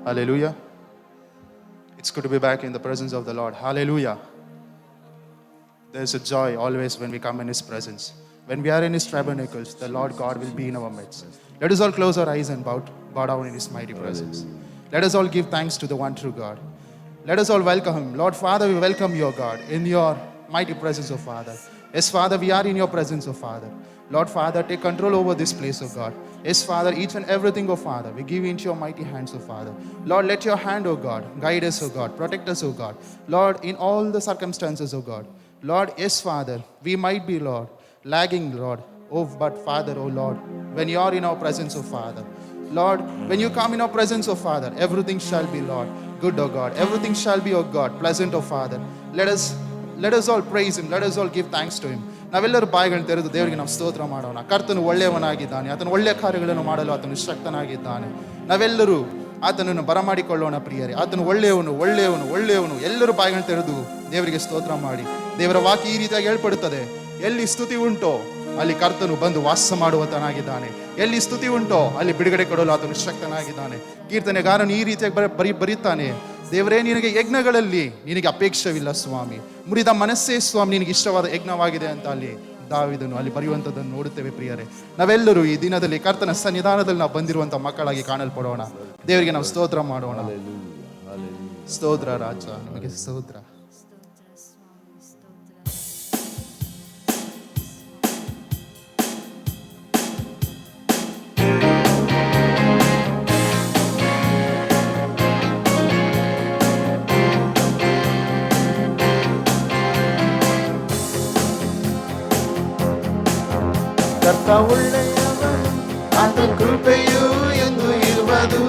Hallelujah. It's good to be back in the presence of the Lord. Hallelujah. There's a joy always when we come in His presence. When we are in His tabernacles, the Lord God will be in our midst. Let us all close our eyes and bow down in His mighty presence. Let us all give thanks to the one true God. Let us all welcome Him. Lord Father, we welcome your God in your mighty presence, O Father. Yes, Father, we are in your presence, O Father. Lord Father, take control over this place, O God. Yes, Father, each and everything, O Father, we give into your mighty hands, O Father. Lord, let your hand, O God, guide us, O God, protect us, O God. Lord, in all the circumstances, O God. Lord, yes, Father, we might be, Lord, lagging, Lord. Oh, but Father, oh Lord, when you are in our presence, O Father, Lord, when you come in our presence, O Father, everything shall be, Lord, good, O God. Everything shall be, O God, pleasant, O Father. Let us all praise Him. Let us all give thanks to Him. ನಾವೆಲ್ಲರೂ ಬಾಯಿಗಳನ್ನು ತೆರೆದು ದೇವರಿಗೆ ನಾವು ಸ್ತೋತ್ರ ಮಾಡೋಣ. ಕರ್ತನು ಒಳ್ಳೆಯವನಾಗಿದ್ದಾನೆ. ಆತನು ಒಳ್ಳೆಯ ಕಾರ್ಯಗಳನ್ನು ಮಾಡಲು ಆತನು ಶಕ್ತನಾಗಿದ್ದಾನೆ. ನಾವೆಲ್ಲರೂ ಆತನನ್ನು ಬರಮಾಡಿಕೊಳ್ಳೋಣ ಪ್ರಿಯರೇ. ಆತನು ಒಳ್ಳೆಯವನು, ಒಳ್ಳೆಯವನು, ಒಳ್ಳೆಯವನು. ಎಲ್ಲರೂ ಬಾಯಿಗಳನ್ನು ತೆರೆದು ದೇವರಿಗೆ ಸ್ತೋತ್ರ ಮಾಡಿ. ದೇವರ ವಾಕ್ಯ ಈ ರೀತಿಯಾಗಿ ಹೇಳ್ಪಡುತ್ತದೆ, ಎಲ್ಲಿ ಸ್ತುತಿ ಉಂಟೋ ಅಲ್ಲಿ ಕರ್ತನು ಬಂದು ವಾಸ ಮಾಡುವತನಾಗಿದ್ದಾನೆ. ಎಲ್ಲಿ ಸ್ತುತಿ ಉಂಟೋ ಅಲ್ಲಿ ಬಿಡುಗಡೆ ಕೊಡಲು ಆತನು ಶಕ್ತನಾಗಿದ್ದಾನೆ. ಕೀರ್ತನೆಗಾರನು ಈ ರೀತಿಯಾಗಿ ಬರೀತಾನೆ, ದೇವರೇ, ನಿನಗೆ ಯಜ್ಞಗಳಲ್ಲಿ ನಿನಗೆ ಅಪೇಕ್ಷವಿಲ್ಲ ಸ್ವಾಮಿ. ಮುರಿದ ಮನಸ್ಸೇ ಸ್ವಾಮಿ ನಿನಗೆ ಇಷ್ಟವಾದ ಯಜ್ಞವಾಗಿದೆ ಅಂತ ಅಲ್ಲಿ ದಾವೀದನು ಅಲ್ಲಿ ಬರೆಯುವಂಥದ್ದನ್ನು ನೋಡುತ್ತೇವೆ ಪ್ರಿಯರೇ. ನಾವೆಲ್ಲರೂ ಈ ದಿನದಲ್ಲಿ ಕರ್ತನ ಸನ್ನಿಧಾನದಲ್ಲಿ ನಾವು ಬಂದಿರುವಂಥ ಮಕ್ಕಳಾಗಿ ಕಾಣಲ್ಪಡೋಣ. ದೇವರಿಗೆ ನಾವು ಸ್ತೋತ್ರ ಮಾಡೋಣ. ಸ್ತೋತ್ರ ರಾಜ, ನಮಗೆ ಸ್ತೋತ್ರ. ಕರ್ತ ಒಳ್ಳೆಯವನು, ಆತ ಕೃಪೆಯು ಎಂದು ಇರುವುದು.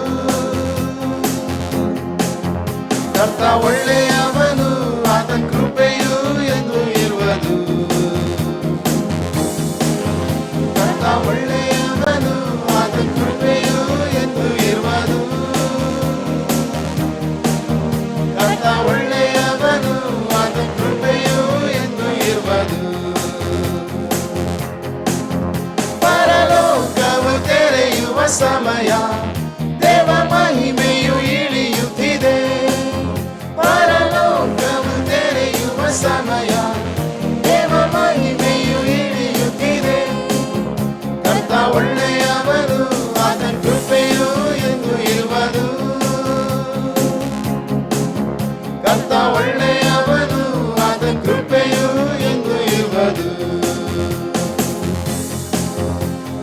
ಕರ್ತ ಒಳ್ಳೆಯವನು, ಆತ ಕೃಪೆಯು ಎಂದು ಇರುವುದು. ಕರ್ತ ಒಳ್ಳೆಯವನು, ಆತ ಕೃಪೆಯು ಎಂದು ಇರುವುದು. ಕರ್ತ ಒಳ್ಳೆಯವನು, ಆತ ಕೃಪೆಯು ಎಂದು ಇರುವುದು. ಪರಲೋಕವು ತೆರೆಯುವ ಸಮಯ, ದೇವ ಮಹಿಮೆಯು ಇಳಿಯುತ್ತಿದೆ. ಪರಲೋಕವು ತೆರೆಯುವ ಸಮಯ, ದೇವ ಮಹಿಮೆಯು ಇಳಿಯುತ್ತಿದೆ. ಕರ್ತ ಒಳ್ಳೆಯವನು, ಆತನ ಕೃಪೆಯು ಎಂದು ಇರುವುದು. ಕರ್ತ ಒಳ್ಳೆಯವನು, ಆತನ ಕೃಪೆಯು ಎಂದು ಇರುವುದು.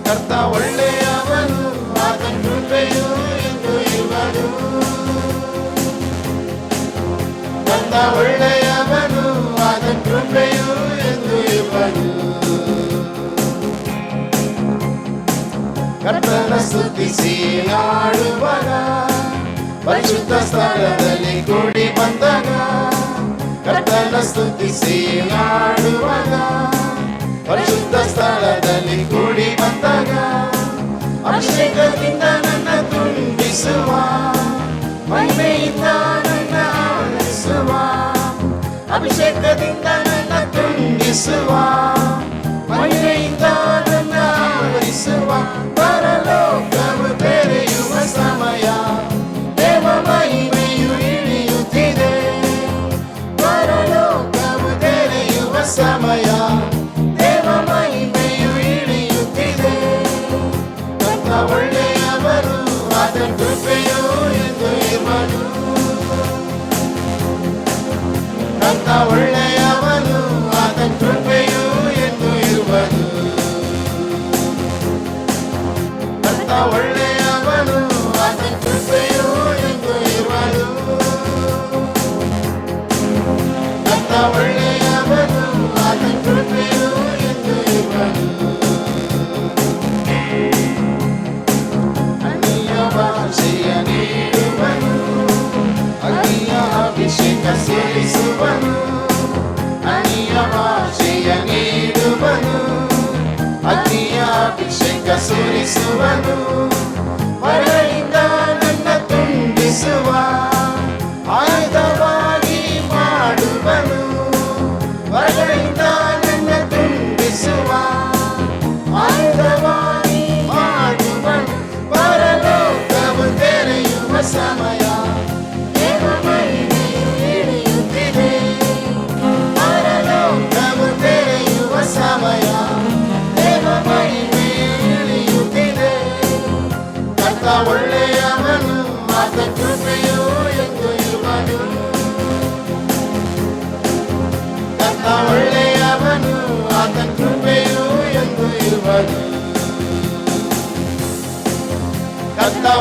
ಕರ್ತ ಒಳ್ಳೆಯವನು, ಆತನ ಕೃಪೆಯು ಎಂದು ಇರುವುದು. ಕರ್ತ ಒಳ್ಳೆಯವನು, ಆತನ ಕೃಪೆಯು ಎಂದು ಇರುವುದು. ಕರ್ತನ ಸ್ತುತಿಸಿ ಹಾಡುವಾಗ, ಪರಿಶುದ್ಧ ಸ್ಥಳದಲ್ಲಿ ಕೂಡಿ ಬಂದಾಗ. ಕರ್ತನ ಸ್ತುತಿಸಿ ಹಾಡುವಾಗ, ಪರಿಶುದ್ಧ ಸ್ಥಳದಲ್ಲಿ ಕೂಡಿ ಬಂದಾಗ. ಅಭಿಷೇಕದಿಂದ ನನ್ನ ತುಂಬಿಸುವ, ಮಹಿಮೆಯಿಂದ ನನ್ನ ಆವರಿಸುವ. ಅಭಿಷೇಕದಿಂದ ನನ್ನ ತುಂಬಿಸುವ, ಮಹಿಮೆಯಿಂದ ನನ್ನ ಆವರಿಸುವ. ಪರಲೋಕವು ತೆರೆಯುವ ಸಮಯ, ದೇವ ಮಹಿಮೆಯು ಇಳಿಯುತ್ತಿದೆ. ಪರಲೋಕವು ತೆರೆಯುವ ಸಮಯ, ದೇವ ಮಹಿಮೆಯು ಇಳಿಯುತ್ತಿದೆ. ಕರ್ತ ಒಳ್ಳೆಯವನು, ಆತನ ಕೃಪೆಯು ಎಂದು ಇರುವುದು. ಕರ್ತ ಒಳ್ಳೆಯವನು, ಆತನ ಕೃಪೆಯು ಎಂದು ಇರುವುದು. ಕರ್ತ ಒಳ್ಳೆಯವನು, ಆತನ ಕೃಪೆಯು ಎಂದು ಇರುವುದು. ಕರ್ತ ಒಳ್ಳೆಯವನು, ಆತನ ಕೃಪೆಯು ಎಂದು ಇರುವುದು. ಅನ್ಯ ಭಾಷೆಯ ನೀಡುವನು, ಅಗ್ನಿಯ ಅಭಿಷೇಕ ಸೇರಿಸುವನು. ಅನ್ಯ ಭಾಷೆಯ ನೀಡುವನು, ಅಗ್ನಿಯ ಅಭಿಷೇಕ ಸೇರಿಸುವನು. ಹೊರೆಯಿಂದ ನನ್ನ ತುಂಬಿಸುವ, ಆಯುಧವಾಗಿ ಮಾಡುವನು. ಹೊರೆಯಿಂದ ನನ್ನ ತುಂಬಿಸುವ, ಆಯುಧವಾಗಿ ಮಾಡುವನು. ಪರಲೋಕವು ತೆರೆಯುವ ಸಮಯ,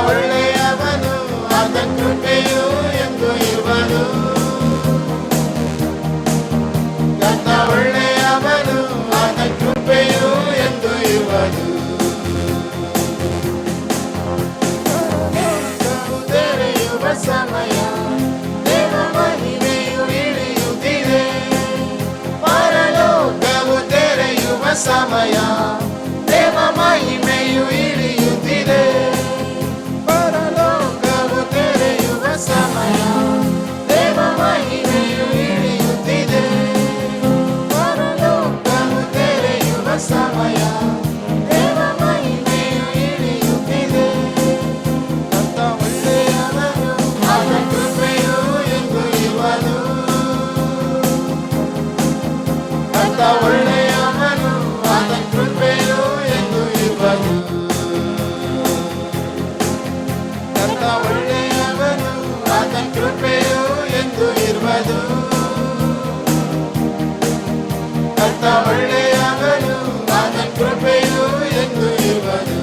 ಒಳ್ಳೆಯವನು, ಆತ ಕೃಪೆಯು ಎಂದು ಇರುವನು. ಕರ್ತ ಒಳ್ಳೆಯವನು, ಆತ ಕೃಪೆಯು ಎಂದು ಇರುವನು. ಪರಲೋಕವು ತೆರೆಯುವ ಸಮಯ, ದೇವ ಮಹಿಮೆಯು ಇಳಿಯುತ್ತಿದೆ. ಪರಲೋಕವು ತೆರೆಯುವ ಸಮಯ, ದೇವ ಮಹಿಮೆಯು ಇಳಿಯುತ್ತಿದೆ. ಪರಲೋಕವು ತೆರೆಯುವ ಸಮಯ, ದೇವ ಮಹಿಮೆಯು ಇಳಿಯುತ್ತಿದೆ. ಪರಲೋಕವು ತೆರೆಯುವ ಸಮಯ, ದೇವ ಮಹಿಮೆಯು ಇಳಿಯುತ್ತಿದೆ. ಕರ್ತ ಒಳ್ಳೆಯವನು, ಆತ ಕೃಪೆಯು ಎಂದು ಇರುವನು. ಕರ್ತ ಒಳ್ಳೆಯವನು, ಆತ ಕೃಪೆಯು ಎಂದು ಇರುವನು. ಕರ್ತ ಒಳ್ಳೆಯವನು, ಆತ ಕೃಪೆಯು ಎಂದು ಇರುವನು. ಕರ್ತ ಒಳ್ಳೆಯವನು, ಆತ ಕೃಪೆಯು ಎಂದು ಇರುವನು.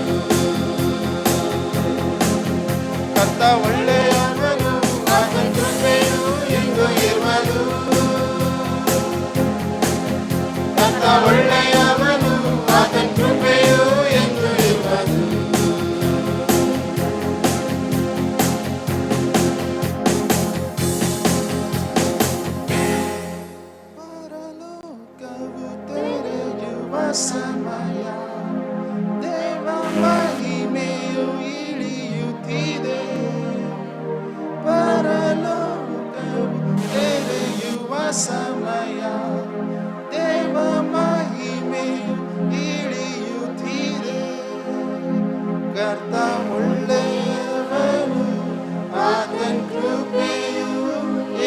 ಕರ್ತ ಒಳ್ಳೆಯವನು, ಆತ ಕೃಪೆಯು ಎಂದು ಇರುವನು. ಕರ್ತ ಒಳ್ಳೆಯವನು, ಆತ ಕೃಪೆಯು ಎಂದು ಇರುವನು. ಪರಲೋಕವು ತೆರೆಯುವ ಸಮಯ, ದೇವ ಮಹಿಮೆಯು ಇಳಿಯುತ್ತಿದೆ. ಪರಲೋಕವು ತೆರೆಯುವ ಸಮಯ, ದೇವ ಮಹಿಮೆಯು ಇಳಿಯುತ್ತಿದೆ. ಕರ್ತ ಒಳ್ಳೆಯವನು, ಆತನ ಕೃಪೆಯು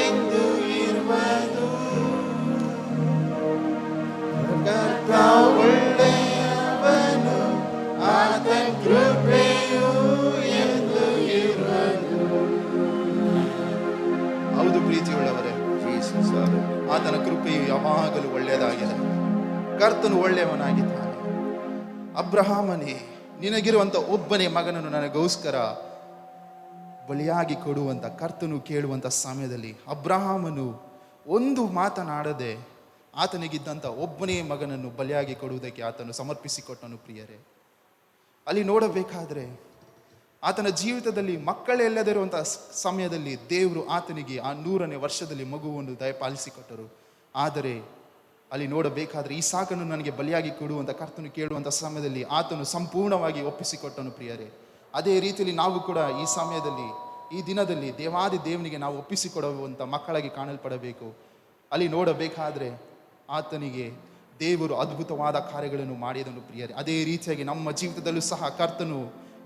ಎಂದು ಇರುವನು. ಕರ್ತ ಒಳ್ಳೆಯವನು, ಆತನ ಕೃಪೆಯು ಎಂದು ಇರುವನು. ಹೌದು ಪ್ರೀತಿಯುಳ್ಳವರೇ, ಆತನ ಕೃಪೆಯು ಯಾವಾಗಲೂ ಒಳ್ಳೆಯದಾಗಿದೆ. ಕರ್ತನು ಒಳ್ಳೆಯವನಾಗಿದ್ದಾನೆ. ಅಬ್ರಹಾಮನೇ, ನಿನಗಿರುವಂತ ಒಬ್ಬನೇ ಮಗನನ್ನು ನನಗೋಸ್ಕರ ಬಲಿಯಾಗಿ ಕೊಡುವಂತ ಕರ್ತನು ಕೇಳುವಂತ ಸಮಯದಲ್ಲಿ ಅಬ್ರಹಾಮನು ಒಂದು ಮಾತನಾಡದೆ ಆತನಿಗಿದ್ದಂಥ ಒಬ್ಬನೇ ಮಗನನ್ನು ಬಲಿಯಾಗಿ ಕೊಡುವುದಕ್ಕೆ ಆತನು ಸಮರ್ಪಿಸಿಕೊಟ್ಟನು. ಪ್ರಿಯರೇ, ಅಲ್ಲಿ ನೋಡಬೇಕಾದ್ರೆ ಆತನ ಜೀವಿತದಲ್ಲಿ ಮಕ್ಕಳೆಲ್ಲದಿರುವಂಥ ಸಮಯದಲ್ಲಿ ದೇವರು ಆತನಿಗೆ ಆ 100ನೇ ವರ್ಷದಲ್ಲಿ ಮಗುವನ್ನು ದಯಪಾಲಿಸಿಕೊಟ್ಟರು. ಆದರೆ ಅಲ್ಲಿ ನೋಡಬೇಕಾದ್ರೆ ಈ ಸಾಕನ್ನು ನನಗೆ ಬಲಿಯಾಗಿ ಕೊಡುವಂಥ ಕರ್ತನು ಕೇಳುವಂಥ ಸಮಯದಲ್ಲಿ ಆತನು ಸಂಪೂರ್ಣವಾಗಿ ಒಪ್ಪಿಸಿಕೊಟ್ಟನು. ಪ್ರಿಯರೇ, ಅದೇ ರೀತಿಯಲ್ಲಿ ನಾವು ಕೂಡ ಈ ಸಮಯದಲ್ಲಿ, ಈ ದಿನದಲ್ಲಿ ದೇವಾದಿ ದೇವನಿಗೆ ನಾವು ಒಪ್ಪಿಸಿಕೊಡುವಂಥ ಮಕ್ಕಳಾಗಿ ಕಾಣಲ್ಪಡಬೇಕು. ಅಲ್ಲಿ ನೋಡಬೇಕಾದ್ರೆ ಆತನಿಗೆ ದೇವರು ಅದ್ಭುತವಾದ ಕಾರ್ಯಗಳನ್ನು ಮಾಡಿದನು. ಪ್ರಿಯರೇ, ಅದೇ ರೀತಿಯಾಗಿ ನಮ್ಮ ಜೀವಿತದಲ್ಲೂ ಸಹ ಕರ್ತನು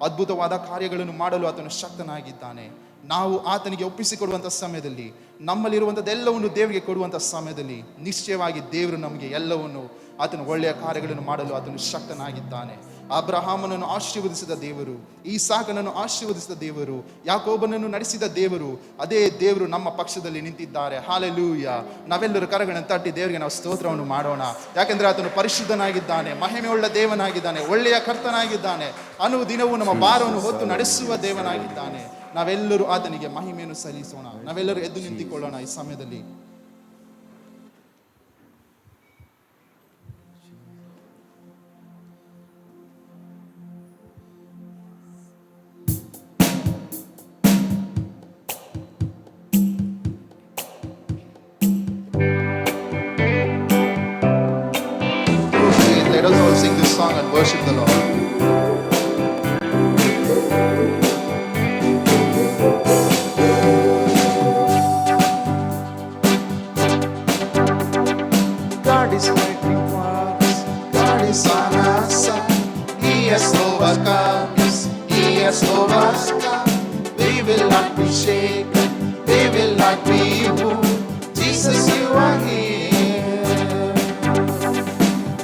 ಅದ್ಭುತವಾದ ಕಾರ್ಯಗಳನ್ನು ಮಾಡಲು ಆತನು ಶಕ್ತನಾಗಿದ್ದಾನೆ. ನಾವು ಆತನಿಗೆ ಒಪ್ಪಿಸಿಕೊಡುವಂಥ ಸಮಯದಲ್ಲಿ, ನಮ್ಮಲ್ಲಿರುವಂಥದ್ದೆಲ್ಲವನ್ನು ದೇವರಿಗೆ ಕೊಡುವಂಥ ಸಮಯದಲ್ಲಿ ನಿಶ್ಚಯವಾಗಿ ದೇವರು ನಮಗೆ ಎಲ್ಲವನ್ನು, ಆತನು ಒಳ್ಳೆಯ ಕಾರ್ಯಗಳನ್ನು ಮಾಡಲು ಆತನು ಶಕ್ತನಾಗಿದ್ದಾನೆ. ಅಬ್ರಹಾಮನನ್ನು ಆಶೀರ್ವದಿಸಿದ ದೇವರು, ಈಸಾಕನನ್ನು ಆಶೀರ್ವದಿಸಿದ ದೇವರು, ಯಾಕೋಬನನ್ನು ನಡೆಸಿದ ದೇವರು, ಅದೇ ದೇವರು ನಮ್ಮ ಪಕ್ಷದಲ್ಲಿ ನಿಂತಿದ್ದಾರೆ. ಹಾಲೆಲೂಯ. ನಾವೆಲ್ಲರೂ ಕರಗಳನ್ನು ತಟ್ಟಿ ದೇವರಿಗೆ ನಾವು ಸ್ತೋತ್ರವನ್ನು ಮಾಡೋಣ. ಯಾಕೆಂದ್ರೆ ಆತನು ಪರಿಶುದ್ಧನಾಗಿದ್ದಾನೆ, ಮಹಿಮೆಯುಳ್ಳ ದೇವನಾಗಿದ್ದಾನೆ, ಒಳ್ಳೆಯ ಕರ್ತನಾಗಿದ್ದಾನೆ, ಅನುದಿನವೂ ನಮ್ಮ ಭಾರವನ್ನು ಹೊತ್ತು ನಡೆಸುವ ದೇವನಾಗಿದ್ದಾನೆ. ನಾವೆಲ್ಲರೂ ಆತನಿಗೆ ಮಹಿಮೆಯನ್ನು ಸಲ್ಲಿಸೋಣ. ನಾವೆಲ್ಲರೂ ಎದ್ದು ನಿಂತುಕೊಳ್ಳೋಣ ಈ ಸಮಯದಲ್ಲಿ. Let us all sing this song and worship the Lord. God is fighting for us. God is on our side. He has overcome. Yes, He has overcome. We will not be shaken. We will not be moved. Jesus, you are here.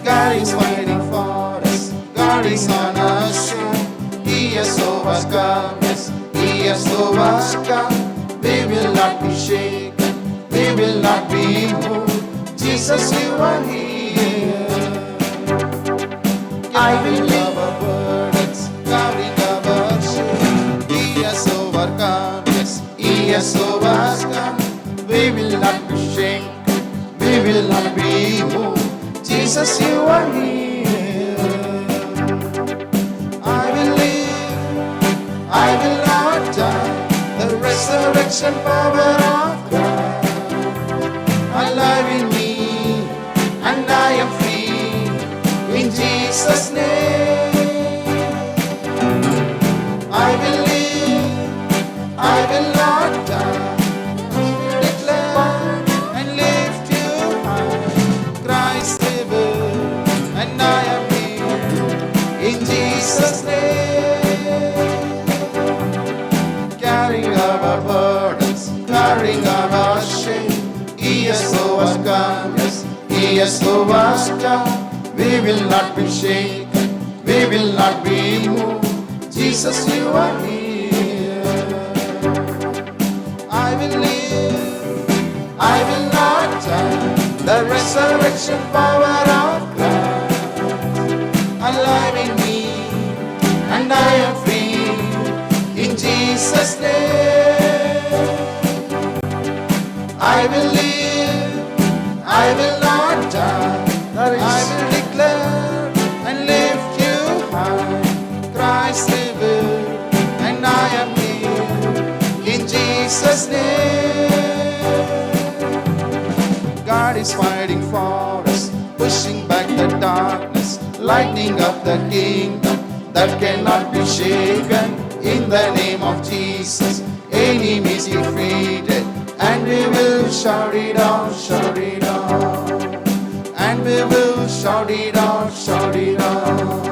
God is fighting for us. God is on our side. He has overcome. Yes, He has overcome. We will not be shaken. We will not be moved. Jesus, you are here. I will love our burdens, carrying our shame. Jesus, you are here. I will live, I will not die. The resurrection power of God alive in me, and I am free in Jesus' name. I will live, I will not die. Declare and lift you high. Christ liveth, and I am free in Jesus' name. Carrying our burdens, carrying our shame. He has overcome, yes, He has overcome. We will not be shaken, we will not be moved. Jesus, you are here. I will live, I will not die. The resurrection power of God alive in me, and I am free in Jesus' name. I will live, I will not die. I will declare and lift you high. Christ liveth, and I am here in Jesus' name. God is fighting for us, pushing back the darkness, lighting up the kingdom that cannot be shaken. In the name of Jesus, enemies defeated, and we will shout it out, shout it out. And we will shout it out, shout it out.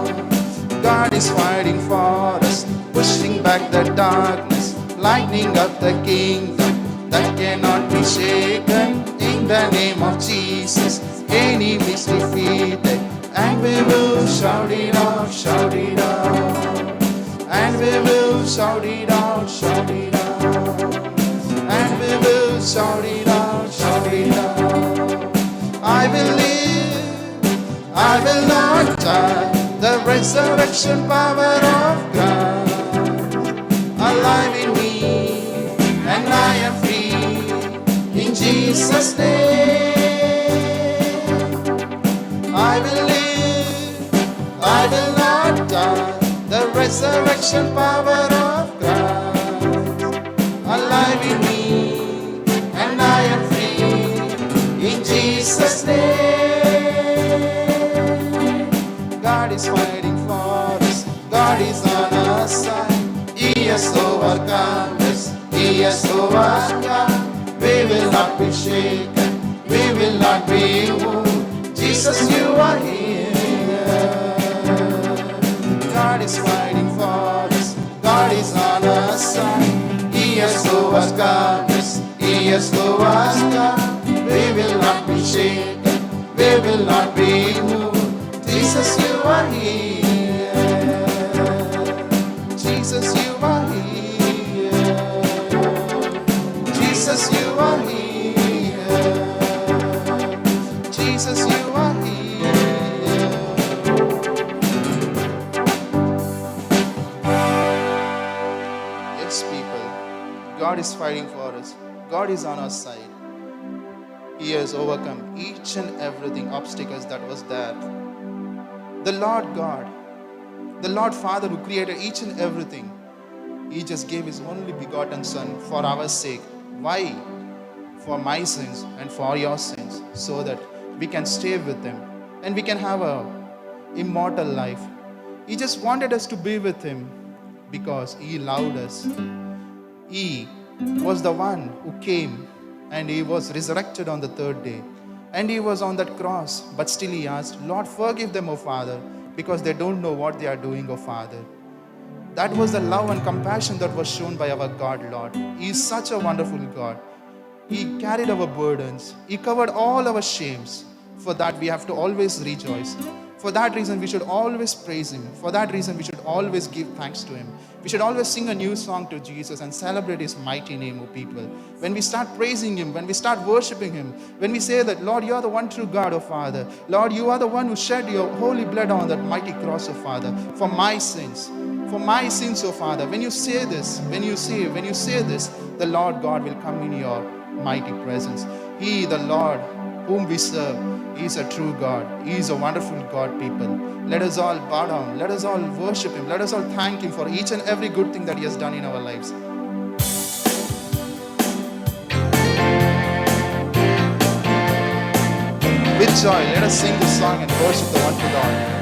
God is fighting for us, pushing back the darkness, lighting up the kingdom that cannot be shaken. In the name of Jesus, enemies defeated, and we will shout it out, shout it out. And we will shout it out, shout it out. And we will shout it out, shout it out. I will live, I will not die. The resurrection power of God alive in me, and I am free in Jesus' name. I will live, I will not die. The resurrection power of God alive in me, and I am free in Jesus' name. God is fighting for us, God is on our side. He has overcome us, He has overcome. We will not be shaken, we will not be moved. Jesus, you are here. God is fighting for us, God is on our side. He has overcome us, He has overcome. We will not be shaken, we will not be moved. Jesus, you are here. Jesus, you are here. Jesus, you are here. Jesus, you are here. Yes, people, God is fighting for us. God is on our side. He has overcome each and everything obstacles that was there. The Lord God, the Lord Father who created each and everything, He just gave His only begotten Son for our sake. Why? For my sins and for your sins, so that we can stay with Him and we can have a immortal life. He just wanted us to be with Him because He loved us. He was the one who came and He was resurrected on the third day. And He was on that cross, but still He asked, Lord, forgive them, O Father, because they don't know what they are doing, O Father. That was the love and compassion that was shown by our God, Lord. He is such a wonderful God. He carried our burdens. He covered all our shames. For that, we have to always rejoice. For that reason, we should always praise Him. For that reason, we should always give thanks to Him. We should always sing a new song to Jesus and celebrate His mighty name, O people. When we start praising Him, when we start worshiping Him, when we say that, Lord, you are the one true God, O Father. Lord, you are the one who shed your holy blood on that mighty cross, O Father, for my sins. For my sins, O Father. When you say this, when you say this, the Lord God will come in your mighty presence. He, the Lord, whom we serve, He is a true God. He is a wonderful God, people. Let us all bow down. Let us all worship Him. Let us all thank Him for each and every good thing that He has done in our lives. With joy, let us sing this song and worship the wonderful God.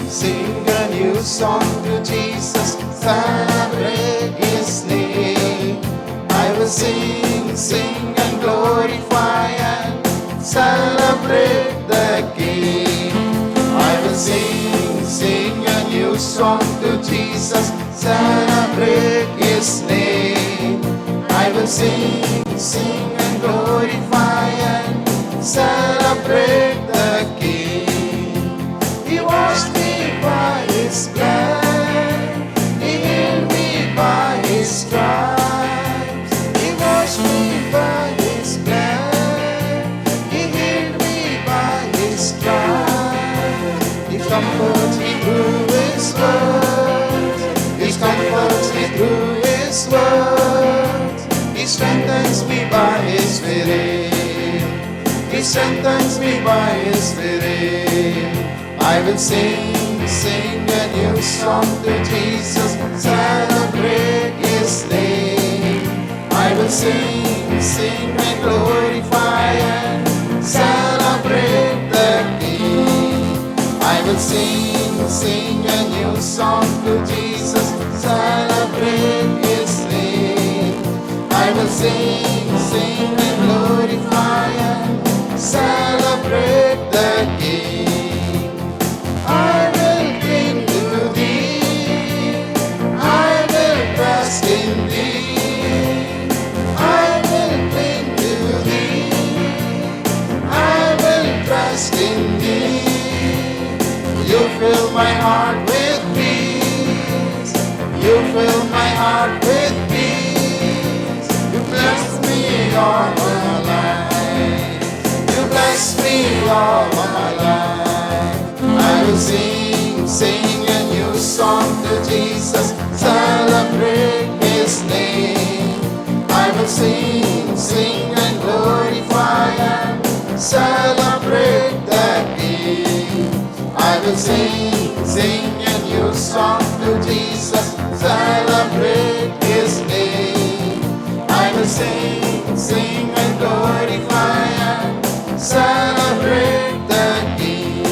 Sing a new song to Jesus, celebrate His name. I will sing, sing and glorify and celebrate the King. I will sing, sing a new song to Jesus, celebrate His name. I will sing, sing and glorify and celebrate the King. He washed me by His blood, He healed me by His stripes. He washed me by His blood, He healed me by His stripes. He comforts me through His word, He comforts me through His word. He strengthens me by His Spirit, He strengthens me by His Spirit. I will sing, sing a new song to Jesus, celebrate His name. I will sing, sing and glorify and celebrate the King. I will sing, sing a new song to Jesus, celebrate His name. I will sing, sing and glorify and celebrate the King. I will cling to Thee, I will trust in Thee. I will cling to Thee, I will trust in Thee. You fill my heart with peace, You fill my heart with peace. You bless me all my life, You bless me all my life. I will sing, sing a new song to Jesus, celebrate His name. I will sing, sing and glorify and celebrate the King. I will sing, sing a new song to Jesus, celebrate His name. I will sing, sing and glorify and celebrate the King.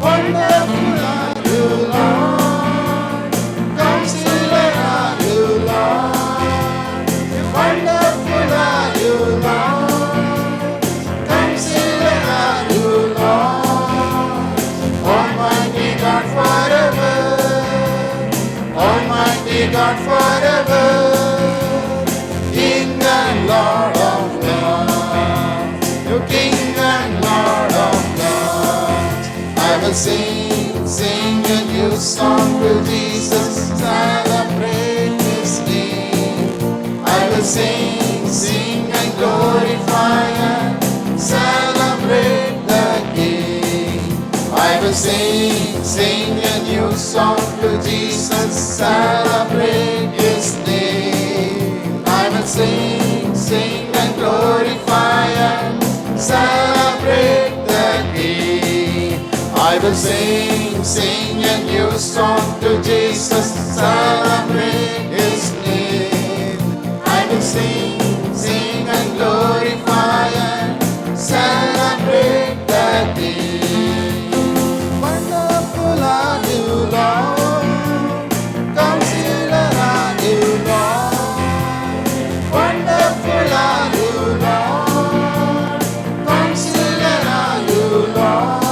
Wonderful are You, Lord. Counselor are You, Lord. Wonderful are You, Lord. Counselor are You, Lord. Almighty God forever. Almighty God forever. King and Lord of love. You King and Lord of love. I will sing, sing a new song to Jesus, celebrate His name. I will sing, sing and glorify and celebrate the King. I will sing, sing a new song to Jesus, celebrate His name. I will sing, sing and glorify and celebrate the King. I will sing, sing a new song to Jesus, celebrate His name. I will sing, sing and glorify and celebrate the King. Wonderful are You, Lord. Counselor are You, Lord. Wonderful are You, Lord. Counselor are You, Lord.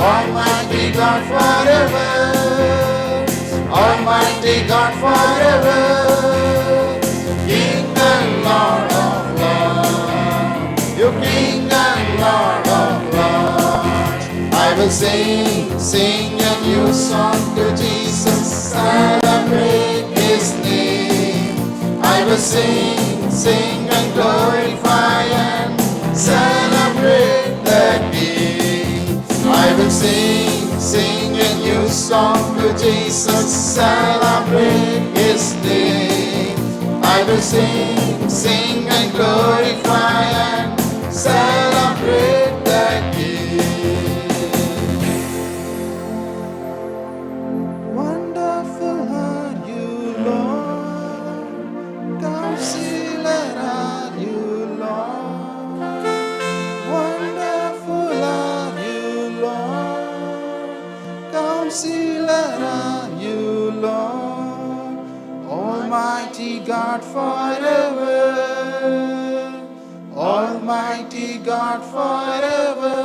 Almighty God forever. Almighty God forever. King and Lord of love. You King and Lord of love. I will sing, sing a new song to Jesus, celebrate His name. I will sing, sing and glorify and celebrate the King. I will sing, Sing a new song to Jesus, celebrate His name. I will sing and glorify and celebrate the King. Wonderful are you, Lord. Counselor are you, Lord. Wonderful are you, Lord. Counselor are you, Lord. Almighty God forever. Almighty God forever.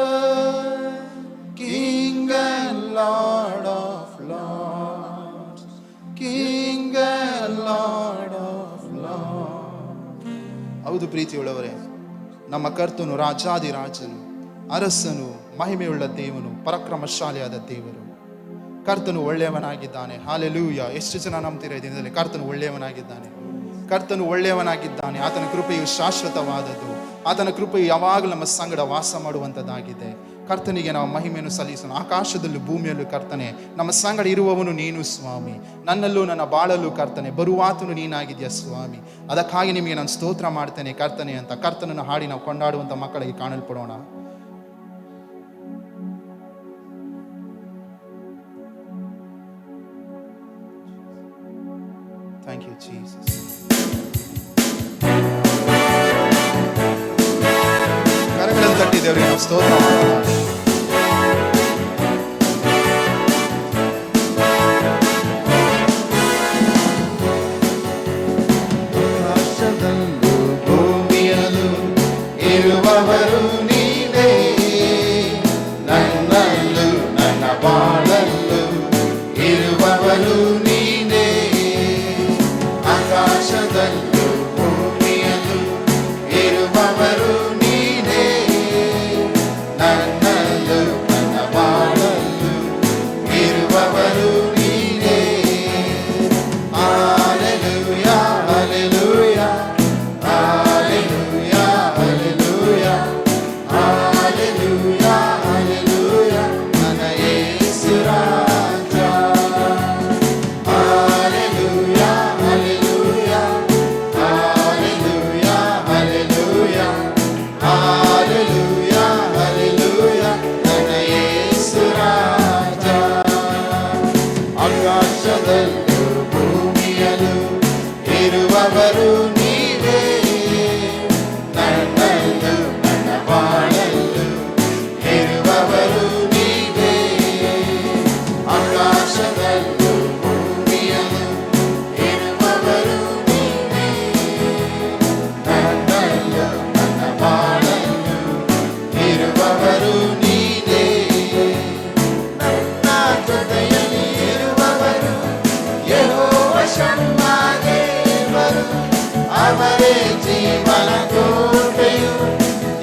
King and Lord of Lords. King and Lord of Lords. ಹೌದು ಪ್ರೀತಿಯುಳ್ಳವರೇ, ನಮ್ಮ ಕರ್ತನು ರಾಜಾದಿರಾಜನು, ಅರಸನು, ಮಹಿಮೆಯುಳ್ಳ ದೇವನು, ಪರಾಕ್ರಮಶಾಲಿಯಾದ ದೇವರು. ಕರ್ತನು ಒಳ್ಳೆಯವನಾಗಿದ್ದಾನೆ. Hallelujah. ಎಷ್ಟು ಜನ ನಂಬ್ತೀರ ಈ ದಿನದಲ್ಲಿ ಕರ್ತನು ಒಳ್ಳೆಯವನಾಗಿದ್ದಾನೆ? ಕರ್ತನು ಒಳ್ಳೆಯವನಾಗಿದ್ದಾನೆ. ಆತನ ಕೃಪೆಯು ಶಾಶ್ವತವಾದದ್ದು. ಆತನ ಕೃಪೆಯು ಯಾವಾಗಲೂ ನಮ್ಮ ಸಂಗಡ ವಾಸ ಮಾಡುವಂಥದ್ದಾಗಿದೆ. ಕರ್ತನಿಗೆ ನಾವು ಮಹಿಮೆಯನ್ನು ಸಲ್ಲಿಸೋಣ. ಆಕಾಶದಲ್ಲೂ ಭೂಮಿಯಲ್ಲೂ ಕರ್ತನೆ, ನಮ್ಮ ಸಂಗಡ ಇರುವವನು ನೀನು ಸ್ವಾಮಿ. ನನ್ನಲ್ಲೂ ನನ್ನ ಬಾಳಲ್ಲೂ ಕರ್ತನೆ, ಬರುವಾತನು ನೀನಾಗಿದೆಯಾ ಸ್ವಾಮಿ. ಅದಕ್ಕಾಗಿ ನಿಮಗೆ ನಾನು ಸ್ತೋತ್ರ ಮಾಡ್ತೇನೆ ಕರ್ತನೆ ಅಂತ ಕರ್ತನನ್ನು ಹಾಡಿ ನಾವು ಕೊಂಡಾಡುವಂಥ ಮಕ್ಕಳಿಗೆ ಕಾಣಲ್ಪಡೋಣ. Thank you, Jesus. ಕರಗಳನ್ನು ತಟ್ಟಿ ದೇವರಿಗೆ ನಾವು ಸ್ತೋತ್ರ ಮಾಡೋಣ. ಆಕಾಶದಲ್ಲೂ ಭೂಮಿಯಲ್ಲೂ ಇರುವವರು ನೀನೇ, ನನ್ನಲ್ಲೂ ನನ್ನ ಬಾಳಲ್ಲೂ ಇರುವವರು ನೀನೇ. ಆಕಾಶದಲ್ಲೂ ಭೂಮಿಯಲ್ಲೂ ಇರುವವರು ನೀನೇ, ನನ್ನಲ್ಲೂ ನನ್ನ ಬಾಳಲ್ಲೂ ಇರುವವರು ನೀನೇ. Hallelujah hallelujah hallelujah hallelujah hallelujah hallelujah ನನ್ನ ಯೇಸು ರಾಜ. Hallelujah hallelujah hallelujah hallelujah hallelujah hallelujah ನನ್ನ ಯೇಸು ರಾಜ. ಆಕಾಶದಲ್ಲೂ ಭೂಮಿಯಲ್ಲೂ ಇರುವವರು ನೀವೇ, ನನ್ನಲ್ಲೂ ನನ್ನ ಬಾಳಲ್ಲೂ ಇರುವವರು ನೀವೇ. ಆಕಾಶದಲ್ಲೂ ಭೂಮಿಯಲ್ಲೂ ಇರುವವರು ನೀವೇ, ನನ್ನಲ್ಲೂ ನನ್ನ ಬಾಳಲ್ಲೂ ಇರುವವರು ನೀನೇ. ನನ್ನ ಜೊತೆಯಲ್ಲಿ ಇರುವವರು ಯೆಹೋವ ಶಮ್ಮಾ ದೇವರು, ಅವರೇ ಜೀವನ ಕೋಟೆಯು,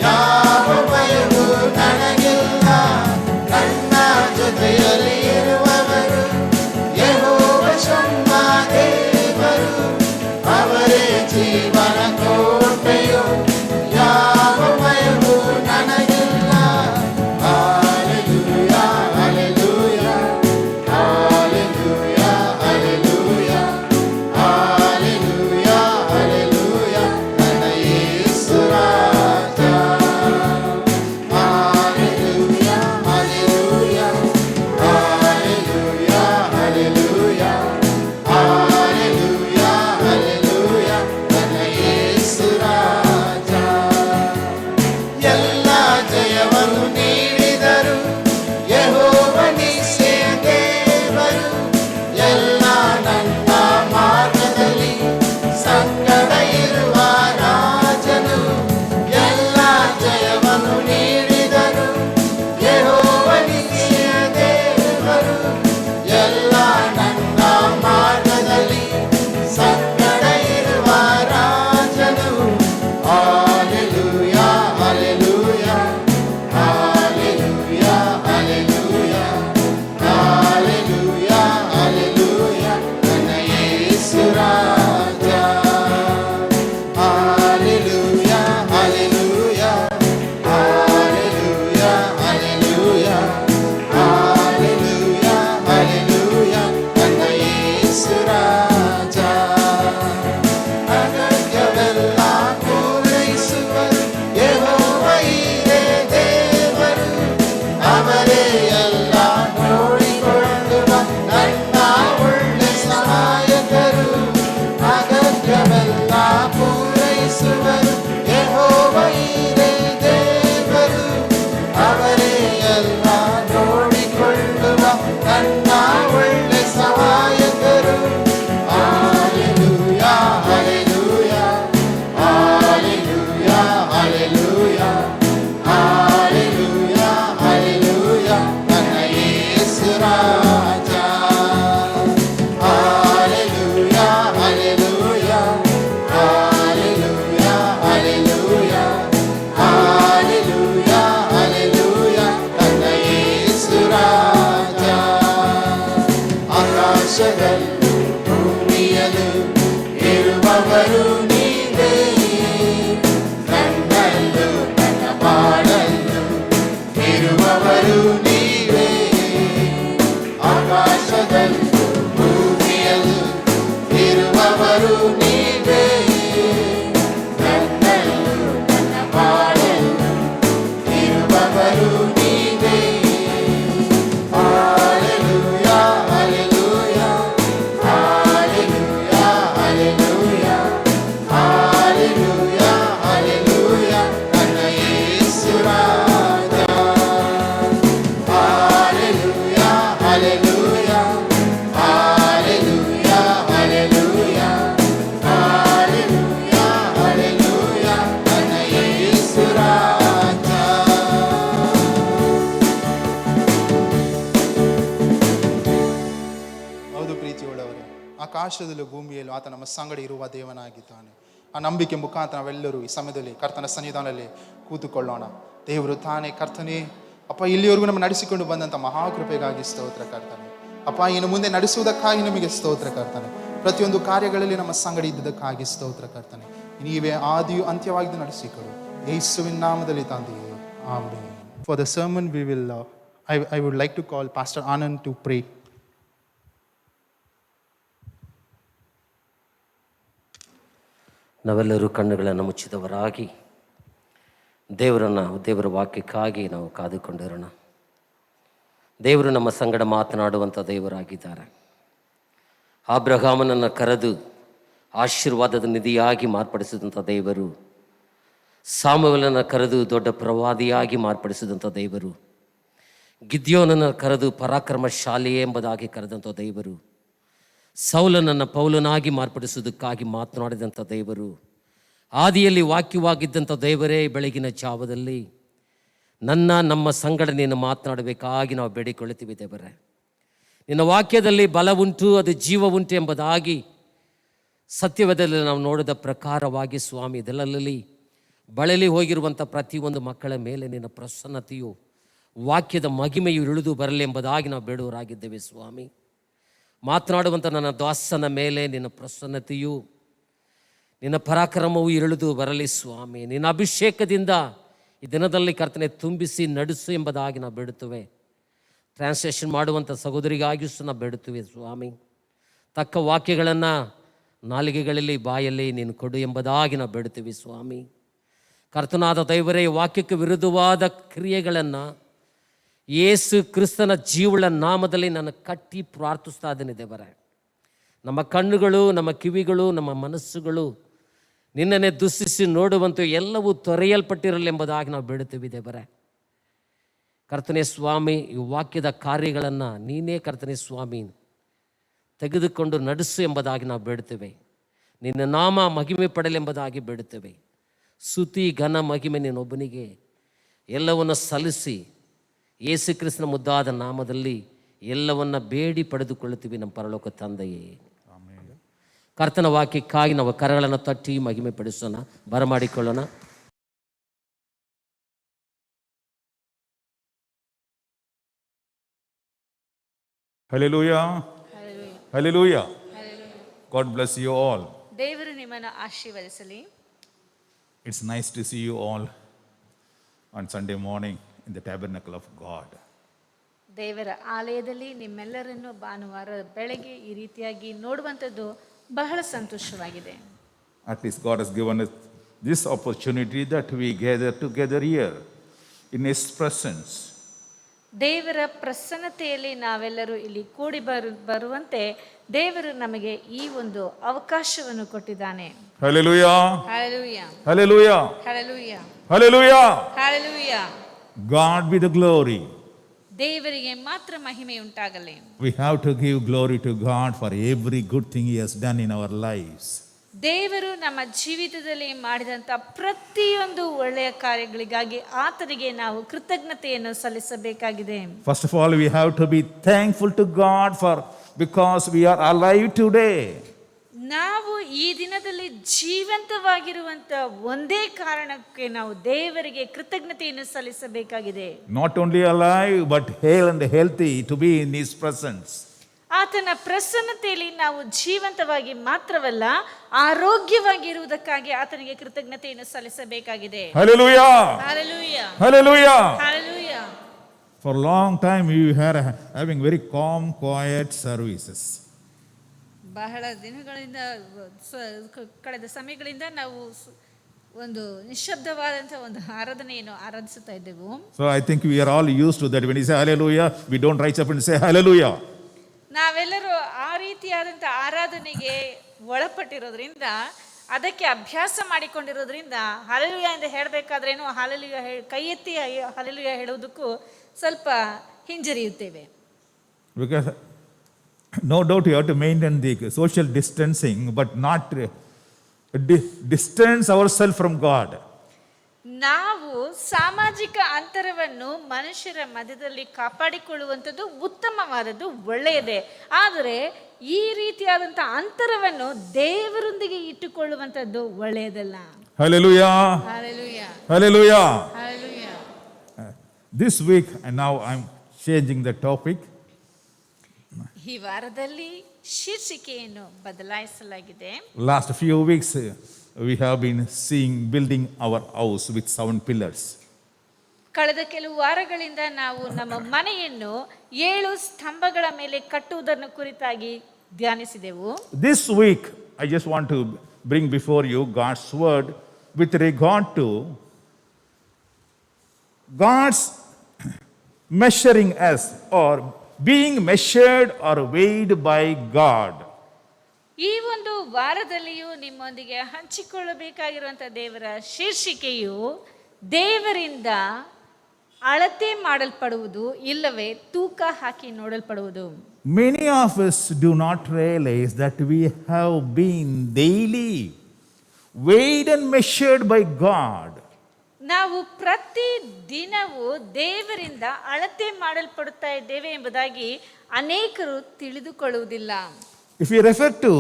ಯಾವ ಭಯವೂ ನನಗಿಲ್ಲ. ನನ್ನ ಜೊತೆಯಲ್ಲಿ ಇರುವವರು ಯೆಹೋವ ಶಮ್ಮಾ ದೇವರು, ಅವರೇ ಜೀವನ ಕೋಟೆಯು, ಯಾವ ಭಯವೂ ನನಗಿಲ್ಲ. Hallelujah hallelujah hallelujah hallelujah hallelujah hallelujah ನನ್ನ ಯೇಸು ಆಕಾಶದಲ್ಲೂ ಭೂಮಿಯಲ್ಲೂ ಆತ ನಮ್ಮ ಸಂಗಡ ಇರುವ ದೇವನಾಗಿದ್ದಾನೆ. ಆ ನಂಬಿಕೆ ಮುಖಾಂತರ ನಾವೆಲ್ಲರೂ ಈ ಸಮಯದಲ್ಲಿ ಕರ್ತನ ಸನ್ನಿಧಾನದಲ್ಲಿ ಕೂತುಕೊಳ್ಳೋಣ. ದೇವರು ತಾನೇ ಕರ್ತನೇ ಅಪ್ಪ ಇಲ್ಲಿವರೆಗೂ ನಮ್ಮ ನಡೆಸಿಕೊಂಡು ಬಂದಂಥ ಮಹಾಕೃಪೆಗಾಗಿ ಸ್ತೋತ್ರ ಕರ್ತನೆ. ಅಪ್ಪ ಇನ್ನು ಮುಂದೆ ನಡೆಸುವುದಕ್ಕಾಗಿ ನಿಮಗೆ ಸ್ತೋತ್ರ ಕರ್ತನೆ. ಪ್ರತಿಯೊಂದು ಕಾರ್ಯಗಳಲ್ಲಿ ನಮ್ಮ ಸಂಗಡ ಇದ್ದದಕ್ಕಾಗಿ ಸ್ತೋತ್ರ ಕರ್ತನೆ. ನೀವೇ ಆದಿಯು ಅಂತ್ಯವಾಗಿ ನಡೆಸಿಕೊಡು, ಯೇಸುವಿನ ನಾಮದಲ್ಲಿ ತಂದೆಯೇ, amen. For the sermon we will I would like to call Pastor Anand to pray. ನಾವೆಲ್ಲರೂ ಕಣ್ಣುಗಳನ್ನು ಮುಚ್ಚಿದವರಾಗಿ ದೇವರ ವಾಕ್ಯಕ್ಕಾಗಿ ನಾವು ಕಾದುಕೊಂಡಿರೋಣ. ದೇವರು ನಮ್ಮ ಸಂಗಡ ಮಾತನಾಡುವಂಥ ದೇವರಾಗಿದ್ದಾರೆ. ಅಬ್ರಹಾಮನನ್ನು ಕರೆದು ಆಶೀರ್ವಾದದ ನಿಧಿಯಾಗಿ ಮಾರ್ಪಡಿಸಿದಂಥ ದೇವರು, ಸಾಮುವೇಲನನ್ನು ಕರೆದು ದೊಡ್ಡ ಪ್ರವಾದಿಯಾಗಿ ಮಾರ್ಪಡಿಸಿದಂಥ ದೇವರು, ಗಿದ್ಯೋನನ್ನು ಕರೆದು ಪರಾಕ್ರಮಶಾಲಿ ಎಂಬುದಾಗಿ ಕರೆದಂಥ ದೇವರು, ಸೌಲನನ್ನು ಪೌಲನಾಗಿ ಮಾರ್ಪಡಿಸುವುದಕ್ಕಾಗಿ ಮಾತನಾಡಿದಂಥ ದೇವರು, ಆದಿಯಲ್ಲಿ ವಾಕ್ಯವಾಗಿದ್ದಂಥ ದೇವರೇ ಬೆಳಗಿನ ಜಾವದಲ್ಲಿ ನಮ್ಮ ಸಂಗಡ ನೀನು ಮಾತನಾಡಬೇಕಾಗಿ ನಾವು ಬೇಡಿಕೊಳ್ಳುತ್ತೀವಿ ದೇವರೇ. ನಿನ್ನ ವಾಕ್ಯದಲ್ಲಿ ಬಲ ಉಂಟು, ಅದು ಜೀವ ಉಂಟು ಎಂಬುದಾಗಿ ಸತ್ಯವೇದದಲ್ಲಿ ನಾವು ನೋಡಿದ ಪ್ರಕಾರವಾಗಿ ಸ್ವಾಮಿ, ಇದೆಲ್ಲಲ್ಲಿ ಬಳಲಿ ಹೋಗಿರುವಂಥ ಪ್ರತಿಯೊಂದು ಮಕ್ಕಳ ಮೇಲೆ ನಿನ್ನ ಪ್ರಸನ್ನತೆಯು, ವಾಕ್ಯದ ಮಹಿಮೆಯು ಇಳಿದು ಬರಲಿ ಎಂಬುದಾಗಿ ನಾವು ಬೇಡುವರಾಗಿದ್ದೇವೆ ಸ್ವಾಮಿ. ಮಾತನಾಡುವಂಥ ನನ್ನ ದಾಸನ ಮೇಲೆ ನಿನ್ನ ಪ್ರಸನ್ನತೆಯು, ನಿನ್ನ ಪರಾಕ್ರಮವು ಇಳಿದು ಬರಲಿ ಸ್ವಾಮಿ. ನಿನ್ನ ಅಭಿಷೇಕದಿಂದ ಈ ದಿನದಲ್ಲಿ ಕರ್ತನೆ ತುಂಬಿಸಿ ನಡೆಸು ಎಂಬುದಾಗಿ ನಾವು ಬೇಡುತ್ತೇವೆ. ಟ್ರಾನ್ಸ್ಲೇಷನ್ ಮಾಡುವಂಥ ಸಹೋದರಿಗಾಗಿಯೂ ಸಹ ನಾವು ಬೇಡುತ್ತೇವೆ ಸ್ವಾಮಿ. ತಕ್ಕ ವಾಕ್ಯಗಳನ್ನು ನಾಲಿಗೆಗಳಲ್ಲಿ ಬಾಯಲ್ಲಿ ನೀನು ಕೊಡು ಎಂಬುದಾಗಿ ನಾವು ಬೇಡುತ್ತೇವೆ ಸ್ವಾಮಿ. ಕರ್ತನಾದ ದೇವರೇ, ವಾಕ್ಯಕ್ಕೆ ವಿರುದ್ಧವಾದ ಕ್ರಿಯೆಗಳನ್ನು ಯೇಸು ಕ್ರಿಸ್ತನ ಜೀವಳ ನಾಮದಲ್ಲಿ ನಾನು ಕಟ್ಟಿ ಪ್ರಾರ್ಥಿಸ್ತಾ ಇದ್ದೇನೆ ದೇವರೇ. ನಮ್ಮ ಕಣ್ಣುಗಳು, ನಮ್ಮ ಕಿವಿಗಳು, ನಮ್ಮ ಮನಸ್ಸುಗಳು ನಿನ್ನನ್ನೇ ದುಸ್ಸಿಸಿ ನೋಡುವಂತೆ ಎಲ್ಲವೂ ತೊರೆಯಲ್ಪಟ್ಟಿರಲಿ ಎಂಬುದಾಗಿ ನಾವು ಬೇಡುತ್ತೇವೆ ದೇವರೇ. ಕರ್ತನೇ ಸ್ವಾಮಿ, ಈ ವಾಕ್ಯದ ಕಾರ್ಯಗಳನ್ನು ನೀನೇ ಕರ್ತನೇ ಸ್ವಾಮಿ ತೆಗೆದುಕೊಂಡು ನಡೆಸು ಎಂಬುದಾಗಿ ನಾವು ಬೇಡುತ್ತೇವೆ. ನಿನ್ನ ನಾಮ ಮಹಿಮೆ ಪಡಲೆಂಬುದಾಗಿ ಬೇಡುತ್ತೇವೆ. ಸ್ತುತಿ ಘನ ಮಹಿಮೆ ನೀನೊಬ್ಬನಿಗೆ ಎಲ್ಲವನ್ನು ಸಲ್ಲಿಸಿ ಯೇಸು ಕ್ರಿಸ್ತನ ಮುದ್ದಾದ ನಾಮದಲ್ಲಿ ಎಲ್ಲವನ್ನ ಬೇಡಿ ಪಡೆದುಕೊಳ್ಳುತ್ತೀವಿ ನಮ್ಮ ಪರಲೋಕ ತಂದೆಯೇ. ಕರ್ತನ ವಾಕ್ಯಕ್ಕಾಗಿ ನಾವು ಕರಗಳನ್ನು ತಟ್ಟಿ ಮಹಿಮೆ ಪಡಿಸೋಣ, ಬರಮಾಡಿಕೊಳ್ಳೋಣ. Hallelujah. Hallelujah. God bless you all. ದೇವರು ನಿಮ್ಮನ್ನು ಆಶೀರ್ವದಿಸಲಿ. It's nice to see you all on Sunday morning in the tabernacle of God. ದೇವರ ಆಲಯದಲ್ಲಿ ನಿಮ್ಮೆಲ್ಲರನ್ನು ಭಾನುವಾರ ಬೆಳಗ್ಗೆ ಈ ರೀತಿಯಾಗಿ ನೋಡುವಂಥದ್ದು ಬಹಳ ಸಂತೋಷವಾಗಿದೆ. At least God has given us this opportunity that we gather together here in His presence. ದೇವರ ಪ್ರಸನ್ನತೆಯಲ್ಲಿ ನಾವೆಲ್ಲರೂ ಇಲ್ಲಿ ಕೂಡಿ ಬರುವಂತೆ ದೇವರು ನಮಗೆ ಈ ಒಂದು ಅವಕಾಶವನ್ನು ಕೊಟ್ಟಿದ್ದಾನೆ. Hallelujah. Hallelujah. Hallelujah. Hallelujah. Hallelujah. Hallelujah. God be the glory. ದೇವರಿಗೆ ಮಾತ್ರ ಮಹಿಮೆ ಉಂಟಾಗಲಿ. We have to give glory to God for every good thing He has done in our lives. ದೇವರು ನಮ್ಮ ಜೀವಿತದಲ್ಲಿ ಮಾಡಿದಂಥ ಪ್ರತಿಯೊಂದು ಒಳ್ಳೆಯ ಕಾರ್ಯಗಳಿಗಾಗಿ ಆತನಿಗೆ ನಾವು ಕೃತಜ್ಞತೆಯನ್ನು ಸಲ್ಲಿಸಬೇಕಾಗಿದೆ. First of all, we have to be thankful to God because we are alive today. ನಾವು ಈ ದಿನದಲ್ಲಿ ಜೀವಂತವಾಗಿರುವಂತ ಒಂದೇ ಕಾರಣಕ್ಕೆ ನಾವು ದೇವರಿಗೆ ಕೃತಜ್ಞತೆಯನ್ನು ಸಲ್ಲಿಸಬೇಕಾಗಿದೆ. Not only alive but hale and healthy to be in His presence. ಆತನ ಪ್ರಸನ್ನತೆಯಲ್ಲಿ ನಾವು ಜೀವಂತವಾಗಿ ಮಾತ್ರವಲ್ಲ, ಆರೋಗ್ಯವಾಗಿರುವುದಕ್ಕಾಗಿ ಆತನಿಗೆ ಕೃತಜ್ಞತೆಯನ್ನು ಸಲ್ಲಿಸಬೇಕಾಗಿದೆ. Hallelujah. Hallelujah. Hallelujah. Hallelujah. For a long time we were having very calm, quiet services. ಬಹಳ ದಿನಗಳಿಂದ ಕಳೆದ ಸಮಯಗಳಿಂದ ನಾವು ಒಂದು ನಿಶ್ಶಬ್ದವಾದಂಥ ಒಂದು ಆರಾಧನೆಯನ್ನು ಆರಾಧಿಸುತ್ತಾ ಇದ್ದೆವು. So I think we are all used to that. When you say hallelujah, we don't rise up and say hallelujah. ನಾವೆಲ್ಲರೂ ಆ ರೀತಿಯಾದಂಥ ಆರಾಧನೆಗೆ ಒಳಪಟ್ಟಿರೋದ್ರಿಂದ, ಅದಕ್ಕೆ ಅಭ್ಯಾಸ ಮಾಡಿಕೊಂಡಿರೋದ್ರಿಂದ ಹಲ್ಲೆಲೂಯಾ ಎಂದು ಹೇಳಬೇಕಾದ್ರೇನು ಹಲ್ಲೆಲೂಯಾ ಕೈ ಎತ್ತಿ ಹಲ್ಲೆಲೂಯಾ ಹೇಳೋದಕ್ಕೂ ಸ್ವಲ್ಪ ಹಿಂಜರಿಯುತ್ತೇವೆ. Because no doubt you have to maintain the social distancing, but not distance ourselves from God. ನಾವು ಸಾಮಾಜಿಕ ಅಂತರವನ್ನು ಮನುಷ್ಯರ ಮಧ್ಯದಲ್ಲಿ ಕಾಪಾಡಿಕೊಳ್ಳುವಂಥದ್ದು ಉತ್ತಮವಾದದ್ದು, ಒಳ್ಳೆಯದೇ. ಆದರೆ ಈ ರೀತಿಯಾದಂಥ ಅಂತರವನ್ನು ದೇವರೊಂದಿಗೆ ಇಟ್ಟುಕೊಳ್ಳುವಂಥದ್ದು ಒಳ್ಳೆಯದಲ್ಲ. Hallelujah. Hallelujah. Hallelujah. Hallelujah. This week, and now I'm changing the topic. ಈ ವಾರದಲ್ಲಿ ಶೀರ್ಷಿಕೆಯನ್ನು ಬದಲಾಯಿಸಲಾಗಿದೆ. Last few weeks, we have been seeing building our house with 7 pillars. ಕಳೆದ ಕೆಲವು ವಾರಗಳಿಂದ ನಾವು ನಮ್ಮ ಮನೆಯನ್ನು 7 ಸ್ತಂಭಗಳ ಮೇಲೆ ಕಟ್ಟುವುದನ್ನು ಕುರಿತಾಗಿ ಧ್ಯಾನಿಸಿದೆವು. This week, I just want to bring before you God's word with regard to God's measuring us or being measured or weighed by God. ಈ ಒಂದು ವಾರದಲ್ಲಿಯೂ ನಿಮ್ಮೊಂದಿಗೆ ಹಂಚಿಕೊಳ್ಳಬೇಕಾಗಿರುವಂಥ ದೇವರ ಶೀರ್ಷಿಕೆಯು ದೇವರಿಂದ ಅಳತೆ ಮಾಡಲ್ಪಡುವುದು, ಇಲ್ಲವೇ ತೂಕ ಹಾಕಿ ನೋಡಲ್ಪಡುವುದು. Many of us do not realize that we have been daily weighed and measured by God. ನಾವು ಪ್ರತಿ ದಿನವೂ ದೇವರಿಂದ ಅಳತೆ ಮಾಡಲ್ಪಡುತ್ತಾ ಇದ್ದೇವೆ ಎಂಬುದಾಗಿ ಅನೇಕರು ತಿಳಿದುಕೊಳ್ಳುವುದಿಲ್ಲ. If you refer to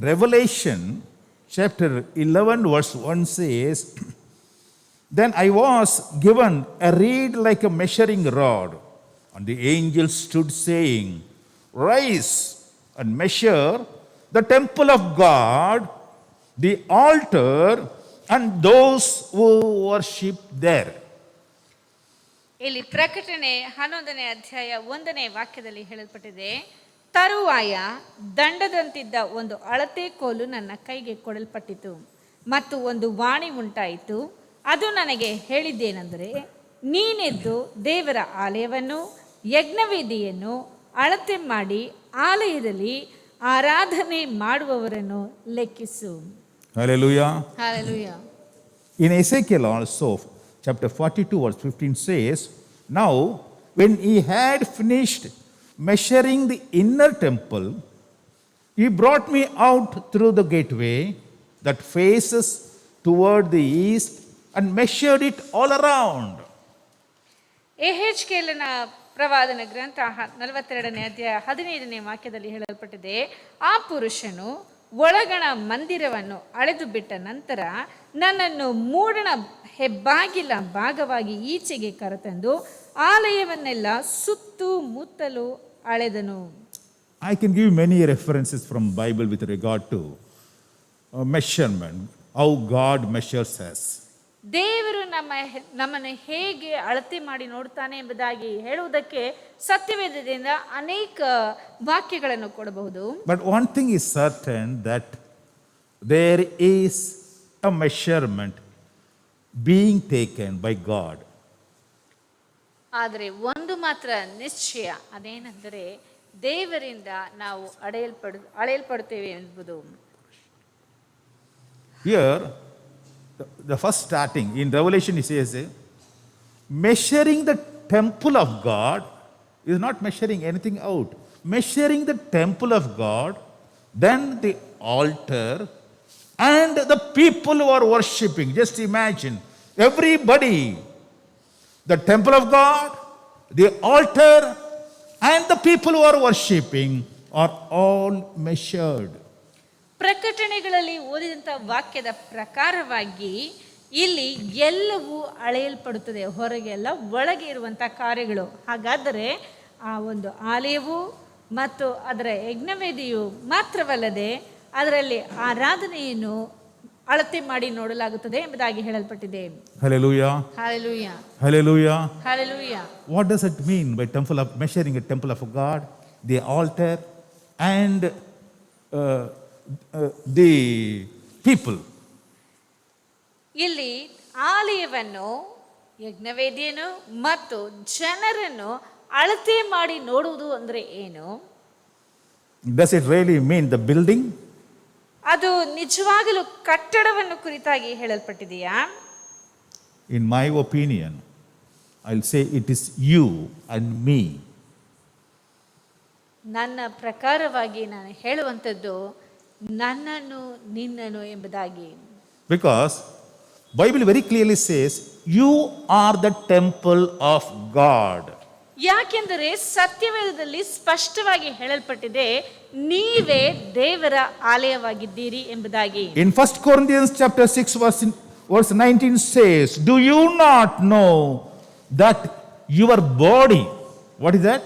Revelation chapter 11 verse 1 says, then I was given a reed like a measuring rod, and the angel stood saying, rise and measure the temple of God, the altar, and those who worship there. ಇಲ್ಲಿ ಪ್ರಕಟಣೆ 11ನೇ ಅಧ್ಯಾಯ 1ನೇ ವಾಕ್ಯದಲ್ಲಿ ಹೇಳಲ್ಪಟ್ಟಿದೆ, ತರುವಾಯ ದಂಡದಂತಿದ್ದ ಒಂದು ಅಳತೆ ಕೋಲು ನನ್ನ ಕೈಗೆ ಕೊಡಲ್ಪಟ್ಟಿತು ಮತ್ತು ಒಂದು ವಾಣಿ ಉಂಟಾಯಿತು. ಅದು ನನಗೆ ಹೇಳಿದ್ದೇನೆಂದರೆ, ನೀನೆದ್ದು ದೇವರ ಆಲಯವನ್ನು ಯಜ್ಞವೇದಿಯನ್ನು ಅಳತೆ ಮಾಡಿ ಆಲಯದಲ್ಲಿ ಆರಾಧನೆ ಮಾಡುವವರನ್ನು ಲೆಕ್ಕಿಸು. Hallelujah. Hallelujah. In Ezekiel also, chapter 42 verse 15 says, now when he had finished measuring the inner temple, he brought me out through the gateway that faces toward the east and measured it all around. ಯೆಹೆಜ್ಕೇಲನ ಪ್ರವಾದನ ಗ್ರಂಥ 42ನೇ ಅಧ್ಯಾಯ 15ನೇ ವಾಕ್ಯದಲ್ಲಿ ಹೇಳಲ್ಪಟ್ಟಿದೆ, ಆ ಪುರುಷನು ಒಳಗಣ ಮಂದಿರವನ್ನು ಅಳೆದು ಬಿಟ್ಟ ನಂತರ ನನ್ನನ್ನು ಮೂಡಣ ಹೆಬ್ಬಾಗಿಲ ಭಾಗವಾಗಿ ಈಚೆಗೆ ಕರೆತಂದು ಆಲಯವನ್ನೆಲ್ಲ ಸುತ್ತಮುತ್ತಲೂ ಅಳೆದನು. I can give many references from Bible with regard to measurement, how God measures us. ದೇವರು ನಮ್ಮನ್ನು ಹೇಗೆ ಅಳತೆ ಮಾಡಿ ನೋಡ್ತಾನೆ ಎಂಬುದಾಗಿ ಹೇಳುವುದಕ್ಕೆ ಸತ್ಯವೇದದಿಂದ ಅನೇಕ ವಾಕ್ಯಗಳನ್ನು ಕೊಡಬಹುದು. But one thing is certain, that there is a measurement being taken by God. ಆದರೆ ಒಂದು ಮಾತ್ರ ನಿಶ್ಚಯ, ಅದೇನೆಂದರೆ ದೇವರಿಂದ ನಾವು ಅಳೆಯಲ್ಪಡುತ್ತೇವೆ ಎಂಬುದು. Here, the first starting in Revelation, it says, measuring the temple of God is not measuring anything out. Measuring the temple of God, then the altar, and the people who are worshipping. Just imagine, everybody, the temple of God, the altar, and the people who are worshipping are all measured. ಪ್ರಕಟಣೆಗಳಲ್ಲಿ ಓದಿದಂಥ ವಾಕ್ಯದ ಪ್ರಕಾರವಾಗಿ ಇಲ್ಲಿ ಎಲ್ಲವೂ ಅಳೆಯಲ್ಪಡುತ್ತದೆ, ಹೊರಗೆಲ್ಲ ಒಳಗೆ ಇರುವಂಥ ಕಾರ್ಯಗಳು. ಹಾಗಾದರೆ ಆ ಒಂದು ಆಲಯವು ಮತ್ತು ಅದರ ಯಜ್ಞವೇದಿಯು ಮಾತ್ರವಲ್ಲದೆ ಅದರಲ್ಲಿ ಆರಾಧನೆಯನ್ನು ಅಳತೆ ಮಾಡಿ ನೋಡಲಾಗುತ್ತದೆ ಎಂಬುದಾಗಿ ಹೇಳಲ್ಪಟ್ಟಿದೆ. Hallelujah. Hallelujah. Hallelujah. Hallelujah. What does it mean by temple of measuring a temple of God, the altar, and the people? ಇಲ್ಲಿ ಆಲಯವನ್ನು, ಯಜ್ಞವೇದಿಯನ್ನು ಮತ್ತು ಜನರನ್ನು ಅಳತೆ ಮಾಡಿ ನೋಡುವುದು ಅಂದರೆ ಏನು? Does it really mean the building? ಅದು ನಿಜವಾಗಲೂ ಕಟ್ಟಡವನ್ನು ಕುರಿತಾಗಿ ಹೇಳಲ್ಪಟ್ಟಿದೆಯಾ? In my opinion, I'll say it is you and me. ನನ್ನ ಪ್ರಕಾರವಾಗಿ ನಾನು ಹೇಳುವಂಥದ್ದು ನನ್ನನ್ನು ನಿನ್ನನು ಎಂಬುದಾಗಿ. Because Bible very clearly says, you are the temple of God. ಯಾಕೆಂದರೆ ಸತ್ಯವೇದದಲ್ಲಿ ಸ್ಪಷ್ಟವಾಗಿ ಹೇಳಲ್ಪಟ್ಟಿದೆ, ನೀವೇ ದೇವರ ಆಲಯವಾಗಿದ್ದೀರಿ ಎಂಬುದಾಗಿ. In 1 Corinthians chapter 6 verse 19 says, do you not know that your body, what is that?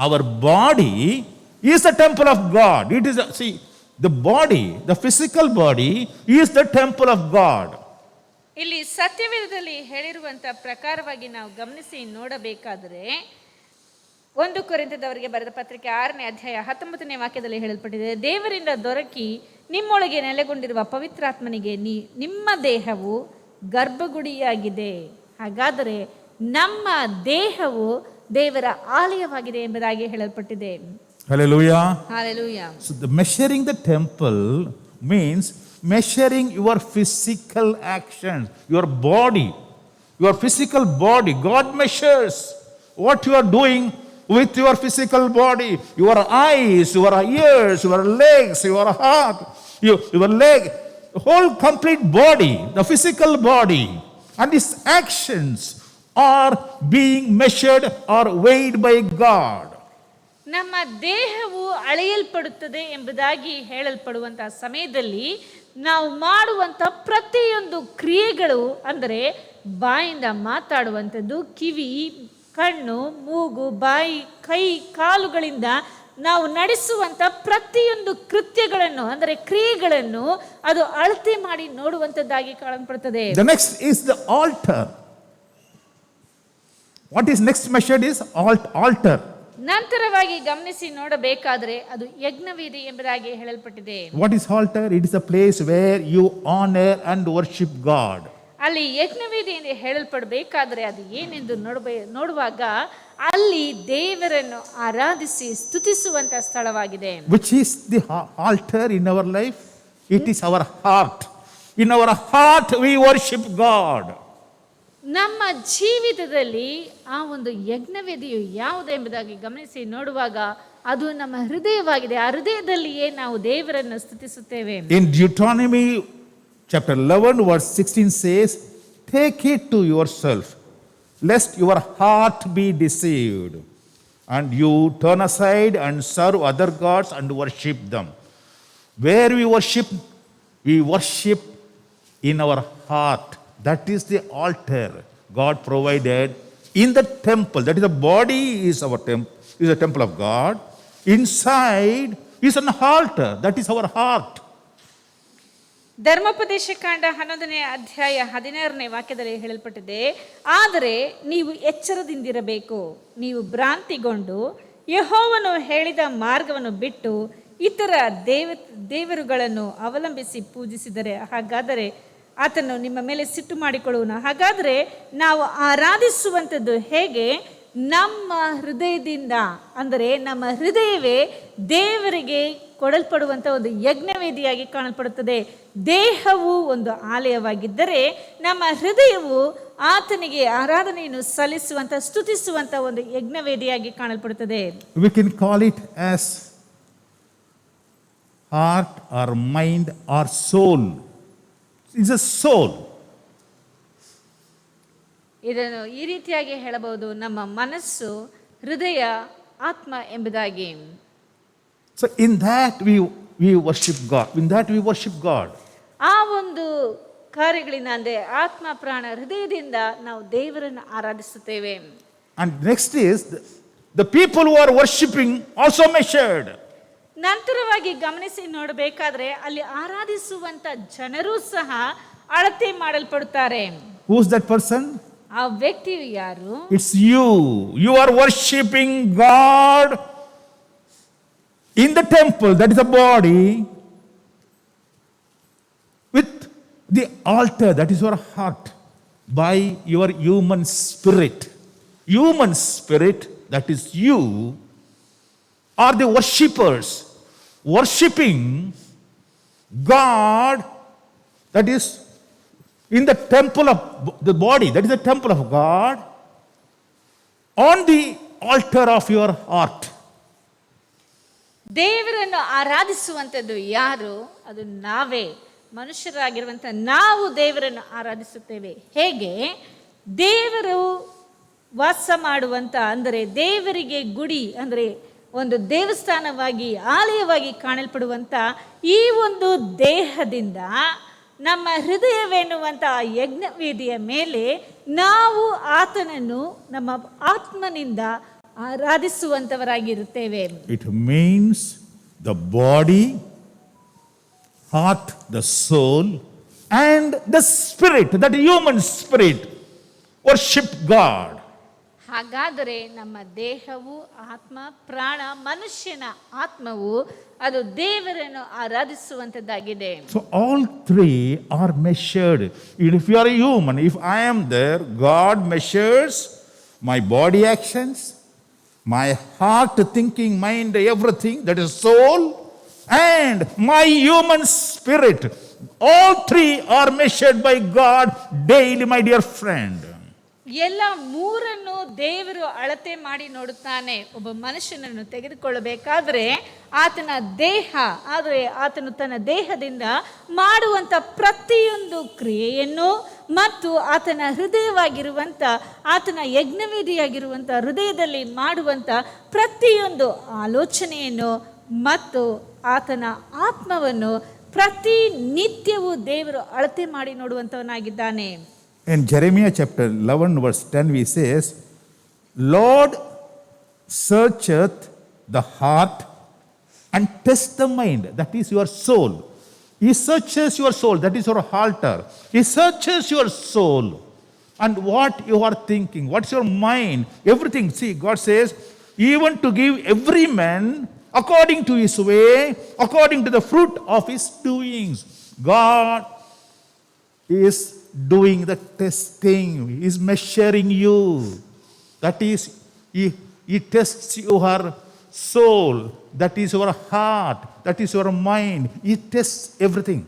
Our body is the temple of God. It is, see, the body, the physical body is the temple of God. ಇಲ್ಲಿ ಸತ್ಯವೇದದಲ್ಲಿ ಹೇಳಿರುವಂತ ಪ್ರಕಾರವಾಗಿ ನಾವು ಗಮನಿಸಿ ನೋಡಬೇಕಾದರೆ 1 ಕೊರಿಂಥದವರಿಗೆ ಬರೆದ ಪತ್ರಿಕೆ 6ನೇ ಅಧ್ಯಾಯ 19ನೇ ವಾಕ್ಯದಲ್ಲಿ ಹೇಳಲ್ಪಟ್ಟಿದೆ, ದೇವರಿಂದ ದೊರಕಿ ನಿಮ್ಮೊಳಗೆ ನೆಲೆಗೊಂಡಿರುವ ಪವಿತ್ರಾತ್ಮನಿಗೆ ನಿಮ್ಮ ದೇಹವು ಗರ್ಭಗುಡಿಯಾಗಿದೆ. ಹಾಗಾದರೆ ನಮ್ಮ ದೇಹವು ದೇವರ ಆಲಯವಾಗಿದೆ ಎಂಬುದಾಗಿ ಹೇಳಲ್ಪಟ್ಟಿದೆ. Hallelujah. Hallelujah. So the measuring the temple means measuring your physical actions, your body, your physical body. God measures what you are doing with your physical body, your eyes, your ears, your legs, your heart, your leg, the whole complete body, the physical body. And these actions are being measured or weighed by God. ನಮ್ಮ ದೇಹವು ಅಳೆಯಲ್ಪಡುತ್ತದೆ ಎಂಬುದಾಗಿ ಹೇಳಲ್ಪಡುವಂತಹ ಸಮಯದಲ್ಲಿ ನಾವು ಮಾಡುವಂಥ ಪ್ರತಿಯೊಂದು ಕ್ರಿಯೆಗಳು, ಅಂದರೆ ಬಾಯಿಂದ ಮಾತಾಡುವಂಥದ್ದು, ಕಿವಿ, ಕಣ್ಣು, ಮೂಗು, ಬಾಯಿ, ಕೈ, ಕಾಲುಗಳಿಂದ ನಾವು ನಡೆಸುವಂಥ ಪ್ರತಿಯೊಂದು ಕೃತ್ಯಗಳನ್ನು, ಅಂದರೆ ಕ್ರಿಯೆಗಳನ್ನು ಅದು ಅಳತೆ ಮಾಡಿ ನೋಡುವಂಥದ್ದಾಗಿ ಕಾಣಲ್ಪಡುತ್ತದೆ. The next is the altar. What is next measured is altar. ನಂತರವಾಗಿ ಗಮನಿಸಿ ನೋಡಬೇಕಾದ್ರೆ ಅದು ಯಜ್ಞವೇದಿ ಎಂಬುದಾಗಿ ಹೇಳಲ್ಪಟ್ಟಿದೆ. What is altar? It is a place where you honor and worship God. ಅಲ್ಲಿ ಯಜ್ಞವೇದಿ ಎಂದು ಹೇಳಲ್ಪಡಬೇಕಾದ್ರೆ ಅದು ಏನೆಂದು ನೋಡುವಾಗ ಅಲ್ಲಿ ದೇವರನ್ನು ಆರಾಧಿಸಿ ಸ್ತುತಿಸುವಂತ ಸ್ಥಳವಾಗಿದೆ. Which is the altar in our life? It is our heart. In our heart we worship God. ನಮ್ಮ ಜೀವಿತದಲ್ಲಿ ಆ ಒಂದು ಯಜ್ಞವೇದಿಯು ಯಾವುದು ಎಂಬುದಾಗಿ ಗಮನಿಸಿ ನೋಡುವಾಗ ಅದು ನಮ್ಮ ಹೃದಯವಾಗಿದೆ. ಆ ಹೃದಯದಲ್ಲಿಯೇ ನಾವು ದೇವರನ್ನು ಸ್ತುತಿಸುತ್ತೇವೆ. In Deuteronomy chapter 11 verse 16 says, take it to yourself, lest your heart be deceived, and you turn aside and serve other gods and worship them. Where we worship in our heart. That is the altar God provided in the temple. That is, the body is our temple, is a temple of God. Inside is an altar. That is our heart. ಧರ್ಮೋಪದೇಶ ಕಾಂಡ 11ನೇ ಅಧ್ಯಾಯ 16ನೇ ವಾಕ್ಯದಲ್ಲಿ ಹೇಳಲ್ಪಟ್ಟಿದೆ, ಆದರೆ ನೀವು ಎಚ್ಚರದಿಂದಿರಬೇಕು, ನೀವು ಭ್ರಾಂತಿಗೊಂಡು ಯೆಹೋವನು ಹೇಳಿದ ಮಾರ್ಗವನ್ನು ಬಿಟ್ಟು ಇತರ ದೇವರುಗಳನ್ನು ಅವಲಂಬಿಸಿ ಪೂಜಿಸಿದರೆ ಹಾಗಾದರೆ ಆತನು ನಿಮ್ಮ ಮೇಲೆ ಸಿಟ್ಟು ಮಾಡಿಕೊಳ್ಳುವನು. ಹಾಗಾದರೆ ನಾವು ಆರಾಧಿಸುವಂಥದ್ದು ಹೇಗೆ? ನಮ್ಮ ಹೃದಯದಿಂದ, ಅಂದರೆ ನಮ್ಮ ಹೃದಯವೇ ದೇವರಿಗೆ ಕೊಡಲ್ಪಡುವಂಥ ಒಂದು ಯಜ್ಞವೇದಿಯಾಗಿ ಕಾಣಲ್ಪಡುತ್ತದೆ. ದೇಹವು ಒಂದು ಆಲಯವಾಗಿದ್ದರೆ ನಮ್ಮ ಹೃದಯವು ಆತನಿಗೆ ಆರಾಧನೆಯನ್ನು ಸಲ್ಲಿಸುವಂಥ, ಸ್ತುತಿಸುವಂಥ ಒಂದು ಯಜ್ಞವೇದಿಯಾಗಿ ಕಾಣಲ್ಪಡುತ್ತದೆ. We can call it as heart or mind or soul. It's a soul. ಇದನ್ನು ಈ ರೀತಿಯಾಗಿ ಹೇಳಬಹುದು, ನಮ್ಮ ಮನಸ್ಸು, ಹೃದಯ, ಆತ್ಮ ಎಂಬುದಾಗಿ. So in that we worship God. In that we worship God. ಆ ಒಂದು ಕಾರ್ಯಗಳಿಂದ, ಅಂದರೆ ಆತ್ಮ, ಪ್ರಾಣ, ಹೃದಯದಿಂದ ನಾವು ದೇವರನ್ನು ಆರಾಧಿಸುತ್ತೇವೆ. And next is the people who are worshiping also measured. ನಂತರವಾಗಿ ಗಮನಿಸಿ ನೋಡಬೇಕಾದ್ರೆ ಅಲ್ಲಿ ಆರಾಧಿಸುವಂತ ಜನರು ಸಹ ಅಳತೆ ಮಾಡಲ್ಪಡುತ್ತಾರೆ. Who's that person? ಆ ವ್ಯಕ್ತಿಯು ಯಾರು? It's you. You are worshiping God in the temple, that is the body, with the altar, that is your heart, by your human spirit. Human spirit, that is you, are the worshippers, worshipping God, that is in the temple of the body, that is the temple of God, on the altar of your heart. ದೇವರನ್ನು ಆರಾಧಿಸುವಂಥದ್ದು ಯಾರು? ಅದು ನಾವೇ. ಮನುಷ್ಯರಾಗಿರುವಂಥ ನಾವು ದೇವರನ್ನು ಆರಾಧಿಸುತ್ತೇವೆ. ಹೇಗೆ ದೇವರು ವಾಸ ಮಾಡುವಂಥ, ಅಂದರೆ ದೇವರಿಗೆ ಗುಡಿ ಅಂದರೆ ಒಂದು ದೇವಸ್ಥಾನವಾಗಿ ಆಲಯವಾಗಿ ಕಾಣಲ್ಪಡುವಂಥ ಈ ಒಂದು ದೇಹದಿಂದ ನಮ್ಮ ಹೃದಯವೆನ್ನುವಂಥ ಯಜ್ಞವೇದಿಯ ಮೇಲೆ ನಾವು ಆತನನ್ನು ನಮ್ಮ ಆತ್ಮನಿಂದ ಆರಾಧಿಸುವಂಥವರಾಗಿರುತ್ತೇವೆ. It means the body, heart, the soul, and the spirit, that human spirit, worship God. ಹಾಗಾದರೆ ನಮ್ಮ ದೇಹವು, ಆತ್ಮ, ಪ್ರಾಣ, ಮನುಷ್ಯನ ಆತ್ಮವು ಅದು ದೇವರನ್ನು ಆರಾಧಿಸುವಂಥದ್ದಾಗಿದೆ. So all three are measured. If you are a human, if I am there, God measures my body actions, my heart, thinking, mind, everything, that is soul, and my human spirit. All three are measured by God daily, my dear friend. ಎಲ್ಲ ಮೂರನ್ನು ದೇವರು ಅಳತೆ ಮಾಡಿ ನೋಡುತ್ತಾನೆ. ಒಬ್ಬ ಮನುಷ್ಯನನ್ನು ತೆಗೆದುಕೊಳ್ಳಬೇಕಾದ್ರೆ ಆತನ ದೇಹ, ಆದರೆ ಆತನು ತನ್ನ ದೇಹದಿಂದ ಮಾಡುವಂಥ ಪ್ರತಿಯೊಂದು ಕ್ರಿಯೆಯನ್ನು ಮತ್ತು ಆತನ ಹೃದಯವಾಗಿರುವಂಥ, ಆತನ ಯಜ್ಞವೇದಿಯಾಗಿರುವಂಥ ಹೃದಯದಲ್ಲಿ ಮಾಡುವಂಥ ಪ್ರತಿಯೊಂದು ಆಲೋಚನೆಯನ್ನು ಮತ್ತು ಆತನ ಆತ್ಮವನ್ನು ಪ್ರತಿನಿತ್ಯವೂ ದೇವರು ಅಳತೆ ಮಾಡಿ ನೋಡುವಂಥವನಾಗಿದ್ದಾನೆ. In Jeremiah chapter 11 verse 10 we says, Lord searcheth the heart and test the mind, that is your soul. He searches your soul, that is your altar. He searches your soul and what you are thinking, what's your mind, everything. See, God says, even to give every man according to his way, according to the fruit of his doings. God is doing the testing, he is measuring you. That is, he tests your soul, that is your heart, that is your mind. He tests everything.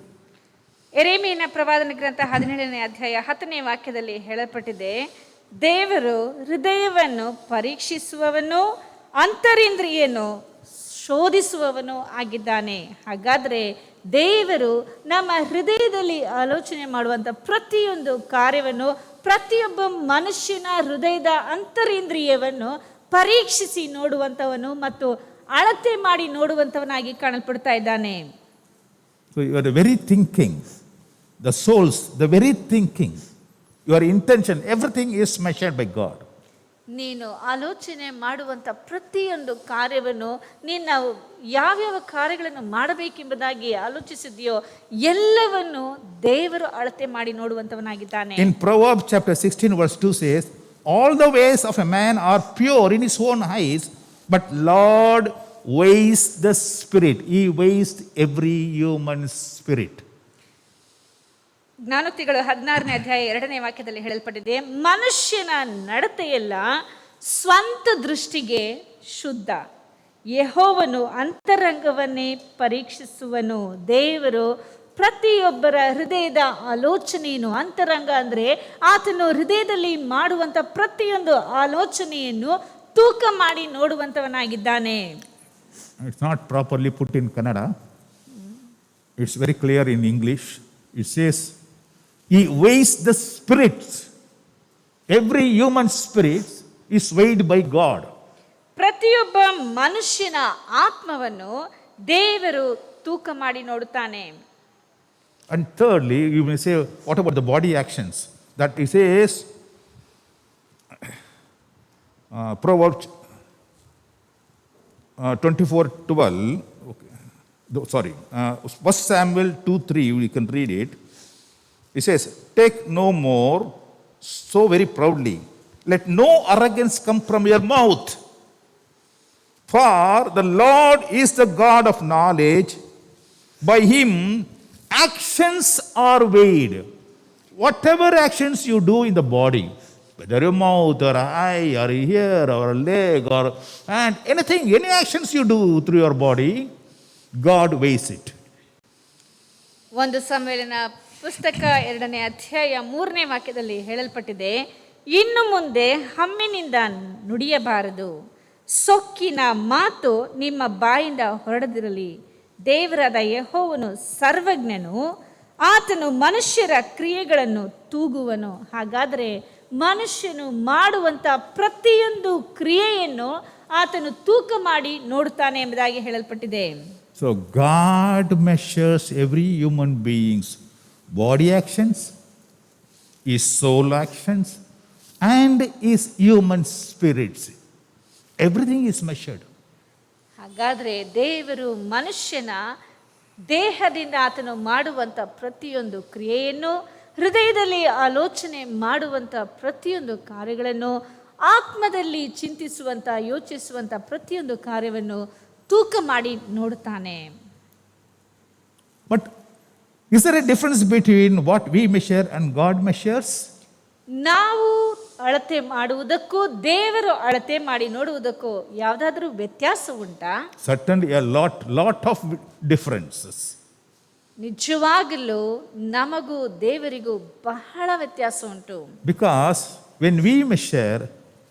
ಯೆರೆಮೀಯನ ಪ್ರವಾದನ ಗ್ರಂಥ 17ನೇ ಅಧ್ಯಾಯ 10ನೇ ವಾಕ್ಯದಲ್ಲಿ ಹೇಳಲ್ಪಟ್ಟಿದೆ, ದೇವರು ಹೃದಯವನ್ನು ಪರೀಕ್ಷಿಸುವವನು, ಅಂತರಿಂದ್ರಿಯನ್ನು ಶೋಧಿಸುವವನು ಆಗಿದ್ದಾನೆ. ಹಾಗಾದರೆ ದೇವರು ನಮ್ಮ ಹೃದಯದಲ್ಲಿ ಆಲೋಚನೆ ಮಾಡುವಂಥ ಪ್ರತಿಯೊಂದು ಕಾರ್ಯವನ್ನು, ಪ್ರತಿಯೊಬ್ಬ ಮನುಷ್ಯನ ಹೃದಯದ ಅಂತರಿಂದ್ರಿಯವನ್ನು ಪರೀಕ್ಷಿಸಿ ನೋಡುವಂಥವನು ಮತ್ತು ಅಳತೆ ಮಾಡಿ ನೋಡುವಂಥವನಾಗಿ ಕಾಣಲ್ಪಡ್ತಾ ಇದ್ದಾನೆ. So your very thinking, the souls, the very thinking, your intention, everything is measured by God. ನೀನು ಆಲೋಚನೆ ಮಾಡುವಂಥ ಪ್ರತಿಯೊಂದು ಕಾರ್ಯವನ್ನು, ನೀನು ಯಾವ್ಯಾವ ಕಾರ್ಯಗಳನ್ನು ಮಾಡಬೇಕೆಂಬುದಾಗಿ ಆಲೋಚಿಸಿದೆಯೋ ಎಲ್ಲವನ್ನು ದೇವರು ಅಳತೆ ಮಾಡಿ ನೋಡುವಂಥವನಾಗಿದ್ದಾನೆ. In Proverbs chapter 16 verse 2 says, all the ways of a man are pure in his own eyes, but Lord weighs the spirit. He weighs every human spirit. ಜ್ಞಾನೋಕ್ತಿಗಳು 16ನೇ ಅಧ್ಯಾಯ 2ನೇ ವಾಕ್ಯದಲ್ಲಿ ಹೇಳಲ್ಪಟ್ಟಿದೆ, ಮನುಷ್ಯನ ನಡತೆಯೆಲ್ಲ ಸ್ವಂತ ದೃಷ್ಟಿಗೆ ಶುದ್ಧ, ಯೆಹೋವನು ಅಂತರಂಗವನ್ನೇ ಪರೀಕ್ಷಿಸುವನು. ದೇವರು ಪ್ರತಿಯೊಬ್ಬರ ಹೃದಯದ ಆಲೋಚನೆಯನ್ನು, ಅಂತರಂಗ ಅಂದರೆ ಆತನು ಹೃದಯದಲ್ಲಿ ಮಾಡುವಂಥ ಪ್ರತಿಯೊಂದು ಆಲೋಚನೆಯನ್ನು ತೂಕ ಮಾಡಿ ನೋಡುವಂಥವನಾಗಿದ್ದಾನೆ. It's not properly put in Kannada. It's very clear in English. It says, he weighs the spirits. Every human spirit is weighed by God. ಪ್ರತಿಯೊಬ್ಬ ಮನುಷ್ಯನ ಆತ್ಮವನ್ನು ದೇವರು ತೂಕ ಮಾಡಿ ನೋಡುತ್ತಾನೆ. And thirdly, you may say, what about the body actions? That it says, Proverbs 24:12. Okay. Sorry, 1 Samuel 2:3. We can read it. It says, take no more so very proudly. Let no arrogance come from your mouth. For the Lord is the God of knowledge. By him actions are weighed. Whatever actions you do in the body, whether your mouth or eye or ear or leg or hand, anything, any actions you do through your body, God weighs it. ಒಂದು ಸಮುವೇಲನ ಪುಸ್ತಕ 2ನೇ ಅಧ್ಯಾಯ 3ನೇ ವಾಕ್ಯದಲ್ಲಿ ಹೇಳಲ್ಪಟ್ಟಿದೆ, ಇನ್ನು ಮುಂದೆ ಹಮ್ಮಿನಿಂದ ನುಡಿಯಬಾರದು, ಸೊಕ್ಕಿನ ಮಾತು ನಿಮ್ಮ ಬಾಯಿಂದ ಹೊರಡದಿರಲಿ. ದೇವರಾದ ಯೆಹೋವನು ಸರ್ವಜ್ಞನು, ಆತನು ಮನುಷ್ಯರ ಕ್ರಿಯೆಗಳನ್ನು ತೂಗುವನು. ಹಾಗಾದರೆ ಮನುಷ್ಯನು ಮಾಡುವಂಥ ಪ್ರತಿಯೊಂದು ಕ್ರಿಯೆಯನ್ನು ಆತನು ತೂಕ ಮಾಡಿ ನೋಡುತ್ತಾನೆ ಎಂಬುದಾಗಿ ಹೇಳಲ್ಪಟ್ಟಿದೆ. So God measures every human being's body actions, his soul actions, and his human spirits. Everything is measured. ಹಾಗಾದರೆ ದೇವರು ಮನುಷ್ಯನ ದೇಹದಿಂದ ಆತನು ಮಾಡುವಂಥ ಪ್ರತಿಯೊಂದು ಕ್ರಿಯೆಯನ್ನು, ಹೃದಯದಲ್ಲಿ ಆಲೋಚನೆ ಮಾಡುವಂಥ ಪ್ರತಿಯೊಂದು ಕಾರ್ಯಗಳನ್ನು, ಆತ್ಮದಲ್ಲಿ ಚಿಂತಿಸುವಂಥ ಯೋಚಿಸುವಂಥ ಪ್ರತಿಯೊಂದು ಕಾರ್ಯವನ್ನು ತೂಕ ಮಾಡಿ ನೋಡುತ್ತಾನೆ. But is there a difference between what we measure and God measures? ನಾವು ಅಳತೆ ಮಾಡುವುದಕ್ಕೂ ದೇವರು ಅಳತೆ ಮಾಡಿ ನೋಡುವುದಕ್ಕೂ ಯಾವುದಾದ್ರೂ ವ್ಯತ್ಯಾಸ ಉಂಟಾ? Certainly a lot of differences. ನಿಜವಾಗಲೂ ನಮಗೂ ದೇವರಿಗೂ ಬಹಳ ವ್ಯತ್ಯಾಸ ಉಂಟು. Because when we measure,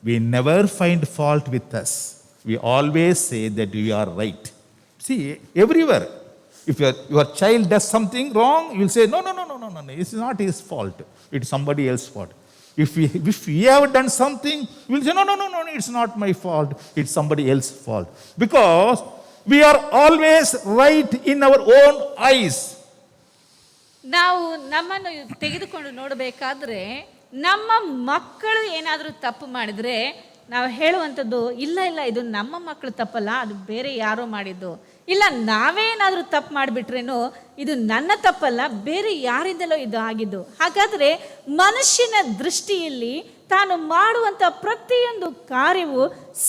we never find fault with us. We always say that we are right. See, everywhere. If your child does something wrong, you will say, no, it's not his fault. It's somebody else's fault. If we have done something, we will say, no, it's not my fault. It's somebody else's fault. Because we are always right in our own eyes. ನಾವು ನಮ್ಮನ್ನು ತೆಗೆದುಕೊಂಡು ನೋಡಬೇಕಾದ್ರೆ ನಮ್ಮ ಮಕ್ಕಳು ಏನಾದರೂ ತಪ್ಪು ಮಾಡಿದರೆ ನಾವು ಹೇಳುವಂಥದ್ದು ಇಲ್ಲ ಇದು ನಮ್ಮ ಮಕ್ಕಳು ತಪ್ಪಲ್ಲ, ಅದು ಬೇರೆ ಯಾರೋ ಮಾಡಿದ್ದು. ಇಲ್ಲ ನಾವೇನಾದರೂ ತಪ್ಪು ಮಾಡಿಬಿಟ್ರೇನೋ ಇದು ನನ್ನ ತಪ್ಪಲ್ಲ, ಬೇರೆ ಯಾರಿಂದಲೋ ಇದು ಆಗಿದ್ದು. ಹಾಗಾದರೆ ಮನುಷ್ಯನ ದೃಷ್ಟಿಯಲ್ಲಿ ತಾನು ಮಾಡುವಂಥ ಪ್ರತಿಯೊಂದು ಕಾರ್ಯವು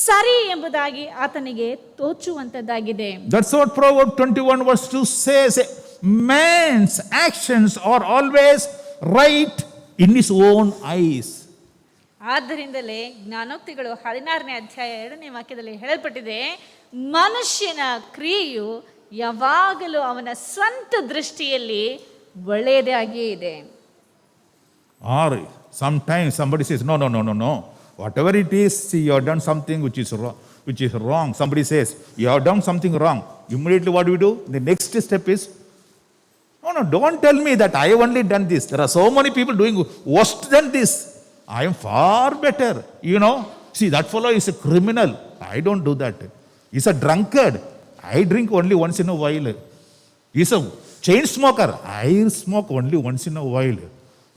ಸರಿ ಎಂಬುದಾಗಿ ಆತನಿಗೆ ತೋಚುವಂಥದ್ದಾಗಿದೆ. That's what Proverbs 21 verse 2 says. Man's actions are always right in his own eyes. ಆದ್ದರಿಂದಲೇ ಜ್ಞಾನೋಕ್ತಿಗಳು 16ನೇ ಅಧ್ಯಾಯ 2ನೇ ವಾಕ್ಯದಲ್ಲಿ ಹೇಳಲ್ಪಟ್ಟಿದೆ, ಮನುಷ್ಯನ ಕ್ರಿಯೆಯು ಯಾವಾಗಲೂ ಅವನ ಸ್ವಂತ ದೃಷ್ಟಿಯಲ್ಲಿ ಒಳ್ಳೆಯದೇ ಆಗಿಯೇ ಇದೆ. Or sometimes somebody says, no. Whatever it is, see, you have done something which is wrong. Somebody says, you have done something wrong. Immediately what do we do? The next step is, no, don't tell me that I have only done this. There are so many people doing worse than this. I am far better. See, that fellow is a criminal. I don't do that. He's a drunkard. I drink only once in a while. He's a chain smoker. I smoke only once in a while.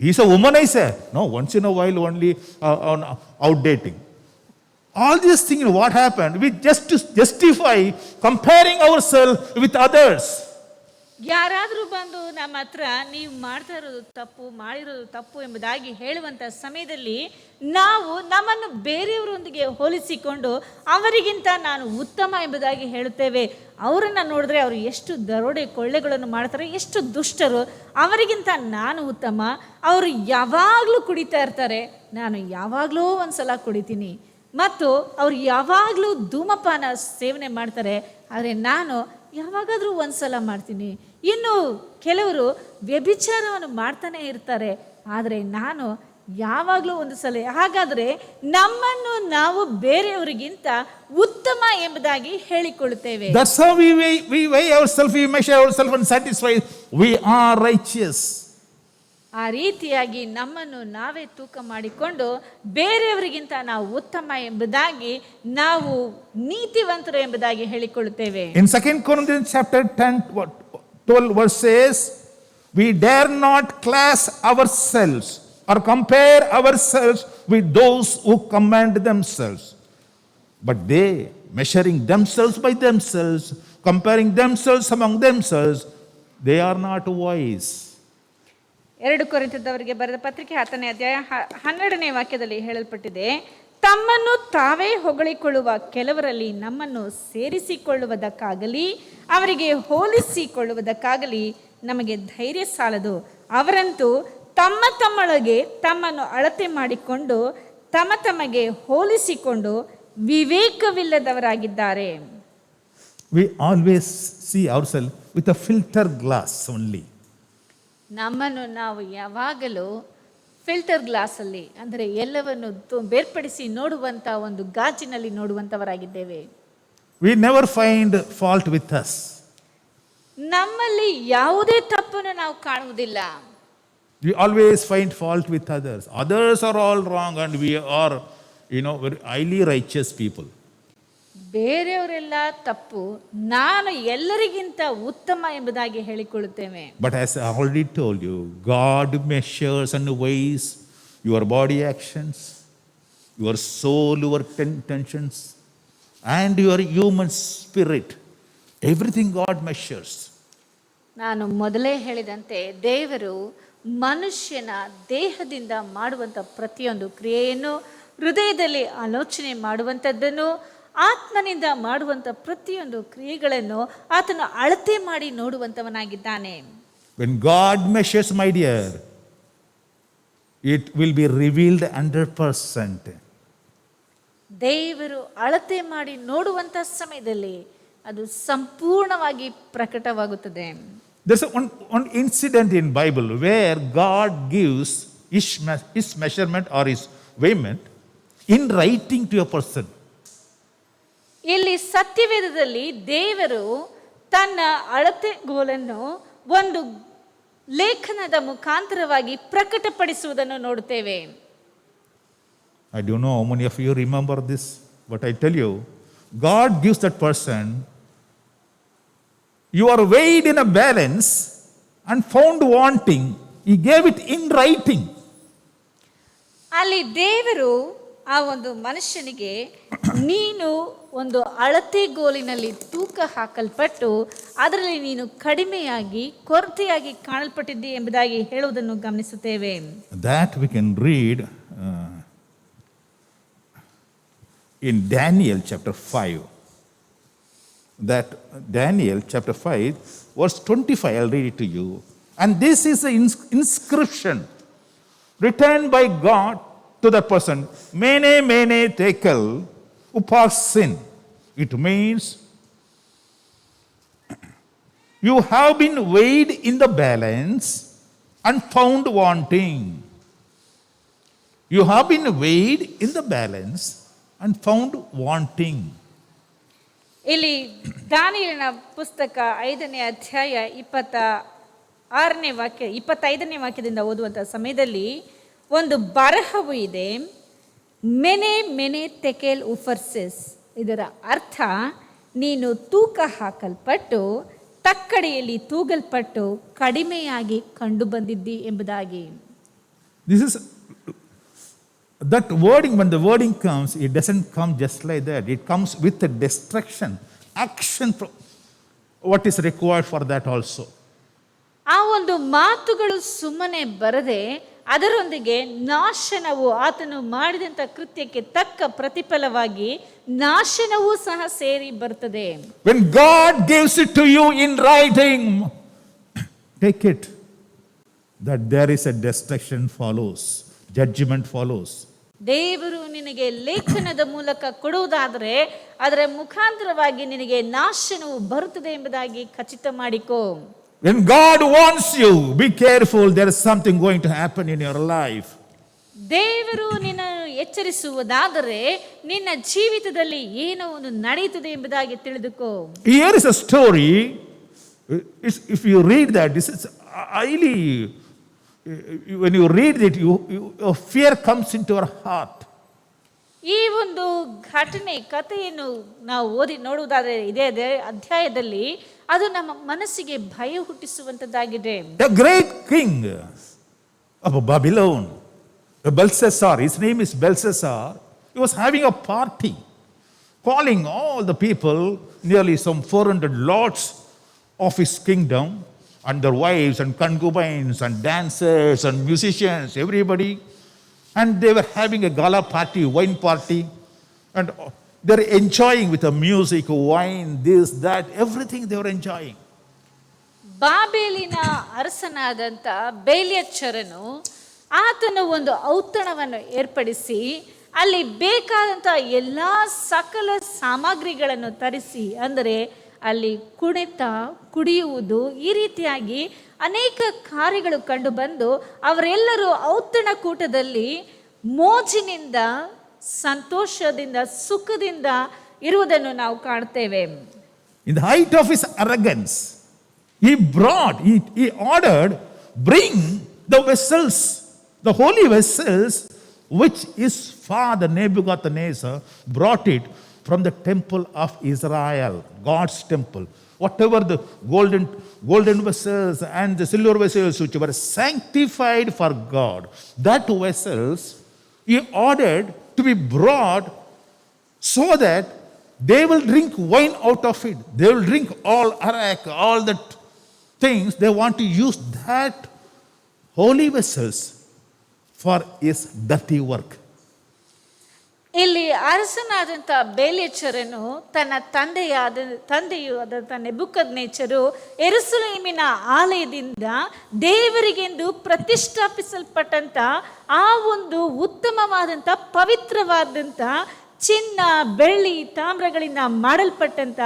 He's a womanizer. No, once in a while only out dating. All these things, what happened? We just to justify comparing ourselves with others. ಯಾರಾದರೂ ಬಂದು ನಮ್ಮ ಹತ್ರ ನೀವು ಮಾಡ್ತಾ ಇರೋದು ತಪ್ಪು, ಮಾಡಿರೋದು ತಪ್ಪು ಎಂಬುದಾಗಿ ಹೇಳುವಂಥ ಸಮಯದಲ್ಲಿ ನಾವು ನಮ್ಮನ್ನು ಬೇರೆಯವರೊಂದಿಗೆ ಹೋಲಿಸಿಕೊಂಡು ಅವರಿಗಿಂತ ನಾನು ಉತ್ತಮ ಎಂಬುದಾಗಿ ಹೇಳುತ್ತೇವೆ. ಅವರನ್ನು ನೋಡಿದ್ರೆ ಅವರು ಎಷ್ಟು ದರೋಡೆ ಕೊಳ್ಳೆಗಳನ್ನು ಮಾಡ್ತಾರೆ, ಎಷ್ಟು ದುಷ್ಟರು, ಅವರಿಗಿಂತ ನಾನು ಉತ್ತಮ. ಅವರು ಯಾವಾಗಲೂ ಕುಡಿತಾ ಇರ್ತಾರೆ, ನಾನು ಯಾವಾಗಲೂ ಒಂದ್ಸಲ ಕುಡಿತೀನಿ. ಮತ್ತು ಅವ್ರು ಯಾವಾಗಲೂ ಧೂಮಪಾನ ಸೇವನೆ ಮಾಡ್ತಾರೆ, ಆದರೆ ನಾನು ಯಾವಾಗಾದರೂ ಒಂದ್ಸಲ ಮಾಡ್ತೀನಿ. ಇನ್ನು ಕೆಲವರು ವ್ಯಭಿಚಾರವನ್ನು ಮಾಡ್ತಾನೆ ಇರ್ತಾರೆ, ಆದರೆ ನಾನು ಯಾವಾಗಲೂ ಒಂದು ಸಲ. ಹಾಗಾದರೆ ನಮ್ಮನ್ನು ನಾವು ಬೇರೆಯವರಿಗಿಂತ ಉತ್ತಮ ಎಂಬುದಾಗಿ ಹೇಳಿಕೊಳ್ಳುತ್ತೇವೆ. That's how we weigh ourselves, we measure ourselves and satisfy. We are righteous. ಆ ರೀತಿಯಾಗಿ ನಮ್ಮನ್ನು ನಾವೇ ತೂಕ ಮಾಡಿಕೊಂಡು ಬೇರೆಯವರಿಗಿಂತ ನಾವು ಉತ್ತಮ ಎಂಬುದಾಗಿ, ನಾವು ನೀತಿವಂತರು ಎಂಬುದಾಗಿ ಹೇಳಿಕೊಳ್ಳುತ್ತೇವೆ. In 2 Corinthians chapter 12 verse says, we dare not class ourselves or compare ourselves with those who commend themselves. But they, measuring themselves by themselves, comparing themselves among themselves, they are not wise. 2 ಕೊರಿಂಥದವರಿಗೆ ಬರೆದ ಪತ್ರಿಕೆ 10ನೇ ಅಧ್ಯಾಯ 12ನೇ ವಾಕ್ಯದಲ್ಲಿ ಹೇಳಲ್ಪಟ್ಟಿದೆ, ತಮ್ಮನ್ನು ತಾವೇ ಹೊಗಳಿಕೊಳ್ಳುವ ಕೆಲವರಲ್ಲಿ ನಮ್ಮನ್ನು ಸೇರಿಸಿಕೊಳ್ಳುವುದಕ್ಕಾಗಲಿ ಅವರಿಗೆ ಹೋಲಿಸಿಕೊಳ್ಳುವುದಕ್ಕಾಗಲಿ ನಮಗೆ ಧೈರ್ಯ ಸಾಲದು. ಅವರಂತೂ ತಮ್ಮೊಳಗೆ ತಮ್ಮನ್ನು ಅಳತೆ ಮಾಡಿಕೊಂಡು ತಮಗೆ ಹೋಲಿಸಿಕೊಂಡು ವಿವೇಕವಿಲ್ಲದವರಾಗಿದ್ದಾರೆ. We always see ourselves with a filter glass only. ನಮ್ಮನ್ನು ನಾವು ಯಾವಾಗಲೂ ಫಿಲ್ಟರ್ ಗ್ಲಾಸಲ್ಲಿ, ಅಂದರೆ ಎಲ್ಲವನ್ನು ಬೇರ್ಪಡಿಸಿ ನೋಡುವಂಥ ಒಂದು ಗಾಜಿನಲ್ಲಿ ನೋಡುವಂಥವರಾಗಿದ್ದೇವೆ. We never find fault with us. ನಮ್ಮಲ್ಲಿ ಯಾವುದೇ ತಪ್ಪು ತಪ್ಪನ್ನು ನಾವು ಕಾಣುವುದಿಲ್ಲ. We always find fault with others. Others are all wrong and we are, very highly righteous people. ಬೇರೆಯವರೆಲ್ಲ ತಪ್ಪು, ನಾನು ಎಲ್ಲರಿಗಿಂತ ಉತ್ತಮ ಎಂಬುದಾಗಿ ಹೇಳಿಕೊಳ್ಳುತ್ತೇವೆ. But as I already told you, God measures and weighs your body actions, your soul, your tensions, and your human spirit. Everything God measures. ನಾನು ಮೊದಲೇ ಹೇಳಿದಂತೆ ದೇವರು ಮನುಷ್ಯನ ದೇಹದಿಂದ ಮಾಡುವಂಥ ಪ್ರತಿಯೊಂದು ಕ್ರಿಯೆಯನ್ನು, ಹೃದಯದಲ್ಲಿ ಆಲೋಚನೆ ಮಾಡುವಂಥದ್ದನ್ನು, ಆತ್ಮನಿಂದ ಮಾಡುವಂಥ ಪ್ರತಿಯೊಂದು ಕ್ರಿಯೆಗಳನ್ನು ಆತನು ಅಳತೆ ಮಾಡಿ ನೋಡುವಂಥವನಾಗಿದ್ದಾನೆ. When God measures, my dear, it will be revealed 100%. ದೇವರು ಅಳತೆ ಮಾಡಿ ನೋಡುವಂಥ ಸಮಯದಲ್ಲಿ ಅದು ಸಂಪೂರ್ಣವಾಗಿ ಪ್ರಕಟವಾಗುತ್ತದೆ. There's one incident in Bible where God gives his measurement or his weighment in writing to a person. ಇಲ್ಲಿ ಸತ್ಯವೇದದಲ್ಲಿ ದೇವರು ತನ್ನ ಅಳತೆಗೋಲನ್ನು ಒಂದು ಲೇಖನದ ಮುಖಾಂತರವಾಗಿ ಪ್ರಕಟಪಡಿಸುವುದನ್ನು ನೋಡುತ್ತೇವೆ. I don't know how many of you remember this, but I tell you, God gives that person, you are weighed in a balance and found wanting. He gave it in writing. ಅಲ್ಲಿ ದೇವರು ಆ ಒಂದು ಮನುಷ್ಯನಿಗೆ, ನೀನು ಒಂದು ಅಳತೆಗೋಲಿನಲ್ಲಿ ತೂಕ ಹಾಕಲ್ಪಟ್ಟು ಅದರಲ್ಲಿ ನೀನು ಕಡಿಮೆಯಾಗಿ ಕೊರತೆಯಾಗಿ ಕಾಣಲ್ಪಟ್ಟಿದ್ದಿ ಎಂಬುದಾಗಿ ಹೇಳುವುದನ್ನು ಗಮನಿಸುತ್ತೇವೆ. That we can read in Daniel chapter 5. That Daniel chapter 5 verse 25, I'll read it to you. And this is the inscription written by God to that person. Mene, mene, tekel, uparsin. It means you have been weighed in the balance and found wanting. You have been weighed in the balance and found wanting. ಇಲ್ಲಿ ದಾನಿಯೇಲನ ಪುಸ್ತಕ 5ನೇ ಅಧ್ಯಾಯ 26ನೇ ವಾಕ್ಯ 25ನೇ ವಾಕ್ಯದಿಂದ ಓದುವಂಥ ಸಮಯದಲ್ಲಿ ಒಂದು ಬರಹವು ಇದೆ. ಮೆನೆ ಮೆನೆ ತೆಕೆಲ್ ಉಫರ್ಸಿಸ್. ಇದರ ಅರ್ಥ, ನೀನು ತೂಕ ಹಾಕಲ್ಪಟ್ಟು ತಕ್ಕಡಿಯಲ್ಲಿ ತೂಗಲ್ಪಟ್ಟು ಕಡಿಮೆಯಾಗಿ ಕಂಡು ಬಂದಿದ್ದಿ ಎಂಬುದಾಗಿ. This is that wording. When the wording comes, it doesn't come just like that. It comes with a destruction, action, what is required for that also. ಆ ಒಂದು ಮಾತುಗಳು ಸುಮ್ಮನೆ ಬರದೆ ಅದರೊಂದಿಗೆ ನಾಶನವು, ಆತನು ಮಾಡಿದಂಥ ಕೃತ್ಯಕ್ಕೆ ತಕ್ಕ ಪ್ರತಿಫಲವಾಗಿ ನಾಶನವೂ ಸಹ ಸೇರಿ ಬರ್ತದೆ. When God gives it to you in writing, take it. That there is a destruction follows, judgment follows. ದೇವರು ನಿನಗೆ ಲೇಖನದ ಮೂಲಕ ಕೊಡುವುದಾದರೆ ಅದರ ಮುಖಾಂತರವಾಗಿ ನಿನಗೆ ನಾಶನವು ಬರುತ್ತದೆ ಎಂಬುದಾಗಿ ಖಚಿತ ಮಾಡಿಕೋ. When God wants you, be careful, there is something going to happen in your life. ದೇವರು ನಿನ್ನನ್ನು ಎಚ್ಚರಿಸುವುದಾದರೆ ನಿನ್ನ ಜೀವಿತದಲ್ಲಿ ಏನೋ ಒಂದು ನಡೆಯುತ್ತದೆ ಎಂಬುದಾಗಿ ತಿಳಿದುಕೋ. Here is a story. If you read that, this is highly, when you read it, your fear comes into your heart. ಈ ಒಂದು ಕಥೆಯನ್ನು ನಾವು ಓದಿ ನೋಡುವುದಾದರೆ ಇದೇ ಅಧ್ಯಾಯದಲ್ಲಿ ಅದು ನಮ್ಮ ಮನಸ್ಸಿಗೆ ಭಯ ಹುಟ್ಟಿಸುವಂತದ್ದಾಗಿದೆ. A great king of Babylon, Belshazzar, his name is Belshazzar, he was having a party, calling all the people, nearly some 400 lords of his kingdom, and their wives and concubines and dancers and musicians, everybody. And they were having a gala party, wine party, and they're enjoying with the music, wine, this, that, everything they were enjoying. ಬಾಬೇಲಿನ ಅರಸನಾದಂಥ ಬೇಲ್ಯಚ್ಚರನು ಆತನು ಒಂದು ಔತಣವನ್ನು ಏರ್ಪಡಿಸಿ ಅಲ್ಲಿ ಬೇಕಾದಂಥ ಎಲ್ಲ ಸಕಲ ಸಾಮಗ್ರಿಗಳನ್ನು ತರಿಸಿ, ಅಂದರೆ ಅಲ್ಲಿ ಕುಣಿತ, ಕುಡಿಯುವುದು, ಈ ರೀತಿಯಾಗಿ ಅನೇಕ ಕಾರ್ಯಗಳು ಕಂಡು ಬಂದು ಅವರೆಲ್ಲರೂ ಔತಣ ಕೂಟದಲ್ಲಿ ಮೋಜಿನಿಂದ, ಸಂತೋಷದಿಂದ, ಸುಖದಿಂದ ಇರುವುದನ್ನು ನಾವು ಕಾಣ್ತೇವೆ. In the height of his arrogance, he ordered, bring the vessels, the holy vessels, which his father Nebuchadnezzar brought it from the temple of Israel, God's temple. Whatever the golden vessels and the silver vessels which were sanctified for God, that vessels he ordered to be brought so that they will drink wine out of it. They will drink all arak, all the things. They want to use that holy vessels for his dirty work. ಇಲ್ಲಿ ಅರಸನಾದಂಥ ಬೇಲ್ಯಚ್ಚರನು ತನ್ನ ತಂದೆಯು ಆದಂಥ ನೆಬೂಕದ್ನೆಚ್ಚರು ಯೆರೂಸಲೇಮಿನ ಆಲಯದಿಂದ ದೇವರಿಗೆಂದು ಪ್ರತಿಷ್ಠಾಪಿಸಲ್ಪಟ್ಟಂಥ ಆ ಒಂದು ಉತ್ತಮವಾದಂಥ ಪವಿತ್ರವಾದಂಥ ಚಿನ್ನ ಬೆಳ್ಳಿ ತಾಮ್ರಗಳಿಂದ ಮಾಡಲ್ಪಟ್ಟಂಥ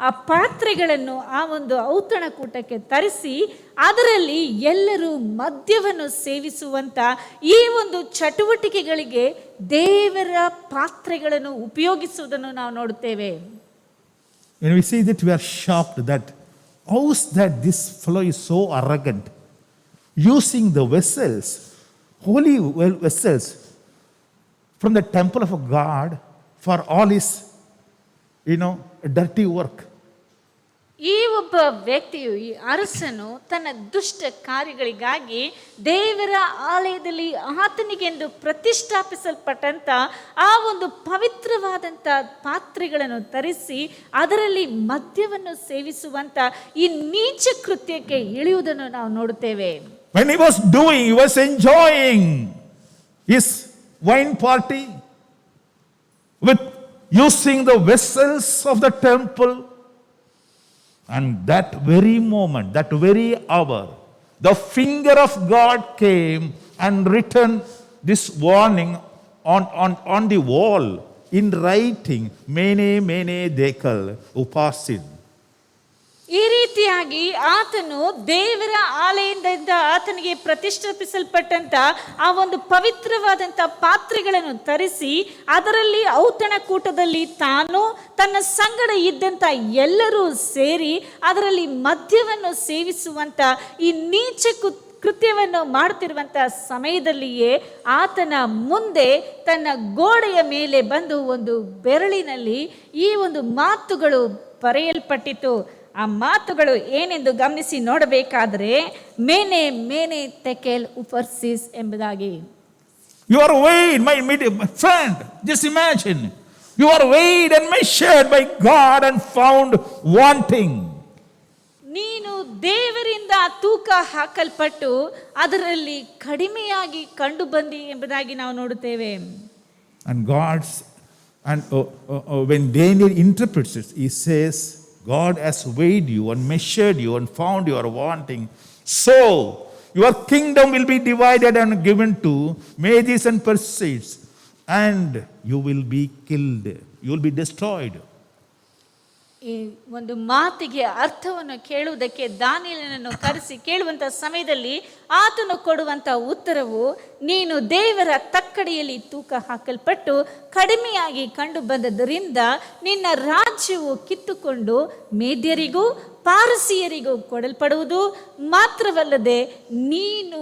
ಆ ಪಾತ್ರೆಗಳನ್ನು ಆ ಒಂದು ಔತಣಕೂಟಕ್ಕೆ ತರಿಸಿ ಅದರಲ್ಲಿ ಎಲ್ಲರೂ ಮದ್ಯವನ್ನು ಸೇವಿಸುವಂಥ ಈ ಒಂದು ಚಟುವಟಿಕೆಗಳಿಗೆ ದೇವರ ಪಾತ್ರೆಗಳನ್ನು ಉಪಯೋಗಿಸುವುದನ್ನು ನಾವು ನೋಡುತ್ತೇವೆ. When we see that, we are shocked that how is that this fellow is so arrogant, using the vessels, holy vessels from the temple of God for all his, dirty work. ಈ ಒಬ್ಬ ವ್ಯಕ್ತಿಯು, ಈ ಅರಸನು ತನ್ನ ದುಷ್ಟ ಕಾರ್ಯಗಳಿಗಾಗಿ ದೇವರ ಆಲಯದಲ್ಲಿ ಆತನಿಗೆಂದು ಪ್ರತಿಷ್ಠಾಪಿಸಲ್ಪಟ್ಟಂತ ಆ ಒಂದು ಪವಿತ್ರವಾದಂಥ ಪಾತ್ರೆಗಳನ್ನು ತರಿಸಿ ಅದರಲ್ಲಿ ಮದ್ಯವನ್ನು ಸೇವಿಸುವಂತ ಈ ನೀಚ ಕೃತ್ಯಕ್ಕೆ ಇಳಿಯುವುದನ್ನು ನಾವು ನೋಡುತ್ತೇವೆ. When he was enjoying his wine party with using the vessels of the temple, and that very moment, that very hour, the finger of God came and written this warning on the wall in writing, mene mene dekel upasid. ಈ ರೀತಿಯಾಗಿ ಆತನು ದೇವರ ಆಲಯದಿಂದ ಆತನಿಗೆ ಪ್ರತಿಷ್ಠಾಪಿಸಲ್ಪಟ್ಟಂತ ಆ ಒಂದು ಪವಿತ್ರವಾದಂಥ ಪಾತ್ರೆಗಳನ್ನು ತರಿಸಿ ಅದರಲ್ಲಿ ಔತಣಕೂಟದಲ್ಲಿ ತಾನು ತನ್ನ ಸಂಗಡ ಇದ್ದಂಥ ಎಲ್ಲರೂ ಸೇರಿ ಅದರಲ್ಲಿ ಮದ್ಯವನ್ನು ಸೇವಿಸುವಂತ ಈ ನೀಚ ಕೃತ್ಯವನ್ನು ಮಾಡುತ್ತಿರುವಂಥ ಸಮಯದಲ್ಲಿಯೇ ಆತನ ಮುಂದೆ ತನ್ನ ಗೋಡೆಯ ಮೇಲೆ ಬಂದು ಒಂದು ಬೆರಳಿನಲ್ಲಿ ಈ ಒಂದು ಮಾತುಗಳು ಬರೆಯಲ್ಪಟ್ಟಿತು. ಆ ಮಾತುಗಳು ಏನೆಂದು ಗಮನಿಸಿ ನೋಡಬೇಕಾದರೆ ಮೇನೆ ಮೇನೆ ತೆಕೆಲ್ ಉಪರ್ಸಿಸ್ ಎಂಬುದಾಗಿ. You are weighed, my friend, just imagine. You are weighed and measured by God and found wanting. ನೀನು ದೇವರಿಂದ ತೂಕ ಹಾಕಲ್ಪಟ್ಟು ಅದರಲ್ಲಿ ಕಡಿಮೆಯಾಗಿ ಕಂಡು ಬಂದಿ ಎಂಬುದಾಗಿ ನಾವು ನೋಡುತ್ತೇವೆ. And when Daniel interprets it, he says, God has weighed you and measured you and found you are wanting. So, your kingdom will be divided and given to Medes and Persians, and you will be killed. You will be destroyed. ಈ ಒಂದು ಮಾತಿಗೆ ಅರ್ಥವನ್ನು ಕೇಳುವುದಕ್ಕೆ ದಾನಿಯೇಲನನ್ನು ಕರೆಸಿ ಕೇಳುವಂಥ ಸಮಯದಲ್ಲಿ ಆತನು ಕೊಡುವಂಥ ಉತ್ತರವು, ನೀನು ದೇವರ ತಕ್ಕಡಿಯಲ್ಲಿ ತೂಕ ಹಾಕಲ್ಪಟ್ಟು ಕಡಿಮೆಯಾಗಿ ಕಂಡು ಬಂದದರಿಂದ ನಿನ್ನ ರಾಜ್ಯವು ಕಿತ್ತುಕೊಂಡು ಮೇದ್ಯರಿಗೂ ಪಾರಸಿಯರಿಗೂ ಕೊಡಲ್ಪಡುವುದು, ಮಾತ್ರವಲ್ಲದೆ ನೀನು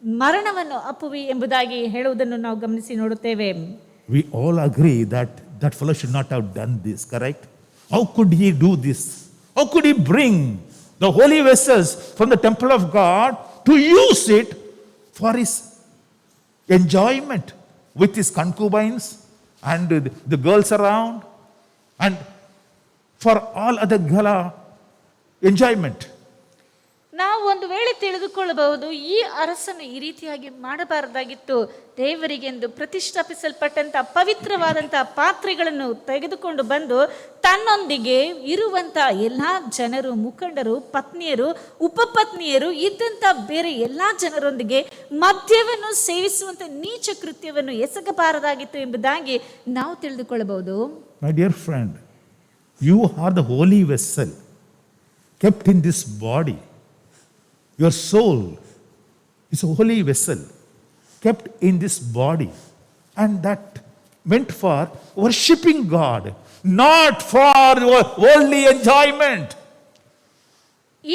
ಮರಣವನ್ನು ಅಪ್ಪುವಿ ಎಂಬುದಾಗಿ ಹೇಳುವುದನ್ನು ನಾವು ಗಮನಿಸಿ ನೋಡುತ್ತೇವೆ. We all agree that that fellow should not have done this, correct? How could he do this? How could he bring the holy vessels from the temple of God to use it for his enjoyment with his concubines and the girls around and for all other gala enjoyment? ನಾವು ಒಂದು ವೇಳೆ ತಿಳಿದುಕೊಳ್ಳಬಹುದು, ಈ ಅರಸನು ಈ ರೀತಿಯಾಗಿ ಮಾಡಬಾರದಾಗಿತ್ತು. ದೇವರಿಗೆಂದು ಪ್ರತಿಷ್ಠಾಪಿಸಲ್ಪಟ್ಟಂಥ ಪವಿತ್ರವಾದಂಥ ಪಾತ್ರೆಗಳನ್ನು ತೆಗೆದುಕೊಂಡು ಬಂದು ತನ್ನೊಂದಿಗೆ ಇರುವಂಥ ಎಲ್ಲ ಜನರು, ಮುಖಂಡರು, ಪತ್ನಿಯರು, ಉಪಪತ್ನಿಯರು ಇದ್ದಂಥ ಬೇರೆ ಎಲ್ಲ ಜನರೊಂದಿಗೆ ಮದ್ಯವನ್ನು ಸೇವಿಸುವಂಥ ನೀಚ ಕೃತ್ಯವನ್ನು ಎಸಗಬಾರದಾಗಿತ್ತು ಎಂಬುದಾಗಿ ನಾವು ತಿಳಿದುಕೊಳ್ಳಬಹುದು. My dear friend, you are the holy vessel kept in this body. Your soul is a holy vessel kept in this body, and that meant for worshipping God, not for worldly enjoyment.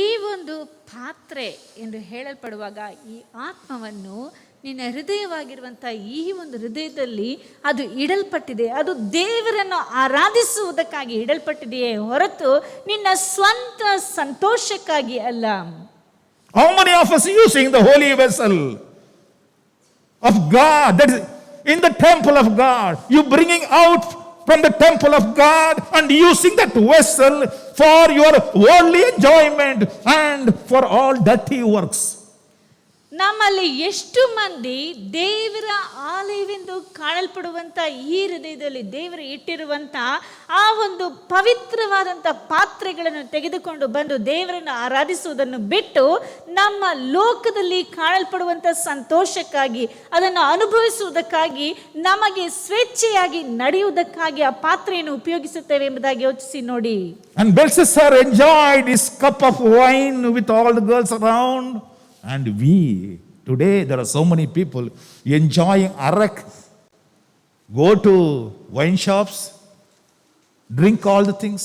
ಈ ಒಂದು ಪಾತ್ರೆ ಎಂದು ಹೇಳಲ್ಪಡುವಾಗ ಈ ಆತ್ಮವನ್ನು ನಿನ್ನ ಹೃದಯವಾಗಿರುವಂಥ ಈ ಒಂದು ಹೃದಯದಲ್ಲಿ ಅದು ಇಡಲ್ಪಟ್ಟಿದೆ. ಅದು ದೇವರನ್ನು ಆರಾಧಿಸುವುದಕ್ಕಾಗಿ ಇಡಲ್ಪಟ್ಟಿದೆಯೇ ಹೊರತು ನಿನ್ನ ಸ್ವಂತ ಸಂತೋಷಕ್ಕಾಗಿ ಅಲ್ಲ. How many of us using the holy vessel of God, that is in the temple of God, you bringing out from the temple of God and using that vessel for your worldly enjoyment and for all dirty works? ನಮ್ಮಲ್ಲಿ ಎಷ್ಟು ಮಂದಿ ದೇವರ ಆಲಯವೆಂದು ಕಾಣಲ್ಪಡುವಂಥ ಈ ಹೃದಯದಲ್ಲಿ ದೇವರು ಇಟ್ಟಿರುವಂಥ ಆ ಒಂದು ಪವಿತ್ರವಾದಂಥ ಪಾತ್ರೆಗಳನ್ನು ತೆಗೆದುಕೊಂಡು ಬಂದು ದೇವರನ್ನು ಆರಾಧಿಸುವುದನ್ನು ಬಿಟ್ಟು ನಮ್ಮ ಲೋಕದಲ್ಲಿ ಕಾಣಲ್ಪಡುವಂಥ ಸಂತೋಷಕ್ಕಾಗಿ ಅದನ್ನು ಅನುಭವಿಸುವುದಕ್ಕಾಗಿ ನಮಗೆ ಸ್ವೇಚ್ಛೆಯಾಗಿ ನಡೆಯುವುದಕ್ಕಾಗಿ ಆ ಪಾತ್ರೆಯನ್ನು ಉಪಯೋಗಿಸುತ್ತೇವೆ ಎಂಬುದಾಗಿ ಯೋಚಿಸಿ ನೋಡಿ. And Belshazzar enjoyed his cup of wine with all the girls around. And we, today, there are so many people enjoying arak, go to wine shops, drink all the things.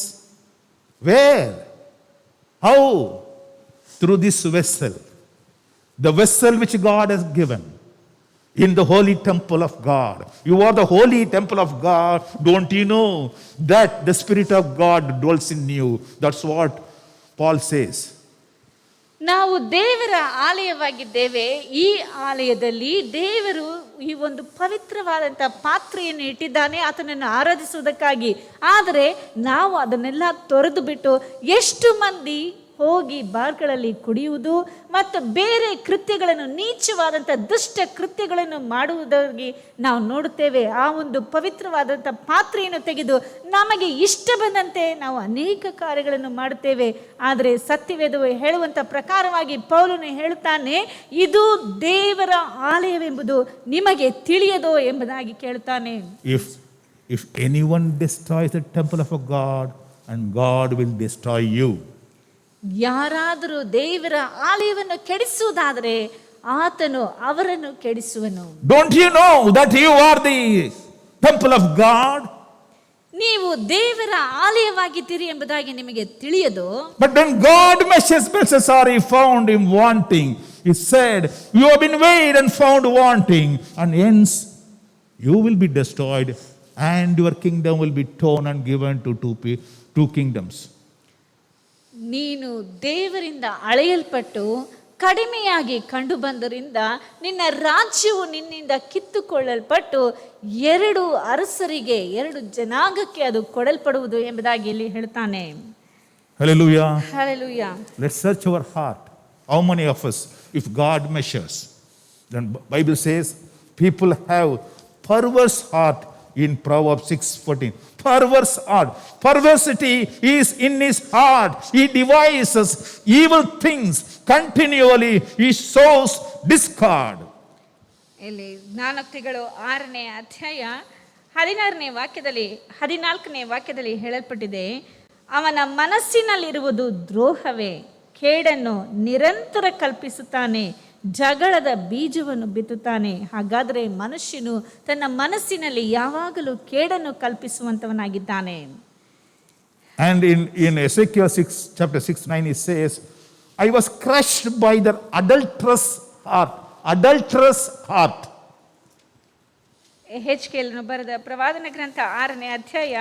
Where? How? Through this vessel. The vessel which God has given in the holy temple of God. You are the holy temple of God. Don't you know that the Spirit of God dwells in you? That's what Paul says. ನಾವು ದೇವರ ಆಲಯವಾಗಿದ್ದೇವೆ. ಈ ಆಲಯದಲ್ಲಿ ದೇವರು ಈ ಒಂದು ಪವಿತ್ರವಾದಂಥ ಪಾತ್ರೆಯನ್ನು ಇಟ್ಟಿದ್ದಾನೆ ಆತನನ್ನು ಆರಾಧಿಸುವುದಕ್ಕಾಗಿ. ಆದರೆ ನಾವು ಅದನ್ನೆಲ್ಲ ತೊರೆದು ಬಿಟ್ಟು ಎಷ್ಟು ಮಂದಿ ಹೋಗಿ ಬಾರ್ಗಳಲ್ಲಿ ಕುಡಿಯುವುದು ಮತ್ತು ಬೇರೆ ಕೃತ್ಯಗಳನ್ನು, ನೀಚವಾದಂಥ ದುಷ್ಟ ಕೃತ್ಯಗಳನ್ನು ಮಾಡುವುದಾಗಿ ನಾವು ನೋಡುತ್ತೇವೆ. ಆ ಒಂದು ಪವಿತ್ರವಾದಂಥ ಪಾತ್ರೆಯನ್ನು ತೆಗೆದು ನಮಗೆ ಇಷ್ಟ ಬಂದಂತೆ ನಾವು ಅನೇಕ ಕಾರ್ಯಗಳನ್ನು ಮಾಡುತ್ತೇವೆ. ಆದರೆ ಸತ್ಯವೇದವು ಹೇಳುವಂಥ ಪ್ರಕಾರವಾಗಿ ಪೌಲನು ಹೇಳುತ್ತಾನೆ, ಇದು ದೇವರ ಆಲಯವೆಂಬುದು ನಿಮಗೆ ತಿಳಿಯದೋ ಎಂಬುದಾಗಿ ಕೇಳುತ್ತಾನೆ. If anyone destroys the temple of God, and God will destroy you. ಯಾರಾದರೂ ದೇವರ ಆಲಯವನ್ನು ಕೆಡಿಸುವುದಾದರೆ ಆತನು ಅವರನ್ನು ಕೆಡಿಸುವನು. Don't you know that you are the temple of God? ನೀವು ದೇವರ ಆಲಯವಾಗಿದ್ದೀರಿ ಎಂಬುದಾಗಿ ನಿಮಗೆ ತಿಳಿಯದು. But when God measures Belshazzar, he found him wanting. He said, you have been weighed and found wanting, and hence you will be destroyed, and your kingdom will be torn and given to two kingdoms. ನೀನು ದೇವರಿಂದ ಅಳೆಯಲ್ಪಟ್ಟು ಕಡಿಮೆಯಾಗಿ ಕಂಡು ಬಂದರಿಂದ ನಿನ್ನ ರಾಜ್ಯವು ನಿನ್ನಿಂದ ಕಿತ್ತುಕೊಳ್ಳಲ್ಪಟ್ಟು ಎರಡು ಅರಸರಿಗೆ, ಎರಡು ಜನಾಂಗಕ್ಕೆ ಅದು ಕೊಡಲ್ಪಡುವುದು ಎಂಬುದಾಗಿ ಇಲ್ಲಿ ಹೇಳ್ತಾನೆ. Hallelujah. Hallelujah. Let's search our heart. How many of us, if God measures, then Bible says people have perverse heart in Proverbs 6:14. Perverse heart. Perversity is in his heart. He devises evil things continually. He sows discord. ಇಲ್ಲಿ ಜ್ಞಾನೋಕ್ತಿಗಳು 6ನೇ ಅಧ್ಯಾಯ 16ನೇ ವಾಕ್ಯದಲ್ಲಿ 14ನೇ ವಾಕ್ಯದಲ್ಲಿ ಹೇಳಲ್ಪಟ್ಟಿದೆ, ಅವನ ಮನಸ್ಸಿನಲ್ಲಿರುವುದು ದ್ರೋಹವೇ, ಕೇಡನ್ನು ನಿರಂತರ ಕಲ್ಪಿಸುತ್ತಾನೆ, ಜಗಳದ ಬೀಜವನ್ನು ಬಿತ್ತುತ್ತಾನೆ. ಹಾಗಾದರೆ ಮನುಷ್ಯನು ತನ್ನ ಮನಸ್ಸಿನಲ್ಲಿ ಯಾವಾಗಲೂ ಕೇಡನ್ನು ಕಲ್ಪಿಸುವಂತವನಾಗಿದ್ದಾನೆ. And in Ezekiel 6, chapter 6:9, it says, I was crushed by their adulterous heart. Adulterous heart. ಯೆಹೆಜ್ಕೇಲನು ಬರೆದ ಪ್ರವಾದನ ಗ್ರಂಥ 6ನೇ ಅಧ್ಯಾಯ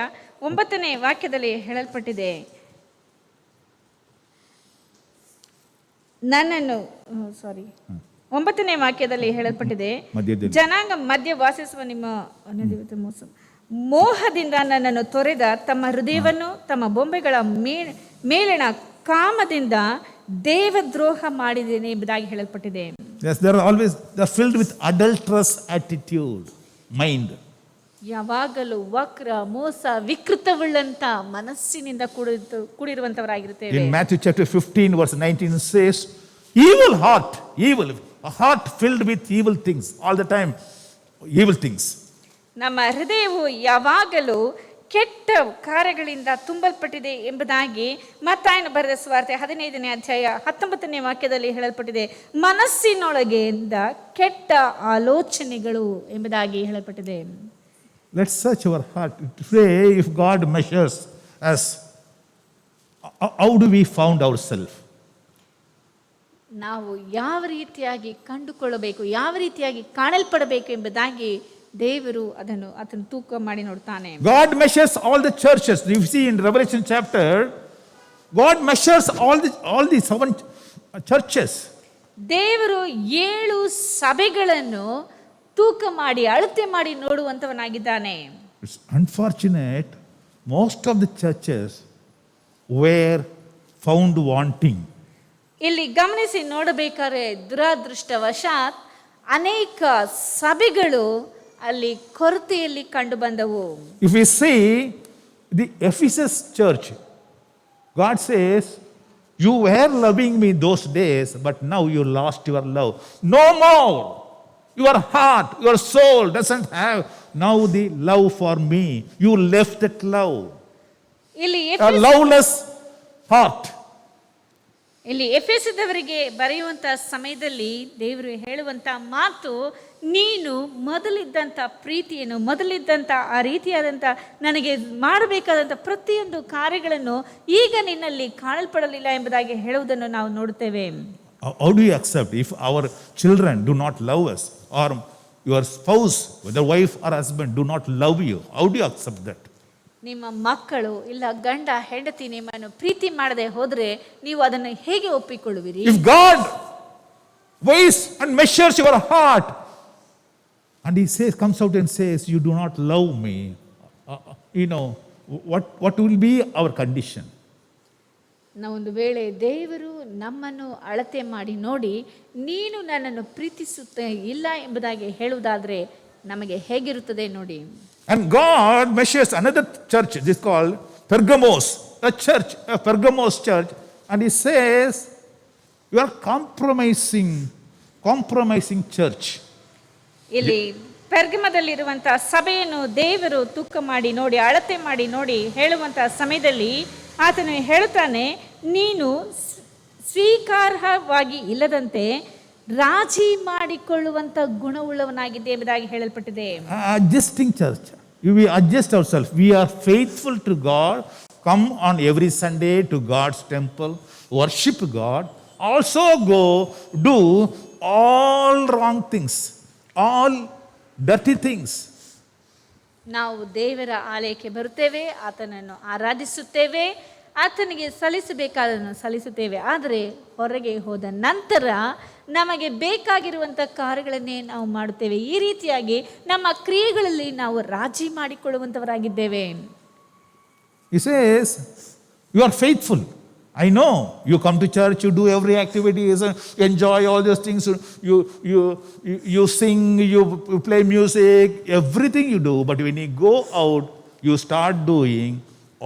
9ನೇ ವಾಕ್ಯದಲ್ಲಿ ಹೇಳಲ್ಪಟ್ಟಿದೆ, ನನ್ನನ್ನು 9ನೇ ವಾಕ್ಯದಲ್ಲಿ ಹೇಳಲ್ಪಟ್ಟಿದೆ, ಜನಾಂಗ ಮಧ್ಯ ವಾಸಿಸುವ ನಿಮ್ಮ ಮೋಹದಿಂದ ನನ್ನನ್ನು ತೊರೆದ ತಮ್ಮ ಹೃದಯವನ್ನು ತಮ್ಮ ಬೊಂಬೆಗಳ ಮೇಲಿನ ಕಾಮದಿಂದ ದೇವದ್ರೋಹ ಮಾಡಿದ್ದೇನೆ ಎಂಬುದಾಗಿ ಹೇಳಲ್ಪಟ್ಟಿದೆ. Yes, they're filled with adulterous attitude, mind. ಯಾವಾಗಲೂ ವಕ್ರ, ಮೋಸ, ವಿಕೃತವುಳ್ಳಂತ ಮನಸ್ಸಿನಿಂದ ಕೂಡಿರುವಂತವರಾಗಿರುತ್ತೇವೆ. In Matthew chapter 15 verse 19 says, evil heart, a heart filled with evil things, all the time, evil things. ನಮ್ಮ ಹೃದಯವು ಯಾವಾಗಲೂ ಕೆಟ್ಟ ಕಾರ್ಯಗಳಿಂದ ತುಂಬಲ್ಪಟ್ಟಿದೆ ಎಂಬುದಾಗಿ ಮತ್ತಾಯನು ಬರೆದ ಸುವಾರ್ತೆ 15ನೇ ಅಧ್ಯಾಯ 19ನೇ ವಾಕ್ಯದಲ್ಲಿ ಹೇಳಲ್ಪಟ್ಟಿದೆ. ಮನಸ್ಸಿನೊಳಗೆಯಿಂದ ಕೆಟ್ಟ ಆಲೋಚನೆಗಳು ಎಂಬುದಾಗಿ ಹೇಳಲ್ಪಟ್ಟಿದೆ. Let's search our heart. Pray if God measures us. How do we found ourselves? ನಾವು ಯಾವ ರೀತಿಯಾಗಿ ಕಂಡುಕೊಳ್ಳಬೇಕು, ಯಾವ ರೀತಿಯಾಗಿ ಕಾಣಲ್ಪಡಬೇಕು ಎಂಬುದಾಗಿ ದೇವರು ಅದನ್ನು ತೂಕ ಮಾಡಿ ನೋಡ್ತಾನೆ. God measures all the churches. You see in Revelation chapter, God measures all the 7 churches. ದೇವರು 7 ಸಭೆಗಳನ್ನು ತೂಕ ಮಾಡಿ ಅಳತೆ ಮಾಡಿ ನೋಡುವಂತವನಾಗಿದ್ದಾನೆ. It's unfortunate, most of the churches were found wanting. ಇಲ್ಲಿ ಗಮನಿಸಿ ನೋಡಬೇಕಾದ್ರೆ ದುರಾದೃಷ್ಟವಶಾತ್ ಅನೇಕ ಸಭೆಗಳು ಅಲ್ಲಿ ಕೊರತೆಯಲ್ಲಿ ಕಂಡು ಬಂದವು. If we see the Ephesus church, God says, you were loving me those days, but now you lost your love. No more. Your heart, your soul doesn't have now the love for me. You left that love. ಇಲ್ಲಿ A loveless heart. ಇಲ್ಲಿ ಎಫೆಸದವರಿಗೆ ಬರೆಯುವಂತ ಸಮಯದಲ್ಲಿ ದೇವರು ಹೇಳುವಂತ ಮಾತು, ನೀನು ಮೊದಲಿದ್ದಂಥ ಪ್ರೀತಿಯನ್ನು, ಮೊದಲಿದ್ದಂಥ ಆ ರೀತಿಯಾದಂಥ ನನಗೆ ಮಾಡಬೇಕಾದಂಥ ಪ್ರತಿಯೊಂದು ಕಾರ್ಯಗಳನ್ನು ಈಗ ನಿನ್ನಲ್ಲಿ ಕಾಣಲ್ಪಡಲಿಲ್ಲ ಎಂಬುದಾಗಿ ಹೇಳುವುದನ್ನು ನಾವು ನೋಡುತ್ತೇವೆ. How do you accept if our children do not love us, or your spouse, whether wife or husband, do not love you? How do you accept that? ನಿಮ್ಮ ಮಕ್ಕಳು ಇಲ್ಲ ಗಂಡ ಹೆಂಡತಿ ನಿಮ್ಮನ್ನು ಪ್ರೀತಿ ಮಾಡದೆ ಹೋದರೆ ನೀವು ಅದನ್ನು ಹೇಗೆ ಒಪ್ಪಿಕೊಳ್ಳುವಿರಿ? If God weighs and measures your heart, and He says, comes out and says, you do not love me, what will be our condition? ಒಂದು ವೇಳೆ ದೇವರು ನಮ್ಮನ್ನು ಅಳತೆ ಮಾಡಿ ನೋಡಿ ನೀನು ನನ್ನನ್ನು ಪ್ರೀತಿಸುತ್ತೆ ಇಲ್ಲ ಎಂಬುದಾಗಿ ಹೇಳುವುದಾದ್ರೆ ನಮಗೆ ಹೇಗಿರುತ್ತದೆ ನೋಡಿ. And God measures another church, this is called Pergamos, a Pergamos church, and He says, you are compromising church. ಇಲ್ಲಿ ಪೆರ್ಗಮದಲ್ಲಿರುವಂತಹ ಸಭೆಯನ್ನು ದೇವರು ತೂಕ ಮಾಡಿ ನೋಡಿ ಅಳತೆ ಮಾಡಿ ನೋಡಿ ಹೇಳುವಂತಹ ಸಮಯದಲ್ಲಿ ಆತನು ಹೇಳುತ್ತಾನೆ, ನೀನು ಸ್ವೀಕಾರಾರ್ಹವಾಗಿ ಇಲ್ಲದಂತೆ ರಾಜಿ ಮಾಡಿಕೊಳ್ಳುವಂತ ಗುಣವುಳ್ಳವನಾಗಿದೆ ಎಂಬುದಾಗಿ ಹೇಳಲ್ಪಟ್ಟಿದೆ. Adjusting church. We adjust ourselves. We are faithful to God. Come on every Sunday to God's temple, worship God. Also go do all wrong things, all dirty things. ನಾವು ದೇವರ ಆಲಯಕ್ಕೆ ಬರುತ್ತೇವೆ, ಆತನನ್ನು ಆರಾಧಿಸುತ್ತೇವೆ, ಆತನಿಗೆ ಸಲ್ಲಿಸಬೇಕಾದನ್ನು ಸಲ್ಲಿಸುತ್ತೇವೆ. ಆದರೆ ಹೊರಗೆ ಹೋದ ನಂತರ ನಮಗೆ ಬೇಕಾಗಿರುವಂಥ ಕಾರ್ಯಗಳನ್ನೇ ನಾವು ಮಾಡುತ್ತೇವೆ. ಈ ರೀತಿಯಾಗಿ ನಮ್ಮ ಕ್ರಿಯೆಗಳಲ್ಲಿ ನಾವು ರಾಜಿ ಮಾಡಿಕೊಳ್ಳುವಂಥವರಾಗಿದ್ದೇವೆ. He says, you are faithful. I know you come to church, you do every activity, enjoy all those things, you sing, you play music, everything you do. But when you go out, you start doing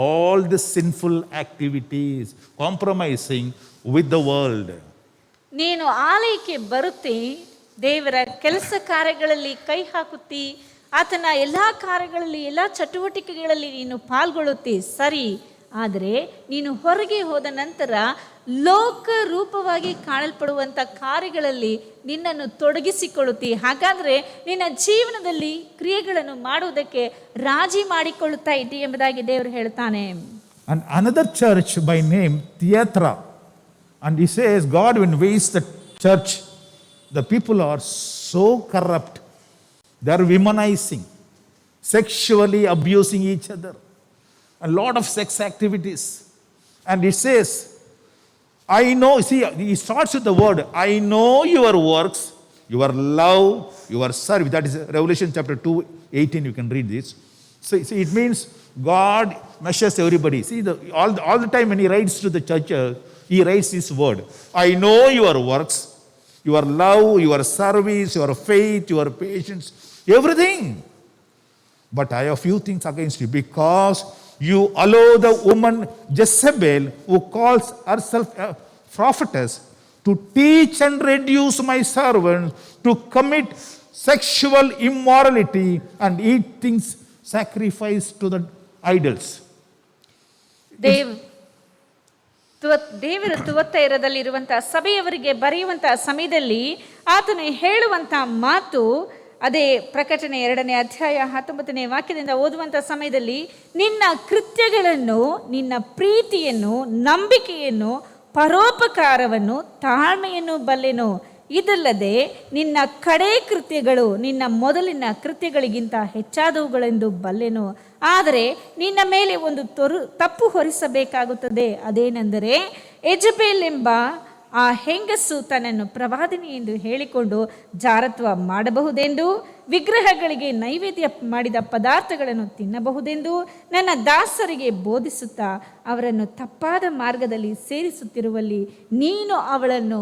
all the sinful activities, compromising with the world. ನೀನು ಆಲಯಕ್ಕೆ ಬರುತ್ತಿ, ದೇವರ ಕೆಲಸ ಕಾರ್ಯಗಳಲ್ಲಿ ಕೈ ಹಾಕುತ್ತಿ, ಆತನ ಎಲ್ಲ ಕಾರ್ಯಗಳಲ್ಲಿ ಎಲ್ಲ ಚಟುವಟಿಕೆಗಳಲ್ಲಿ ನೀನು ಪಾಲ್ಗೊಳ್ಳುತ್ತಿ ಸರಿ. ಆದರೆ ನೀನು ಹೊರಗೆ ಹೋದ ನಂತರ ಲೋಕ ರೂಪವಾಗಿ ಕಾಣಲ್ಪಡುವಂಥ ಕಾರ್ಯಗಳಲ್ಲಿ ನಿನ್ನನ್ನು ತೊಡಗಿಸಿಕೊಳ್ಳುತ್ತಿ. ಹಾಗಾದರೆ ನಿನ್ನ ಜೀವನದಲ್ಲಿ ಕ್ರಿಯೆಗಳನ್ನು ಮಾಡುವುದಕ್ಕೆ ರಾಜಿ ಮಾಡಿಕೊಳ್ಳುತ್ತಾ ಇದ್ದಿ ಎಂಬುದಾಗಿ ದೇವರು ಹೇಳ್ತಾನೆ. And another church by name Thyatira, and he says, God when weighs the church, the people are so corrupt, they are womanizing, sexually abusing each other, a lot of sex activities. And he says, I know, see, he starts with the word, I know your works, your love, your service. That is Revelation chapter 2:18, you can read this. So it means God measures everybody. See, all the time when he writes to the church, he writes this word, I know your works, your love, your service, your faith, your patience, everything. But I have few things against you, because you allow the woman Jezebel, who calls herself a prophetess, to teach and reduce my servants to commit sexual immorality and eat things sacrificed to the idols. ದೇವರ ತುವತ್ತೈರದಲ್ಲಿರುವಂತಹ ಸಭೆಯವರಿಗೆ ಬರೆಯುವಂತಹ ಸಮಯದಲ್ಲಿ ಆತನು ಹೇಳುವಂಥ ಮಾತು ಅದೇ ಪ್ರಕಟಣೆ 2ನೇ ಅಧ್ಯಾಯ 19ನೇ ವಾಕ್ಯದಿಂದ ಓದುವಂಥ ಸಮಯದಲ್ಲಿ, ನಿನ್ನ ಕೃತ್ಯಗಳನ್ನು, ನಿನ್ನ ಪ್ರೀತಿಯನ್ನು, ನಂಬಿಕೆಯನ್ನು ಪರೋಪಕಾರವನ್ನು ತಾಳ್ಮೆಯನ್ನು ಬಲ್ಲೆನು. ಇದಲ್ಲದೆ ನಿನ್ನ ಕಡೇ ಕೃತ್ಯಗಳು ನಿನ್ನ ಮೊದಲಿನ ಕೃತ್ಯಗಳಿಗಿಂತ ಹೆಚ್ಚಾದವುಗಳೆಂದು ಬಲ್ಲೆನು. ಆದರೆ ನಿನ್ನ ಮೇಲೆ ಒಂದು ತಪ್ಪು ಹೊರಿಸಬೇಕಾಗುತ್ತದೆ. ಅದೇನೆಂದರೆ, ಯೆಜಬೇಲ್ ಎಂಬ ಆ ಹೆಂಗಸು ತನ್ನನ್ನು ಪ್ರವಾದಿನಿ ಎಂದು ಹೇಳಿಕೊಂಡು ಜಾರತ್ವ ಮಾಡಬಹುದೆಂದು, ವಿಗ್ರಹಗಳಿಗೆ ನೈವೇದ್ಯ ಮಾಡಿದ ಪದಾರ್ಥಗಳನ್ನು ತಿನ್ನಬಹುದೆಂದು ನನ್ನ ದಾಸರಿಗೆ ಬೋಧಿಸುತ್ತಾ ಅವರನ್ನು ತಪ್ಪಾದ ಮಾರ್ಗದಲ್ಲಿ ಸೇರಿಸುತ್ತಿರುವಲ್ಲಿ ನೀನು ಅವಳನ್ನು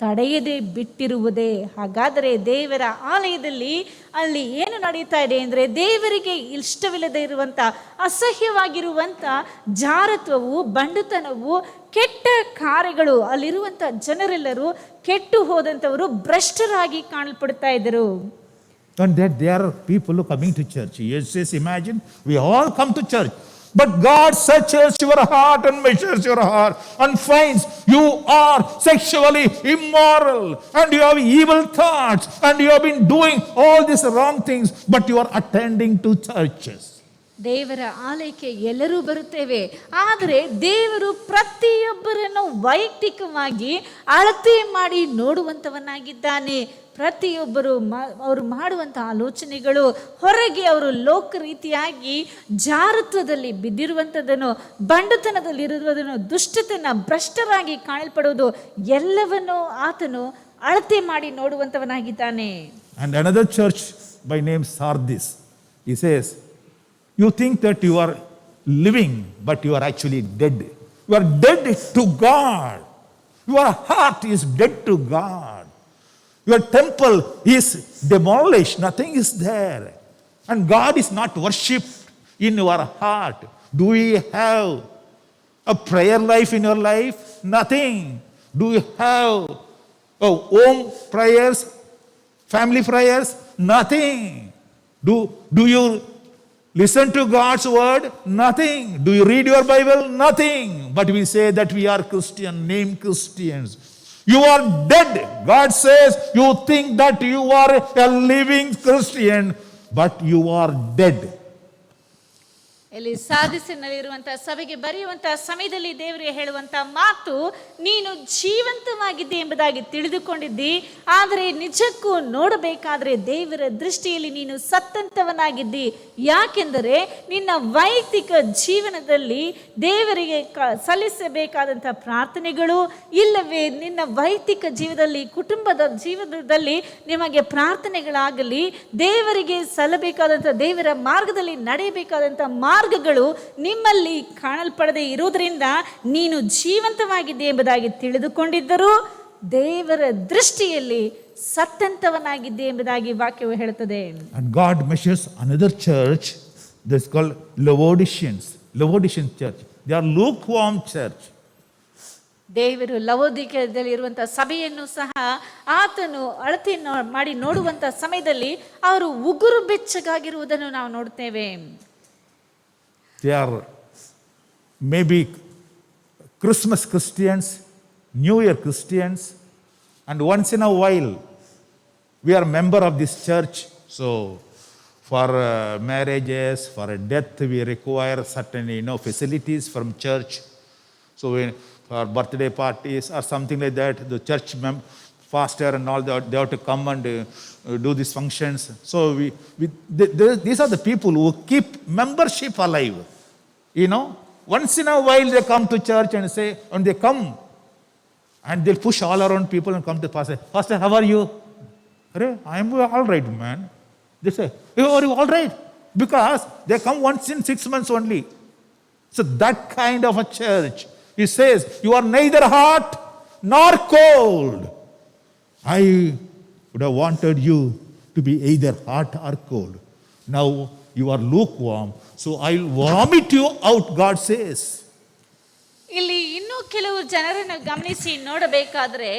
ತಡೆಯದೆ ಬಿಟ್ಟಿರುವುದೇ. ಹಾಗಾದರೆ ದೇವರ ಆಲಯದಲ್ಲಿ ಅಲ್ಲಿ ಏನು ನಡೀತಾ ಇದೆ ಅಂದರೆ, ದೇವರಿಗೆ ಇಷ್ಟವಿಲ್ಲದೆ ಇರುವಂಥ, ಅಸಹ್ಯವಾಗಿರುವಂಥ ಜಾರತ್ವವು, ಬಂಡುತನವು, ಕೆಟ್ಟ ಕಾರ್ಯಗಳು, ಅಲ್ಲಿರುವಂಥ ಜನರೆಲ್ಲರೂ ಕೆಟ್ಟು ಹೋದಂಥವರು ಭ್ರಷ್ಟರಾಗಿ ಕಾಣಲ್ಪಡ್ತಾ ಇದ್ದರು. And that there are people who coming to church. Yes, imagine, we all come to church. But God searches your heart and measures your heart and finds you are sexually immoral and you have evil thoughts and you have been doing all these wrong things, but you are attending to churches. ದೇವರ ಆಲಯಕ್ಕೆ ಎಲ್ಲರೂ ಬರುತ್ತೇವೆ, ಆದರೆ ದೇವರು ಪ್ರತಿಯೊಬ್ಬರನ್ನು ವೈಯಕ್ತಿಕವಾಗಿ ಅಳತೆ ಮಾಡಿ ನೋಡುವಂಥವನಾಗಿದ್ದಾನೆ. ಪ್ರತಿಯೊಬ್ಬರು ಅವರು ಮಾಡುವಂಥ ಆಲೋಚನೆಗಳು, ಹೊರಗೆ ಅವರು ಲೋಕ ರೀತಿಯಾಗಿ ಜಾರತ್ವದಲ್ಲಿ ಬಿದ್ದಿರುವಂಥದ್ದನ್ನು, ಬಂಡುತನದಲ್ಲಿರುವುದನ್ನು, ದುಷ್ಟತನ, ಭ್ರಷ್ಟರಾಗಿ ಕಾಣಲ್ಪಡುವುದು ಎಲ್ಲವನ್ನೂ ಆತನು ಅಳತೆ ಮಾಡಿ ನೋಡುವಂಥವನಾಗಿದ್ದಾನೆ. And another church by name Sardis, he says, you think that you are living, but you are actually dead. You are dead to God. Your heart is dead to God. Your temple is demolished. Nothing is there. And God is not worshipped in your heart. Do you have a prayer life in your life? Nothing. Do you have home prayers, family prayers? Nothing. Do you listen to God's word? Nothing. Do you read your Bible? Nothing. But we say that we are Christian, named Christians. You are dead. God says you think that you are a living Christian, but you are dead. ಇಲ್ಲಿ ಸಾಧಿಸಿನಲ್ಲಿರುವಂಥ ಸಭೆಗೆ ಬರೆಯುವಂಥ ಸಮಯದಲ್ಲಿ ದೇವರಿಗೆ ಹೇಳುವಂಥ ಮಾತು, ನೀನು ಜೀವಂತವಾಗಿದ್ದೆ ಎಂಬುದಾಗಿ ತಿಳಿದುಕೊಂಡಿದ್ದಿ, ಆದರೆ ನಿಜಕ್ಕೂ ನೋಡಬೇಕಾದ್ರೆ ದೇವರ ದೃಷ್ಟಿಯಲ್ಲಿ ನೀನು ಸತ್ತಂತವನಾಗಿದ್ದಿ. ಯಾಕೆಂದರೆ ನಿನ್ನ ವೈಯಕ್ತಿಕ ಜೀವನದಲ್ಲಿ ದೇವರಿಗೆ ಸಲ್ಲಿಸಬೇಕಾದಂಥ ಪ್ರಾರ್ಥನೆಗಳು ಇಲ್ಲವೇ ನಿನ್ನ ವೈಯಕ್ತಿಕ ಜೀವನದಲ್ಲಿ, ಕುಟುಂಬದ ಜೀವನದಲ್ಲಿ ನಿಮಗೆ ಪ್ರಾರ್ಥನೆಗಳಾಗಲಿ, ದೇವರಿಗೆ ಸಲ್ಲಬೇಕಾದಂಥ ದೇವರ ಮಾರ್ಗದಲ್ಲಿ ನಡೆಯಬೇಕಾದಂಥ ಮಾರ್ಗಗಳು ನಿಮ್ಮಲ್ಲಿ ಕಾಣಲ್ಪಡದೆ ಇರುವುದರಿಂದ ನೀನು ಜೀವಂತವಾಗಿದ್ದೆ ಎಂಬುದಾಗಿ ತಿಳಿದುಕೊಂಡಿದ್ದರೂ ದೇವರ ದೃಷ್ಟಿಯಲ್ಲಿ ಸತ್ತಂತವನಾಗಿದ್ದೆ ಎಂಬುದಾಗಿ ವಾಕ್ಯವು ಹೇಳುತ್ತದೆ. And God measures another church that's called Laodicean church. They are lukewarm church. ದೇವರು ಲವೋದಿಕದಲ್ಲಿ ಇರುವಂಥ ಸಭೆಯನ್ನು ಸಹ ಆತನು ಅಳತೆ ಮಾಡಿ ನೋಡುವಂಥ ಸಮಯದಲ್ಲಿ ಅವರು ಉಗುರು ಬೆಚ್ಚಗಾಗಿರುವುದನ್ನು ನಾವು ನೋಡ್ತೇವೆ. They are maybe Christmas Christians, New Year Christians, and once in a while we are member of this church. So for marriages, for a death, we require certain facilities from church. So for birthday parties or something like that, the church pastor and all they have to come and do these functions. So these are the people who keep membership alive. Once in a while they come to church and say, and they come and they'll push all around people and come to pastor. Pastor, how are you? I am all right, man. They say, are you all right? Because they come once in 6 months only. So that kind of a church, he says, you are neither hot nor cold. I would have wanted you to be either hot or cold. Now you are lukewarm, so I'll vomit you out, God says. ಇಲ್ಲಿ ಇನ್ನೂ ಕೆಲವು ಜನರನ್ನು ಗಮನಿಸಿ ನೋಡಬೇಕಾದ್ರೆ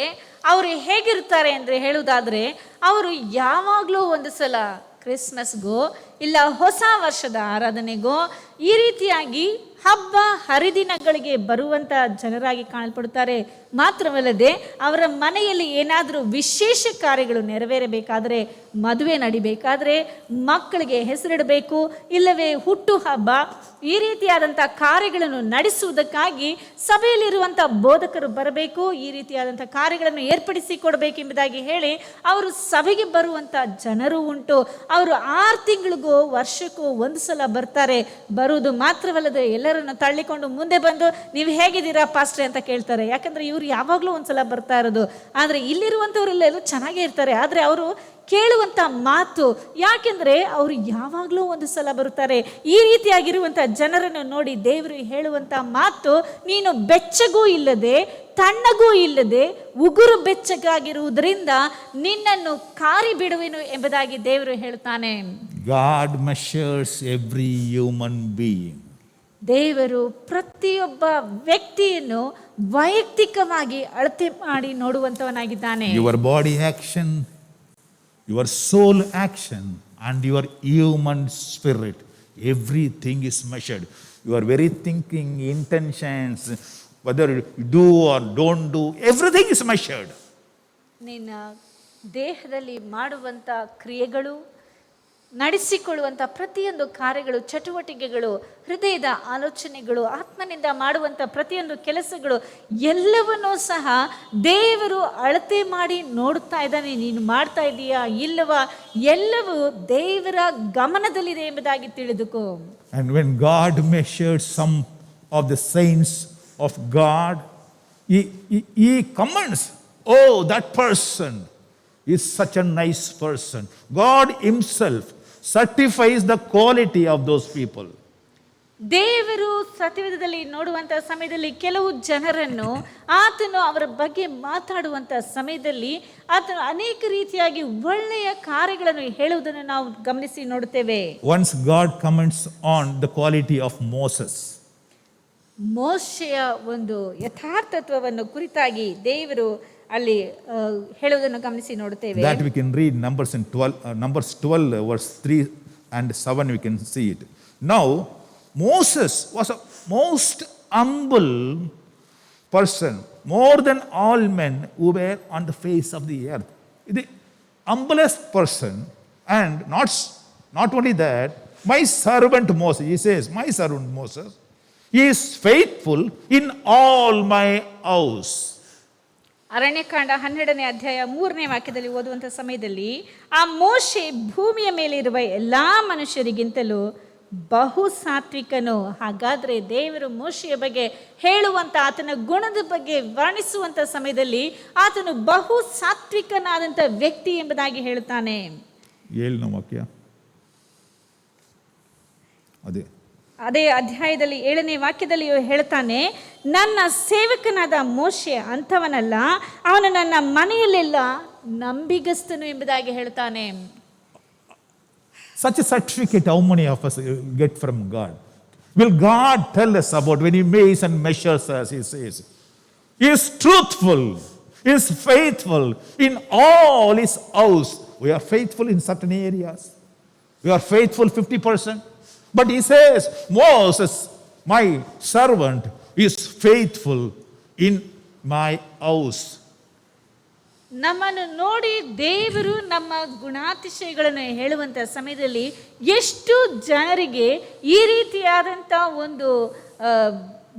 ಅವರು ಹೇಗಿರ್ತಾರೆ ಅಂದರೆ ಹೇಳುವುದಾದ್ರೆ, ಅವರು ಯಾವಾಗಲೂ ಒಂದು ಸಲ ಕ್ರಿಸ್ಮಸ್ಗೋ ಇಲ್ಲ ಹೊಸ ವರ್ಷದ ಆರಾಧನೆಗೋ ಈ ರೀತಿಯಾಗಿ ಹಬ್ಬ ಹರಿದಿನಗಳಿಗೆ ಬರುವಂತ ಜನರಾಗಿ ಕಾಣಲ್ಪಡುತ್ತಾರೆ. ಮಾತ್ರವಲ್ಲದೆ ಅವರ ಮನೆಯಲ್ಲಿ ಏನಾದರೂ ವಿಶೇಷ ಕಾರ್ಯಗಳು ನೆರವೇರಬೇಕಾದರೆ, ಮದುವೆ ನಡಿಬೇಕಾದ್ರೆ, ಮಕ್ಕಳಿಗೆ ಹೆಸರಿಡಬೇಕು, ಇಲ್ಲವೇ ಹುಟ್ಟು ಹಬ್ಬ, ಈ ರೀತಿಯಾದಂಥ ಕಾರ್ಯಗಳನ್ನು ನಡೆಸುವುದಕ್ಕಾಗಿ ಸಭೆಯಲ್ಲಿರುವಂಥ ಬೋಧಕರು ಬರಬೇಕು, ಈ ರೀತಿಯಾದಂಥ ಕಾರ್ಯಗಳನ್ನು ಏರ್ಪಡಿಸಿ ಕೊಡಬೇಕೆಂಬುದಾಗಿ ಹೇಳಿ ಅವರು ಸಭೆಗೆ ಬರುವಂಥ ಜನರು ಉಂಟು. ಅವರು 6 ತಿಂಗಳಿಗೂ ವರ್ಷಕ್ಕೂ ಒಂದು ಸಲ ಬರ್ತಾರೆ. ಬರುವುದು ಮಾತ್ರವಲ್ಲದೆ ಎಲ್ಲರನ್ನು ತಳ್ಳಿಕೊಂಡು ಮುಂದೆ ಬಂದು ನೀವು ಹೇಗಿದ್ದೀರಾ ಪಾಸ್ಟ್ರೆ ಅಂತ ಕೇಳ್ತಾರೆ. ಯಾಕಂದ್ರೆ ಇವರು ಯಾವಾಗಲೂ ಒಂದ್ಸಲ ಬರ್ತಾ ಇರೋದು. ಆದರೆ ಇಲ್ಲಿರುವಂಥವರೆಲ್ಲ ಚೆನ್ನಾಗೇ ಇರ್ತಾರೆ. ಆದರೆ ಅವರು ಕೇಳುವಂಥ ಮಾತು, ಯಾಕೆಂದರೆ ಅವರು ಯಾವಾಗಲೂ ಒಂದು ಸಲ ಬರುತ್ತಾರೆ. ಈ ರೀತಿಯಾಗಿರುವಂಥ ಜನರನ್ನು ನೋಡಿ ದೇವರು ಹೇಳುವಂಥ ಮಾತು, ನೀನು ಬೆಚ್ಚಗೂ ಇಲ್ಲದೆ ತಣ್ಣಗೂ ಇಲ್ಲದೆ ಉಗುರು ಬೆಚ್ಚಗಾಗಿರುವುದರಿಂದ ನಿನ್ನನ್ನು ಕಾರಿ ಬಿಡುವೆನು ಎಂಬುದಾಗಿ ದೇವರು ಹೇಳ್ತಾನೆ. God measures every human being. ದೇವರು ಪ್ರತಿಯೊಬ್ಬ ವ್ಯಕ್ತಿಯನ್ನು ವೈಯಕ್ತಿಕವಾಗಿ ಅಳತೆ ಮಾಡಿ ನೋಡುವಂತವನಾಗಿದ್ದಾನೆ. Your body action, your soul action, and your human spirit, everything is measured. Your very thinking, intentions, whether you do or don't do, everything is measured. ನಿನ್ನ ದೇಹದಲ್ಲಿ ಮಾಡುವಂಥ ಕ್ರಿಯೆಗಳು, ನಡೆಸಿಕೊಳ್ಳುವಂಥ ಪ್ರತಿಯೊಂದು ಕಾರ್ಯಗಳು, ಚಟುವಟಿಕೆಗಳು, ಹೃದಯದ ಆಲೋಚನೆಗಳು, ಆತ್ಮನಿಂದ ಮಾಡುವಂಥ ಪ್ರತಿಯೊಂದು ಕೆಲಸಗಳು ಎಲ್ಲವನ್ನೂ ಸಹ ದೇವರು ಅಳತೆ ಮಾಡಿ ನೋಡುತ್ತಾ ಇದ್ದಾನೆ. ನೀನು ಮಾಡ್ತಾ ಇದೀಯಾ ಇಲ್ಲವಾ, ಎಲ್ಲವೂ ದೇವರ ಗಮನದಲ್ಲಿದೆ ಎಂಬುದಾಗಿ ತಿಳಿದುಕೋ. And when God measured some of the saints of God, he commends, oh, that person is such a nice person. God himself certifies the quality of those people. ದೇವರು ಸತ್ಯವೇದದಲ್ಲಿ ನೋಡುವಂಥ ಸಮಯದಲ್ಲಿ ಕೆಲವು ಜನರನ್ನು ಆತನು ಅವರ ಬಗ್ಗೆ ಮಾತಾಡುವಂಥ ಸಮಯದಲ್ಲಿ ಆತನು ಅನೇಕ ರೀತಿಯಾಗಿ ಒಳ್ಳೆಯ ಕಾರ್ಯಗಳನ್ನು ಹೇಳುವುದನ್ನು ನಾವು ಗಮನಿಸಿ ನೋಡುತ್ತೇವೆ. Once God comments on the quality of Moses. ಮೋಶೆಯ ಒಂದು ಯಥಾರ್ಥತ್ವವನ್ನು ಕುರಿತಾಗಿ ದೇವರು ಅಲ್ಲಿ ಹೇಳುವುದನ್ನು ಗಮನಿಸಿ ನೋಡುತ್ತೇವೆ. That we can read Numbers 12 verse 3 and 7 we can see it. Now Moses was a most humble person, more than all men who were on the face of the earth. The humblest person, and not only that, my servant Moses, he says, my servant Moses, he is faithful in all my house. Aranya Kanda 12ನೇ ಅಧ್ಯಾಯ 3ನೇ ವಾಕ್ಯದಲ್ಲಿ ಓದುವಂಥ ಸಮಯದಲ್ಲಿ ಆ ಮೋಶೆ ಭೂಮಿಯ ಮೇಲೆ ಇರುವ ಎಲ್ಲಾ ಮನುಷ್ಯರಿಗಿಂತಲೂ ಬಹು ಸಾತ್ವಿಕನು. ಹಾಗಾದ್ರೆ ದೇವರು ಮೋಶೆಯ ಬಗ್ಗೆ ಹೇಳುವಂತ ಆತನ ಗುಣದ ಬಗ್ಗೆ ವರ್ಣಿಸುವಂತ ಸಮಯದಲ್ಲಿ ಆತನು ಬಹು ಸಾತ್ವಿಕನಾದಂಥ ವ್ಯಕ್ತಿ ಎಂಬುದಾಗಿ ಹೇಳ್ತಾನೆ. 7ನೇ ವಾಕ್ಯ ಅದೇ ಅಧ್ಯಾಯದಲ್ಲಿ 7ನೇ ವಾಕ್ಯದಲ್ಲಿ ಹೇಳ್ತಾನೆ, ನನ್ನ ಸೇವಕನಾದ ಮೋಶೆ ಅಂಥವನಲ್ಲ, ಅವನು ನನ್ನ ಮನೆಯಲ್ಲೆಲ್ಲ ನಂಬಿಗಸ್ತನು ಎಂಬುದಾಗಿ ಹೇಳ್ತಾನೆ. Such a certificate, how many of us get from God? Will God tell us about when he weighs and measures us? He says, he is truthful, he is faithful in all his house. We are faithful in certain areas. We are faithful 50%. But he says, Moses, my servant, is faithful in my house. ನಮ್ಮನ್ನು ನೋಡಿ ದೇವರು ನಮ್ಮ ಗುಣಾತಿಶಯಗಳನ್ನು ಹೇಳುವಂಥ ಸಮಯದಲ್ಲಿ ಎಷ್ಟು ಜನರಿಗೆ ಈ ರೀತಿಯಾದಂಥ ಒಂದು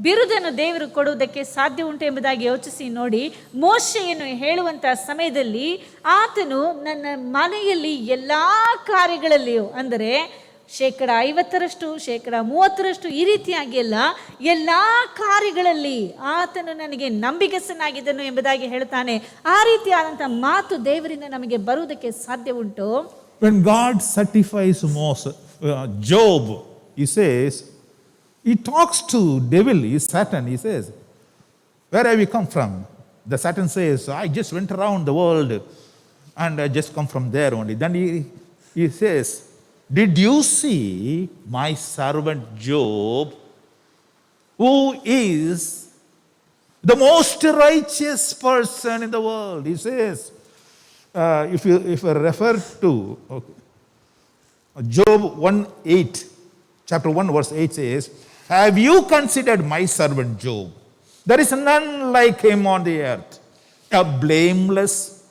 ಬಿರುದನ್ನು ದೇವರು ಕೊಡುವುದಕ್ಕೆ ಸಾಧ್ಯ ಉಂಟು ಎಂಬುದಾಗಿ ಯೋಚಿಸಿ ನೋಡಿ. ಮೋಶೆಯನ್ನು ಹೇಳುವಂಥ ಸಮಯದಲ್ಲಿ ಆತನು ನನ್ನ ಮನೆಯಲ್ಲಿ ಎಲ್ಲ ಕಾರ್ಯಗಳಲ್ಲಿಯೂ, ಅಂದರೆ 50%, 30% ಈ ರೀತಿಯಾಗಿ ಎಲ್ಲ ಕಾರ್ಯಗಳಲ್ಲಿ ಆತನು ನನಗೆ ನಂಬಿಗಸ್ತನಾಗಿದ್ದನು ಎಂಬುದಾಗಿ ಹೇಳ್ತಾನೆ. ಆ ರೀತಿಯಾದಂಥ ಮಾತು ದೇವರಿಂದ ನಮಗೆ ಬರುವುದಕ್ಕೆ ಸಾಧ್ಯ ಉಂಟು. When God certifies Job, he says, he talks to devil, Satan. He says, where have you come from? The Satan says, I just went around the world and I just come from there only. Then he says, did you see my servant Job, who is the most righteous person in the world? He says, if you refer to Job 1:8, chapter 1 verse 8 says, Have you considered my servant Job? There is none like him on the earth, a blameless,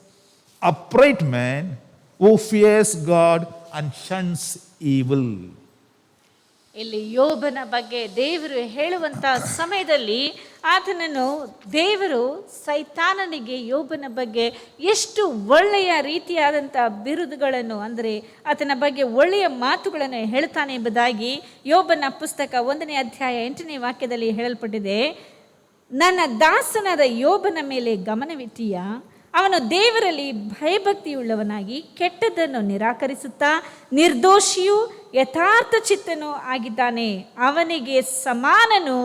upright man who fears God and shuns evil. ಇಲ್ಲಿ ಯೋಬನ ಬಗ್ಗೆ ದೇವರು ಹೇಳುವಂತ ಸಮಯದಲ್ಲಿ ಆತನನ್ನು ದೇವರು ಸೈತಾನನಿಗೆ ಯೋಬನ ಬಗ್ಗೆ ಎಷ್ಟು ಒಳ್ಳೆಯ ರೀತಿಯಾದಂಥ ಬಿರುದುಗಳನ್ನು ಅಂದರೆ ಆತನ ಬಗ್ಗೆ ಒಳ್ಳೆಯ ಮಾತುಗಳನ್ನು ಹೇಳ್ತಾನೆ ಎಂಬುದಾಗಿ ಯೋಬನ ಪುಸ್ತಕ 1ನೇ ಅಧ್ಯಾಯ 8ನೇ ವಾಕ್ಯದಲ್ಲಿ ಹೇಳಲ್ಪಟ್ಟಿದೆ. ನನ್ನ ದಾಸನಾದ ಯೋಬನ ಮೇಲೆ ಗಮನವಿಟ್ಟೀಯಾ? ಅವನು ದೇವರಲ್ಲಿ ಭಯಭಕ್ತಿಯುಳ್ಳವನಾಗಿ ಕೆಟ್ಟದ್ದನ್ನು ನಿರಾಕರಿಸುತ್ತಾ ನಿರ್ದೋಷಿಯೂ ಯಥಾರ್ಥ ಚಿತ್ತನೂ ಆಗಿದ್ದಾನೆ. ಅವನಿಗೆ ಸಮಾನನು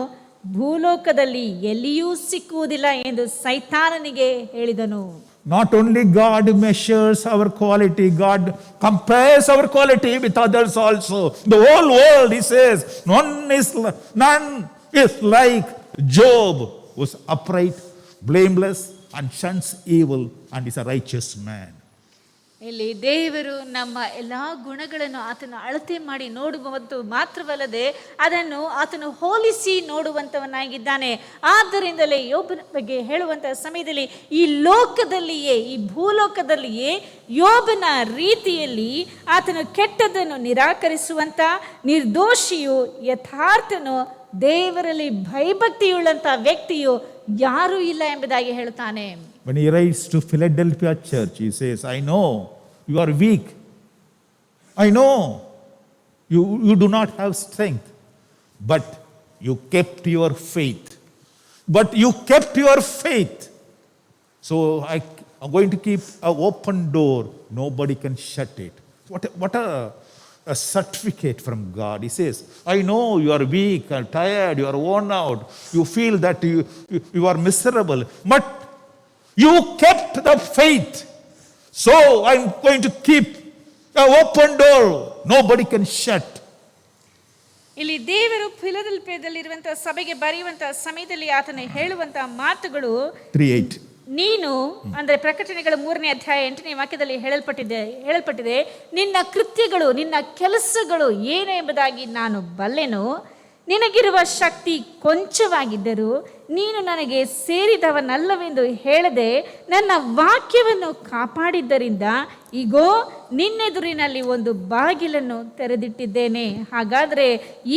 ಭೂಲೋಕದಲ್ಲಿ ಎಲ್ಲಿಯೂ ಸಿಕ್ಕುವುದಿಲ್ಲ ಎಂದು ಸೈತಾನನಿಗೆ ಹೇಳಿದನು. Not only God measures our quality, God compares our quality with others also. The whole world, he says, none is like Job, who is upright, blameless, and shuns evil, and is a righteous man. ಇಲ್ಲಿ ದೇವರು ನಮ್ಮ ಎಲ್ಲ ಗುಣಗಳನ್ನು ಆತನು ಅಳತೆ ಮಾಡಿ ನೋಡುವಂತ ಮಾತ್ರವಲ್ಲದೆ ಅದನ್ನು ಆತನು ಹೋಲಿಸಿ ನೋಡುವಂತವನಾಗಿದ್ದಾನೆ. ಆದ್ದರಿಂದಲೇ ಯೋಬನ ಬಗ್ಗೆ ಹೇಳುವಂತಹ ಸಮಯದಲ್ಲಿ ಈ ಲೋಕದಲ್ಲಿಯೇ, ಈ ಭೂಲೋಕದಲ್ಲಿಯೇ ಯೋಬನ ರೀತಿಯಲ್ಲಿ ಆತನು ಕೆಟ್ಟದ್ದನ್ನು ನಿರಾಕರಿಸುವಂತ ನಿರ್ದೋಷಿಯು ಯಥಾರ್ಥನು ದೇವರಲ್ಲಿ ಭಯಭಕ್ತಿಯುಳ್ಳಂತ ವ್ಯಕ್ತಿಯು ಯಾರೂ ಇಲ್ಲ ಎಂಬುದಾಗಿ ಹೇಳುತ್ತಾನೆ. When he writes to Philadelphia church, he says, I know you are weak. I know you do not have strength, but you kept your faith. But you kept your faith. So I am going to keep an open door. Nobody can shut it. What a certificate from God. He says, I know you are weak and tired, you are worn out, you feel that you are miserable, but you kept the faith. So I'm going to keep an open door. Nobody can shut. ಇಲ್ಲಿ ದೇವರು ಫಿಲದೆಲ್ಫಿಯದಲ್ಲಿರುವಂತಹ ಸಭೆಗೆ ಬರೆಯುವಂತಹ ಸಮಯದಲ್ಲಿ ಆತನ ಹೇಳುವಂತಹ ಮಾತುಗಳು 3:8. ನೀನು ಅಂದರೆ ಪ್ರಕಟಣೆಗಳ 3ನೇ ಅಧ್ಯಾಯ 8ನೇ ವಾಕ್ಯದಲ್ಲಿ ಹೇಳಲ್ಪಟ್ಟಿದೆ ನಿನ್ನ ಕೃತ್ಯಗಳು, ನಿನ್ನ ಕೆಲಸಗಳು ಏನು ಎಂಬುದಾಗಿ ನಾನು ಬಲ್ಲೆನು. ನಿನಗಿರುವ ಶಕ್ತಿ ಕೊಂಚವಾಗಿದ್ದರೂ ನೀನು ನನಗೆ ಸೇರಿದವನಲ್ಲವೆಂದು ಹೇಳದೆ ನನ್ನ ವಾಕ್ಯವನ್ನು ಕಾಪಾಡಿದ್ದರಿಂದ ಈಗೋ ನಿನ್ನೆದುರಿನಲ್ಲಿ ಒಂದು ಬಾಗಿಲನ್ನು ತೆರೆದಿಟ್ಟಿದ್ದೇನೆ. ಹಾಗಾದರೆ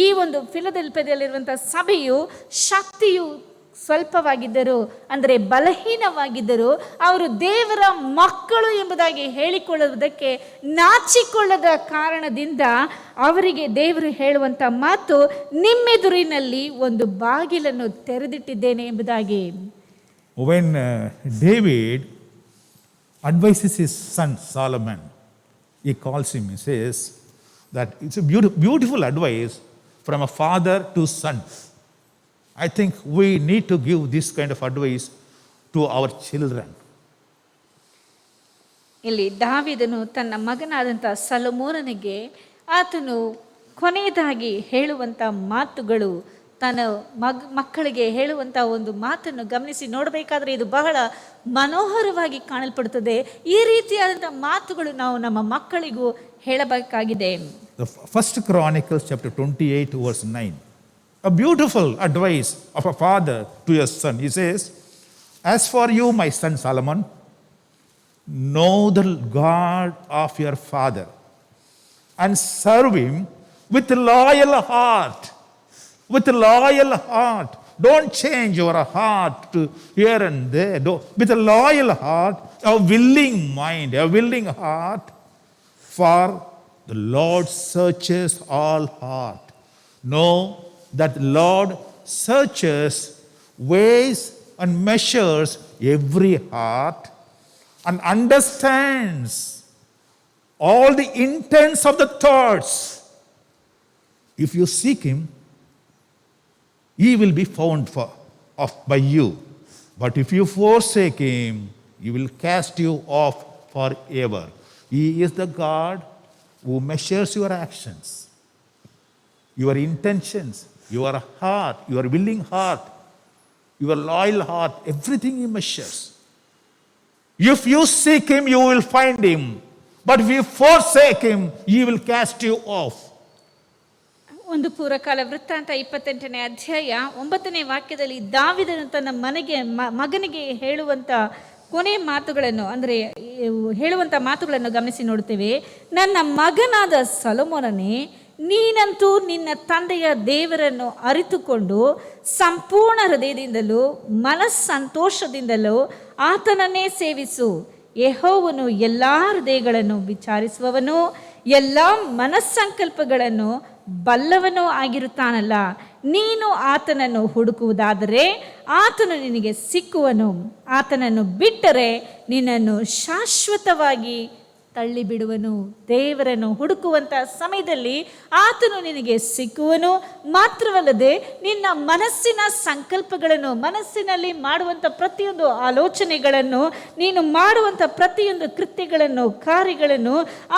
ಈ ಒಂದು ಫಿಲದೆಲ್ಫಿಯದಲ್ಲಿರುವಂಥ ಸಭೆಯು ಶಕ್ತಿಯು ಸ್ವಲ್ಪವಾಗಿದ್ದರು ಅಂದರೆ ಬಲಹೀನವಾಗಿದ್ದರು ಅವರು ದೇವರ ಮಕ್ಕಳು ಎಂಬುದಾಗಿ ಹೇಳಿಕೊಳ್ಳುವುದಕ್ಕೆ ನಾಚಿಕೊಳ್ಳದ ಕಾರಣದಿಂದ ಅವರಿಗೆ ದೇವರು ಹೇಳುವಂಥ ಮಾತು ನಿಮ್ಮೆದುರಿನಲ್ಲಿ ಒಂದು ಬಾಗಿಲನ್ನು ತೆರೆದಿಟ್ಟಿದ್ದೇನೆ ಎಂಬುದಾಗಿ. When David advises his son Solomon, he calls him, he says that it's a beautiful advice from a father to son. I think we need to give this kind of advice to our children. ಇಲ್ಲಿ ದಾವೀದನು ತನ್ನ ಮಗನಾದಂಥ ಸೊಲೊಮೋನನಿಗೆ ಆತನು ಕೊನೆಯದಾಗಿ ಹೇಳುವಂಥ ಮಾತುಗಳು, ತನ್ನ ಮಕ್ಕಳಿಗೆ ಹೇಳುವಂಥ ಒಂದು ಮಾತನ್ನು ಗಮನಿಸಿ ನೋಡಬೇಕಾದ್ರೆ ಇದು ಬಹಳ ಮನೋಹರವಾಗಿ ಕಾಣಲ್ಪಡುತ್ತದೆ. ಈ ರೀತಿಯಾದಂಥ ಮಾತುಗಳು ನಾವು ನಮ್ಮ ಮಕ್ಕಳಿಗೂ ಹೇಳಬೇಕಾಗಿದೆ. The First Chronicles chapter 28 verse 9. A beautiful advice of a father to his son. He says, as for you, my son Solomon, know the God of your father and serve him with a loyal heart. With a loyal heart. Don't change your heart to here and there. With a loyal heart, a willing mind, a willing heart. For the Lord searches all heart. Know that the Lord searches, weighs and measures every heart and understands all the intents of the thoughts. If you seek him, he will be found by you. But if you forsake him, he will cast you off forever. He is the God who measures your actions, your intentions, your heart, your willing heart, your loyal heart, everything he measures. If you seek him, you will find him. But if you forsake him, he will cast you off. ಒಂದು ಪೂರ್ವಕಾಲ ವೃತ್ತಾಂತ 28ನೇ ಅಧ್ಯಾಯ 9ನೇ ವಾಕ್ಯದಲ್ಲಿ ದಾವೀದನು ತನ್ನ ಮಗನಿಗೆ ಹೇಳುವಂಥ ಕೊನೆ ಮಾತುಗಳನ್ನು, ಅಂದರೆ ಹೇಳುವಂಥ ಮಾತುಗಳನ್ನು ಗಮನಿಸಿ ನೋಡ್ತೇವೆ. ನನ್ನ ಮಗನಾದ ಸೊಲೊಮೋನನೇ, ನೀನಂತೂ ನಿನ್ನ ತಂದೆಯ ದೇವರನ್ನು ಅರಿತುಕೊಂಡು ಸಂಪೂರ್ಣ ಹೃದಯದಿಂದಲೂ ಮನಸ್ಸಂತೋಷದಿಂದಲೂ ಆತನನ್ನೇ ಸೇವಿಸು. ಯೆಹೋವನು ಎಲ್ಲ ಹೃದಯಗಳನ್ನು ವಿಚಾರಿಸುವವನು, ಎಲ್ಲ ಮನಸ್ಸಂಕಲ್ಪಗಳನ್ನು ಬಲ್ಲವನೂ ಆಗಿರುತ್ತಾನಲ್ಲ. ನೀನು ಆತನನ್ನು ಹುಡುಕುವುದಾದರೆ ಆತನು ನಿನಗೆ ಸಿಕ್ಕುವನು. ಆತನನ್ನು ಬಿಟ್ಟರೆ ನಿನ್ನನ್ನು ಶಾಶ್ವತವಾಗಿ ತಳ್ಳಿಬಿಡುವನು. ದೇವರನ್ನು ಹುಡುಕುವಂಥ ಸಮಯದಲ್ಲಿ ಆತನು ನಿನಗೆ ಸಿಕ್ಕುವನು. ಮಾತ್ರವಲ್ಲದೆ ನಿನ್ನ ಮನಸ್ಸಿನ ಸಂಕಲ್ಪಗಳನ್ನು, ಮನಸ್ಸಿನಲ್ಲಿ ಮಾಡುವಂಥ ಪ್ರತಿಯೊಂದು ಆಲೋಚನೆಗಳನ್ನು, ನೀನು ಮಾಡುವಂಥ ಪ್ರತಿಯೊಂದು ಕೃತ್ಯಗಳನ್ನು, ಕಾರ್ಯಗಳನ್ನು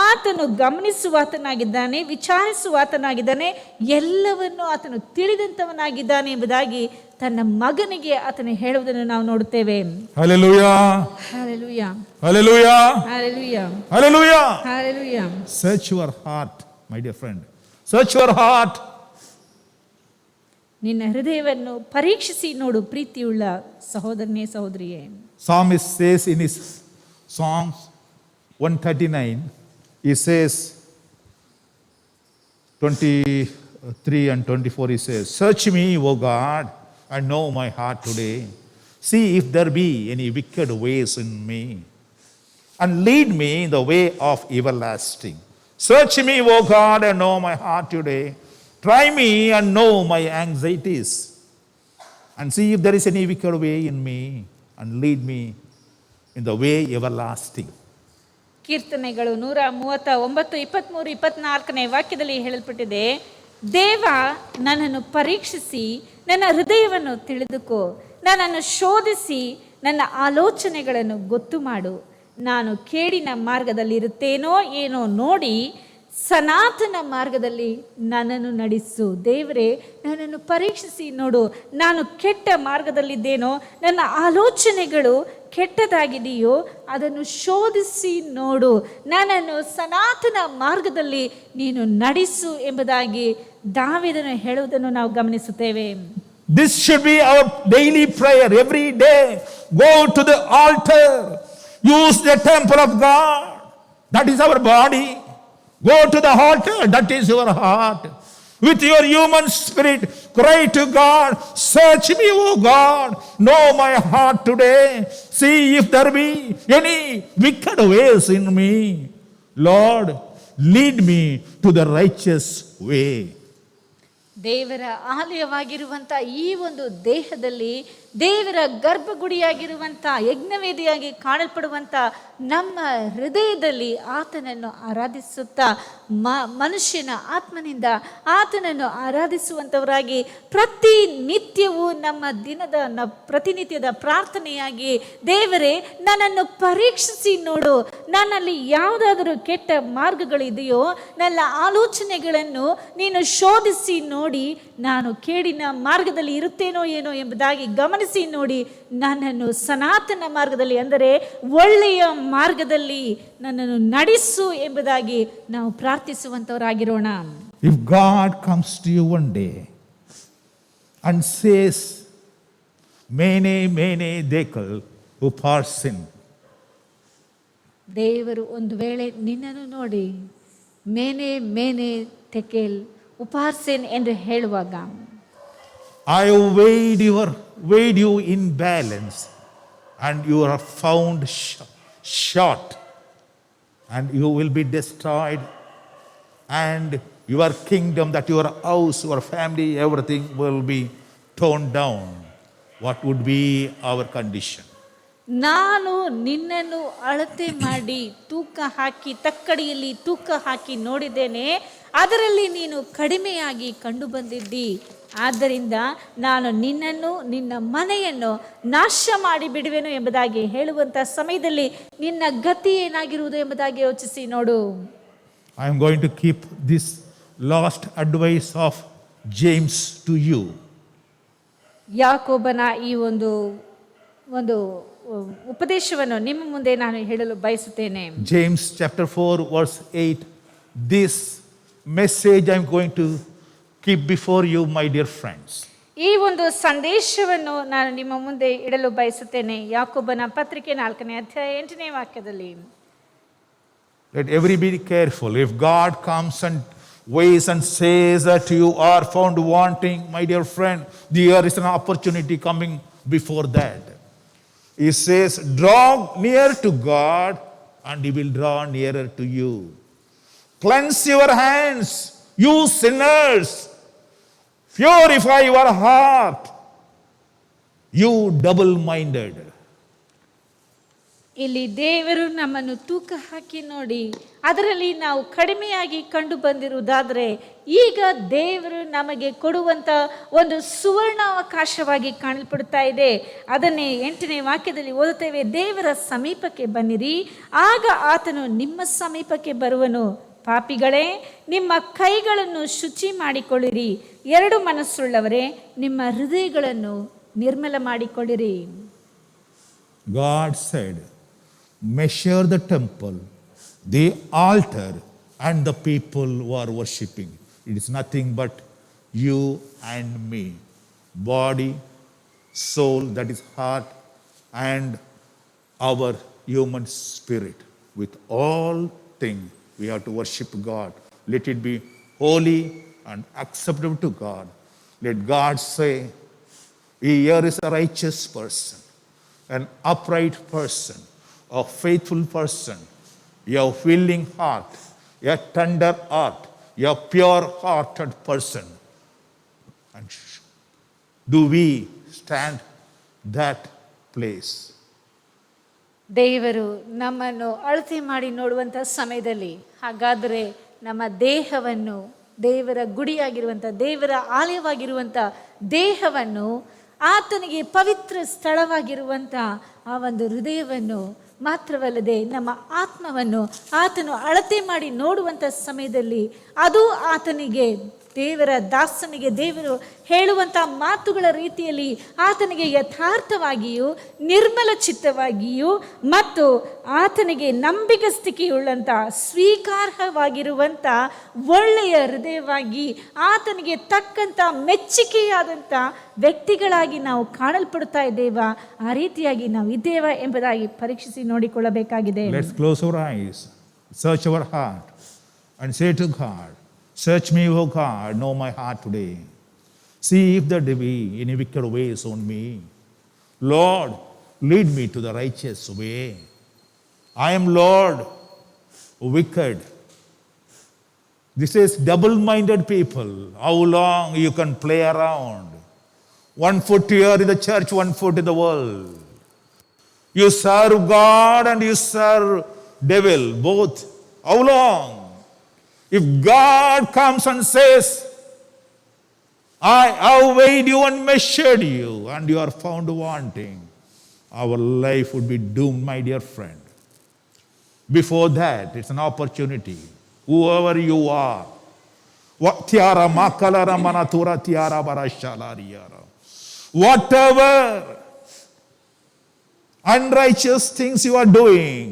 ಆತನು ಗಮನಿಸುವಾತನಾಗಿದ್ದಾನೆ, ವಿಚಾರಿಸುವಾತನಾಗಿದ್ದಾನೆ, ಎಲ್ಲವನ್ನು ಆತನು ತಿಳಿದಂಥವನಾಗಿದ್ದಾನೆ ಎಂಬುದಾಗಿ ತನ್ನ ಮಗನಿಗೆ ಆತನು ಹೇಳುವುದನ್ನು ನಾವು ನೋಡುತ್ತೇವೆ. Hallelujah. Hallelujah. Hallelujah. Hallelujah. Hallelujah. Hallelujah. Search your heart, my dear friend. Search your heart. ನಿನ್ನ ಹೃದಯವನ್ನು ಪರೀಕ್ಷಿಸಿ ನೋಡು ಪ್ರೀತಿಯುಳ್ಳ ಸಹೋದರನೇ, ಸಹೋದರಿಯೇ. Psalmist says in his Psalms 139, he says 23 and 24, he says, "Search me, O God, and know my heart today. See if there be any wicked ways in me, and lead me in the way of everlasting. Search me, O God, and know my heart today. Try me and know my anxieties, and see if there is any wicked way in me, and lead me in the way everlasting." ಕೀರ್ತನೆಗಳು 139, 23, 24ನೇ ವಾಕ್ಯದಲ್ಲಿ ಹೇಳಲ್ಪಟ್ಟಿದೆ, ದೇವ ನನ್ನನ್ನು ಪರೀಕ್ಷಿಸಿ ನನ್ನ ಹೃದಯವನ್ನು ತಿಳಿದುಕೋ, ನನ್ನನ್ನು ಶೋಧಿಸಿ ನನ್ನ ಆಲೋಚನೆಗಳನ್ನು ಗೊತ್ತು ಮಾಡು. ನಾನು ಕೇಡಿನ ಮಾರ್ಗದಲ್ಲಿರುತ್ತೇನೋ ಏನೋ ನೋಡಿ ಸನಾತನ ಮಾರ್ಗದಲ್ಲಿ ನನ್ನನ್ನು ನಡೆಸು. ದೇವರೇ, ನನ್ನನ್ನು ಪರೀಕ್ಷಿಸಿ ನೋಡು, ನಾನು ಕೆಟ್ಟ ಮಾರ್ಗದಲ್ಲಿದ್ದೇನೋ, ನನ್ನ ಆಲೋಚನೆಗಳು ಕೆಟ್ಟದಾಗಿದೆಯೋ ಅದನ್ನು ಶೋಧಿಸಿ ನೋಡು, ನನ್ನನ್ನು ಸನಾತನ ಮಾರ್ಗದಲ್ಲಿ ನೀನು ನಡೆಸು ಎಂಬುದಾಗಿ ದಾವೀದನು ಹೇಳುವುದನ್ನು ನಾವು ಗಮನಿಸುತ್ತೇವೆ. This should be our daily prayer every day. Go to the altar. Use the temple of God. That is our body. Go to the altar. That is your heart. With your human spirit, cry to God. Search me, O God. Know my heart today. See if there be any wicked ways in me. Lord, lead me to the righteous way. ದೇವರ ಆಲಯವಾಗಿರುವಂಥ ಈ ಒಂದು ದೇಹದಲ್ಲಿ, ದೇವರ ಗರ್ಭಗುಡಿಯಾಗಿರುವಂಥ ಯಜ್ಞವೇದಿಯಾಗಿ ಕಾಣಲ್ಪಡುವಂಥ ನಮ್ಮ ಹೃದಯದಲ್ಲಿ ಆತನನ್ನು ಆರಾಧಿಸುತ್ತಾ ಮನುಷ್ಯನ ಆತ್ಮನಿಂದ ಆತನನ್ನು ಆರಾಧಿಸುವಂಥವರಾಗಿ ಪ್ರತಿನಿತ್ಯವೂ ನಮ್ಮ ದಿನದ ಪ್ರತಿನಿತ್ಯದ ಪ್ರಾರ್ಥನೆಯಾಗಿ, ದೇವರೇ ನನ್ನನ್ನು ಪರೀಕ್ಷಿಸಿ ನೋಡು, ನನ್ನಲ್ಲಿ ಯಾವುದಾದರೂ ಕೆಟ್ಟ ಮಾರ್ಗಗಳಿದೆಯೋ ನನ್ನ ಆಲೋಚನೆಗಳನ್ನು ನೀನು ಶೋಧಿಸಿ ನೋಡಿ, ನಾನು ಕೇಡಿನ ಮಾರ್ಗದಲ್ಲಿ ಇರುತ್ತೇನೋ ಏನೋ ಎಂಬುದಾಗಿ ಗಮನಿಸಿ ನೋಡಿ, ನನ್ನನ್ನು ಸನಾತನ ಮಾರ್ಗದಲ್ಲಿ, ಅಂದರೆ ಒಳ್ಳೆಯ ಮಾರ್ಗದಲ್ಲಿ ನನ್ನನ್ನು ನಡೆಸು ಎಂಬುದಾಗಿ ನಾವು ಪ್ರಾರ್ಥಿಸುವಂತವರಾಗಿರೋಣ. If God comes to you one day and says, "Mene, mene, dekel, uparsin," ದೇವರು ಒಂದು ವೇಳೆ ನಿನ್ನನ್ನು ನೋಡಿ ಮೇನೆ ಮೇನೆ ತೆಕೆಲ್ ಉಪಾರ್ಸೆನ್ ಎಂದು ಹೇಳುವಾಗ, I weighed you in balance, and you are found short, and you will be destroyed, and your kingdom, that your house, your family, everything will be torn down. What would be our condition? ನಾನು ನಿನ್ನನ್ನು ಅಳತೆ ಮಾಡಿ ತೂಕ ಹಾಕಿ, ತಕ್ಕಡಿಯಲ್ಲಿ ತೂಕ ಹಾಕಿ ನೋಡಿದ್ದೇನೆ, ಅದರಲ್ಲಿ ನೀನು ಕಡಿಮೆಯಾಗಿ ಕಂಡು ಬಂದಿದ್ದಿ. ಆದ್ದರಿಂದ ನಾನು ನಿನ್ನನ್ನು, ನಿನ್ನ ಮನೆಯನ್ನು ನಾಶ ಮಾಡಿ ಬಿಡುವೆನು ಎಂಬುದಾಗಿ ಹೇಳುವಂಥ ಸಮಯದಲ್ಲಿ ನಿನ್ನ ಗತಿ ಏನಾಗಿರುವುದು ಎಂಬುದಾಗಿ ಯೋಚಿಸಿ ನೋಡು. I am going to keep this last advice of James to you. ಯಾಕೋಬನ ಈ ಒಂದು ಉಪದೇಶವನ್ನು ನಿಮ್ಮ ಮುಂದೆ ನಾನು ಹೇಳಲು ಬಯಸುತ್ತೇನೆ. James chapter 4 verse 8. This message I am going to keep before you, my dear friends. ಈ ಒಂದು ಸಂದೇಶವನ್ನು ನಾನು ನಿಮ್ಮ ಮುಂದೆ ಇಡಲು ಬಯಸುತ್ತೇನೆ. ಯಾಕೋಬನ ಪತ್ರಿಕೆ 4ನೇ ಅಧ್ಯಾಯ 8ನೇ ವಾಕ್ಯದಲ್ಲಿ. Let everybody be careful. If God comes and ways and says that you are found wanting, my dear friend, there is an opportunity coming before that. He says, draw near to God and He will draw nearer to you. Cleanse your hands, you sinners. Purify your heart, you double-minded. ಇಲ್ಲಿ ದೇವರು ನಮ್ಮನ್ನು ತೂಕ ಹಾಕಿ ನೋಡಿ, ಅದರಲ್ಲಿ ನಾವು ಕಡಿಮೆಯಾಗಿ ಕಂಡು ಬಂದಿರುವುದಾದರೆ ಈಗ ದೇವರು ನಮಗೆ ಕೊಡುವಂಥ ಒಂದು ಸುವರ್ಣ ಅವಕಾಶವಾಗಿ ಕಾಣಲ್ಪಡುತ್ತಾ ಇದೆ. ಅದನ್ನೇ 8ನೇ ವಾಕ್ಯದಲ್ಲಿ ಓದುತ್ತೇವೆ. ದೇವರ ಸಮೀಪಕ್ಕೆ ಬನ್ನಿರಿ, ಆಗ ಆತನು ನಿಮ್ಮ ಸಮೀಪಕ್ಕೆ ಬರುವನು. ಪಾಪಿಗಳೇ, ನಿಮ್ಮ ಕೈಗಳನ್ನು ಶುಚಿ ಮಾಡಿಕೊಳ್ಳಿರಿ. ಎರಡು ಮನಸ್ಸುಳ್ಳವರೇ, ನಿಮ್ಮ ಹೃದಯಗಳನ್ನು ನಿರ್ಮಲ ಮಾಡಿಕೊಳ್ಳಿರಿ. God said, measure the temple, the altar, and the people who are worshipping. It is nothing but you and me. Body, soul, that is heart, and our human spirit. With all things, we have to worship God. Let it be holy and acceptable to God. Let God say, here is a righteous person, an upright person, a faithful person, a willing heart, a tender heart, a pure-hearted person. And do we stand that place? ದೇವರು ನಮ್ಮನ್ನು ಅಳತೆ ಮಾಡಿ ನೋಡುವಂಥ ಸಮಯದಲ್ಲಿ ಹಾಗಾದರೆ ನಮ್ಮ ದೇಹವನ್ನು, ದೇವರ ಗುಡಿಯಾಗಿರುವಂಥ, ದೇವರ ಆಲಯವಾಗಿರುವಂಥ ದೇಹವನ್ನು, ಆತನಿಗೆ ಪವಿತ್ರ ಸ್ಥಳವಾಗಿರುವಂಥ ಆ ಒಂದು ಹೃದಯವನ್ನು ಮಾತ್ರವಲ್ಲದೆ ನಮ್ಮ ಆತ್ಮವನ್ನು ಆತನು ಅಳತೆ ಮಾಡಿ ನೋಡುವಂಥ ಸಮಯದಲ್ಲಿ ಅದು ಆತನಿಗೆ, ದೇವರ ದಾಸನಿಗೆ ದೇವರು ಹೇಳುವಂಥ ಮಾತುಗಳ ರೀತಿಯಲ್ಲಿ ಆತನಿಗೆ ಯಥಾರ್ಥವಾಗಿಯೂ ನಿರ್ಮಲ ಚಿತ್ತವಾಗಿಯೂ ಮತ್ತು ಆತನಿಗೆ ನಂಬಿಗಸ್ತಿಕೆಯುಳ್ಳಂಥ ಸ್ವೀಕಾರಾರ್ಹವಾಗಿರುವಂಥ ಒಳ್ಳೆಯ ಹೃದಯವಾಗಿ ಆತನಿಗೆ ತಕ್ಕಂಥ ಮೆಚ್ಚುಗೆಯಾದಂಥ ವ್ಯಕ್ತಿಗಳಾಗಿ ನಾವು ಕಾಣಲ್ಪಡುತ್ತಾ ಇದ್ದೇವಾ, ಆ ರೀತಿಯಾಗಿ ನಾವು ಇದ್ದೇವಾ ಎಂಬುದಾಗಿ ಪರೀಕ್ಷಿಸಿ ನೋಡಿಕೊಳ್ಳಬೇಕಾಗಿದೆ. Let's close our eyes, search our heart and say to God, search me, O God, know my heart today. See if there be any wicked ways on me. Lord, lead me to the righteous way. I am, Lord, wicked. This is double-minded people. How long you can play around? One foot here in the church, one foot in the world. You serve God and you serve devil, both. How long? If God comes and says, I have weighed you and measured you, and you are found wanting, our life would be doomed, my dear friend. Before that, it's an opportunity. Whoever you are, whatever unrighteous things you are doing,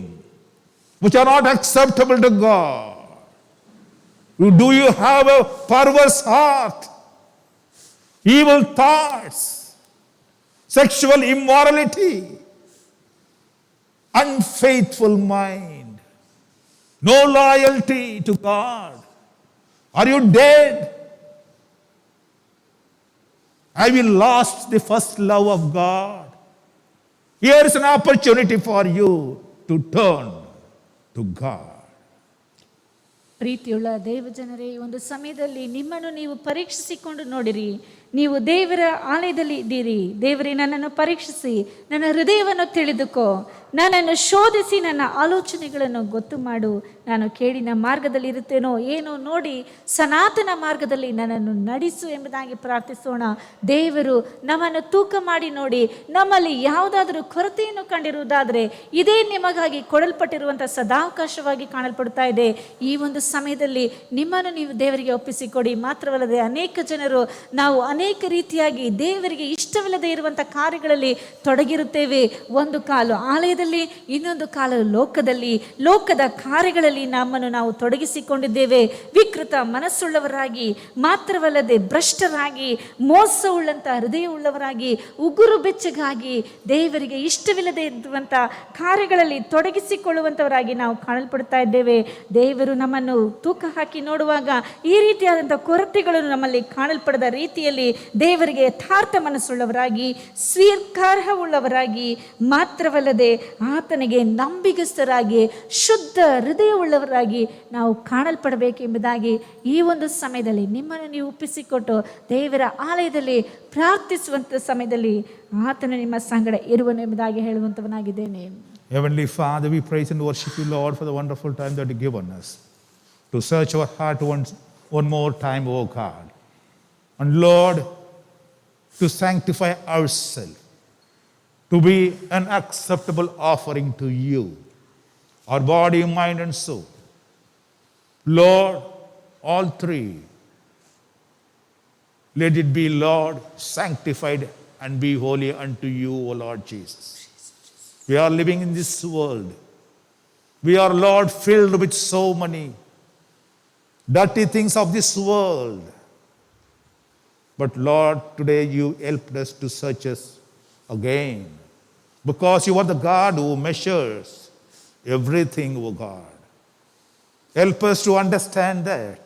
which are not acceptable to God, do you have a perverse heart, evil thoughts, sexual immorality, unfaithful mind, no loyalty to God? Are you dead? Have you lost the first love of God? Here is an opportunity for you to turn to God. ಪ್ರೀತಿಯುಳ್ಳ ದೇವಜನರೇ, ಈ ಒಂದು ಸಮಯದಲ್ಲಿ ನಿಮ್ಮನ್ನು ನೀವು ಪರೀಕ್ಷಿಸಿಕೊಂಡು ನೋಡಿರಿ. ನೀವು ದೇವರ ಆಲಯದಲ್ಲಿ ಇದ್ದೀರಿ. ದೇವರೇ, ನನ್ನನ್ನು ಪರೀಕ್ಷಿಸಿ, ನನ್ನ ಹೃದಯವನ್ನು ತಿಳಿದುಕೋ, ನನ್ನನ್ನು ಶೋಧಿಸಿ, ನನ್ನ ಆಲೋಚನೆಗಳನ್ನು ಗೊತ್ತು ಮಾಡು. ನಾನು ಕೇಡಿನ ಮಾರ್ಗದಲ್ಲಿ ಇರುತ್ತೇನೋ ಏನೋ ನೋಡಿ ಸನಾತನ ಮಾರ್ಗದಲ್ಲಿ ನನ್ನನ್ನು ನಡೆಸು ಎಂಬುದಾಗಿ ಪ್ರಾರ್ಥಿಸೋಣ. ದೇವರು ನಮ್ಮನ್ನು ತೂಕ ಮಾಡಿ ನೋಡಿ, ನಮ್ಮಲ್ಲಿ ಯಾವುದಾದರೂ ಕೊರತೆಯನ್ನು ಕಂಡಿರುವುದಾದರೆ ಇದೇ ನಿಮಗಾಗಿ ಕೊಡಲ್ಪಟ್ಟಿರುವಂಥ ಸದಾವಕಾಶವಾಗಿ ಕಾಣಲ್ಪಡ್ತಾ ಇದೆ. ಈ ಒಂದು ಸಮಯದಲ್ಲಿ ನಿಮ್ಮನ್ನು ನೀವು ದೇವರಿಗೆ ಒಪ್ಪಿಸಿಕೊಡಿ. ಮಾತ್ರವಲ್ಲದೆ ಅನೇಕ ಜನರು ನಾವು ಅನೇಕ ರೀತಿಯಾಗಿ ದೇವರಿಗೆ ಇಷ್ಟವಿಲ್ಲದೆ ಇರುವಂಥ ಕಾರ್ಯಗಳಲ್ಲಿ ತೊಡಗಿರುತ್ತೇವೆ. ಒಂದು ಕಾಲು ಆಲಯದಲ್ಲಿ, ಇನ್ನೊಂದು ಕಾಲು ಲೋಕದಲ್ಲಿ, ಲೋಕದ ಕಾರ್ಯಗಳಲ್ಲಿ ನಮ್ಮನ್ನು ನಾವು ತೊಡಗಿಸಿಕೊಂಡಿದ್ದೇವೆ. ವಿಕೃತ ಮನಸ್ಸುಳ್ಳವರಾಗಿ, ಮಾತ್ರವಲ್ಲದೆ ಭ್ರಷ್ಟರಾಗಿ, ಮೋಸವುಳ್ಳಂಥ ಹೃದಯವುಳ್ಳವರಾಗಿ, ಉಗುರು ಬೆಚ್ಚಗಾಗಿ, ದೇವರಿಗೆ ಇಷ್ಟವಿಲ್ಲದೆ ಇರುವಂಥ ಕಾರ್ಯಗಳಲ್ಲಿ ತೊಡಗಿಸಿಕೊಳ್ಳುವಂಥವರಾಗಿ ನಾವು ಕಾಣಲ್ಪಡ್ತಾ ಇದ್ದೇವೆ. ದೇವರು ನಮ್ಮನ್ನು ತೂಕ ಹಾಕಿ ನೋಡುವಾಗ ಈ ರೀತಿಯಾದಂಥ ಕೊರತೆಗಳನ್ನು ನಮ್ಮಲ್ಲಿ ಕಾಣಲ್ಪಡದ ರೀತಿಯಲ್ಲಿ ದೇವರಿಗೆ ಯಥಾರ್ಥ ಮನಸ್ಸುಳ್ಳವರಾಗಿ, ಸ್ವೀಕಾರ್ಹವುಳ್ಳವರಾಗಿ, ಮಾತ್ರವಲ್ಲದೆ ಆತನಿಗೆ ನಂಬಿಗಸ್ತರಾಗಿ, ಶುದ್ಧ ಹೃದಯವುಳ್ಳವರಾಗಿ ನಾವು ಕಾಣಲ್ಪಡಬೇಕೆಂಬುದಾಗಿ ಈ ಒಂದು ಸಮಯದಲ್ಲಿ ನಿಮ್ಮನ್ನು ನೀವು ಒಪ್ಪಿಸಿಕೊಟ್ಟು ದೇವರ ಆಲಯದಲ್ಲಿ ಪ್ರಾರ್ಥಿಸುವಂಥ ಸಮಯದಲ್ಲಿ ಆತನು ನಿಮ್ಮ ಸಂಗಡ ಇರುವನು ಎಂಬುದಾಗಿ ಹೇಳುವಂಥವನಾಗಿದ್ದೇನೆ. Heavenly Father, we praise and worship you, Lord, for the wonderful time that you have given us to search our heart one more time, O God. And Lord, to sanctify ourselves, to be an acceptable offering to you, our body, mind, and soul. Lord, all three, let it be, Lord, sanctified and be holy unto you, O Lord Jesus. We are living in this world. We are, Lord, filled with so many dirty things of this world. But Lord, today you helped us to search us again, because you are the God who measures everything, O God. Help us to understand that.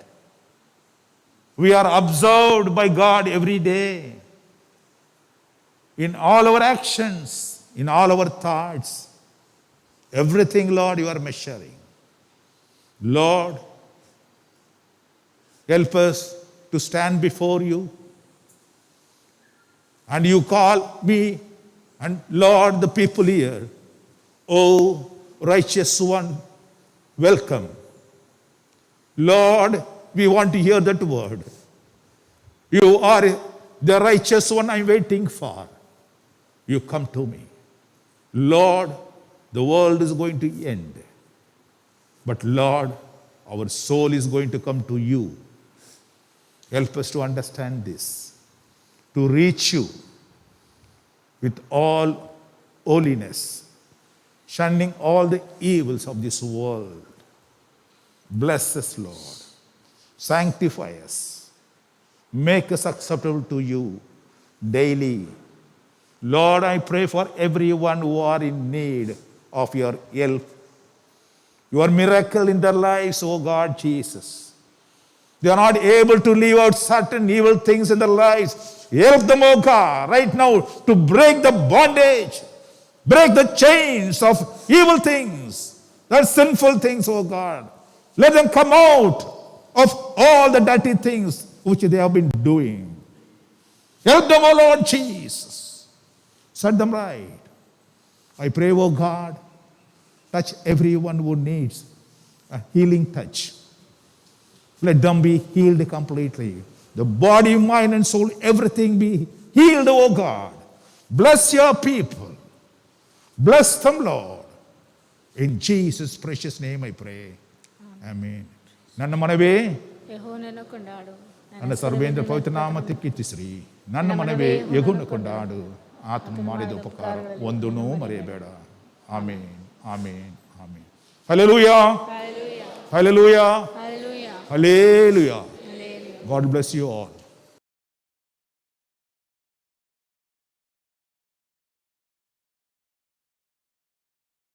We are observed by God every day. In all our actions, in all our thoughts, everything, Lord, you are measuring. Lord, help us to stand before you. And you call me and, Lord, the people here, oh, righteous one, welcome. Lord, we want to hear that word. You are the righteous one I'm waiting for. You come to me. Lord, the world is going to end. But Lord, our soul is going to come to you. Help us to understand this, to reach you with all holiness, shunning all the evils of this world. Bless us, Lord. Sanctify us. Make us acceptable to you daily. Lord, I pray for everyone who are in need of your help, your miracle in their lives, oh God Jesus. They are not able to leave out certain evil things in their lives. Help them, oh God, right now to break the bondage, break the chains of evil things, the sinful things, oh God. Let them come out of all the dirty things which they have been doing. Help them, oh Lord Jesus. Set them right. I pray, oh God, touch everyone who needs a healing touch. Let them be healed completely. The body, mind, and soul, everything be healed, oh God. Bless your people. Bless them, Lord. In Jesus' precious name I pray. Amen. ನನ್ನ ಮನವೇ ಯೆಹೋವನನ್ನು ಕೊಂಡಾಡು, ನನ್ನ ಸರ್ವೇಂದ್ರ ಪವಿತ್ರ ನಾಮಕ್ಕೆ ಕೀರ್ತಿಸಿರಿ. ನನ್ನ ಮನವೇ ಯೆಹೋವನನ್ನು ಕೊಂಡಾಡು, ಆತನು ಮಾಡಿದ ಉಪಕಾರ ಒಂದನ್ನೂ ಮರೆಯಬೇಡ. Amen, amen, amen. Hallelujah, hallelujah, hallelujah. God bless you all.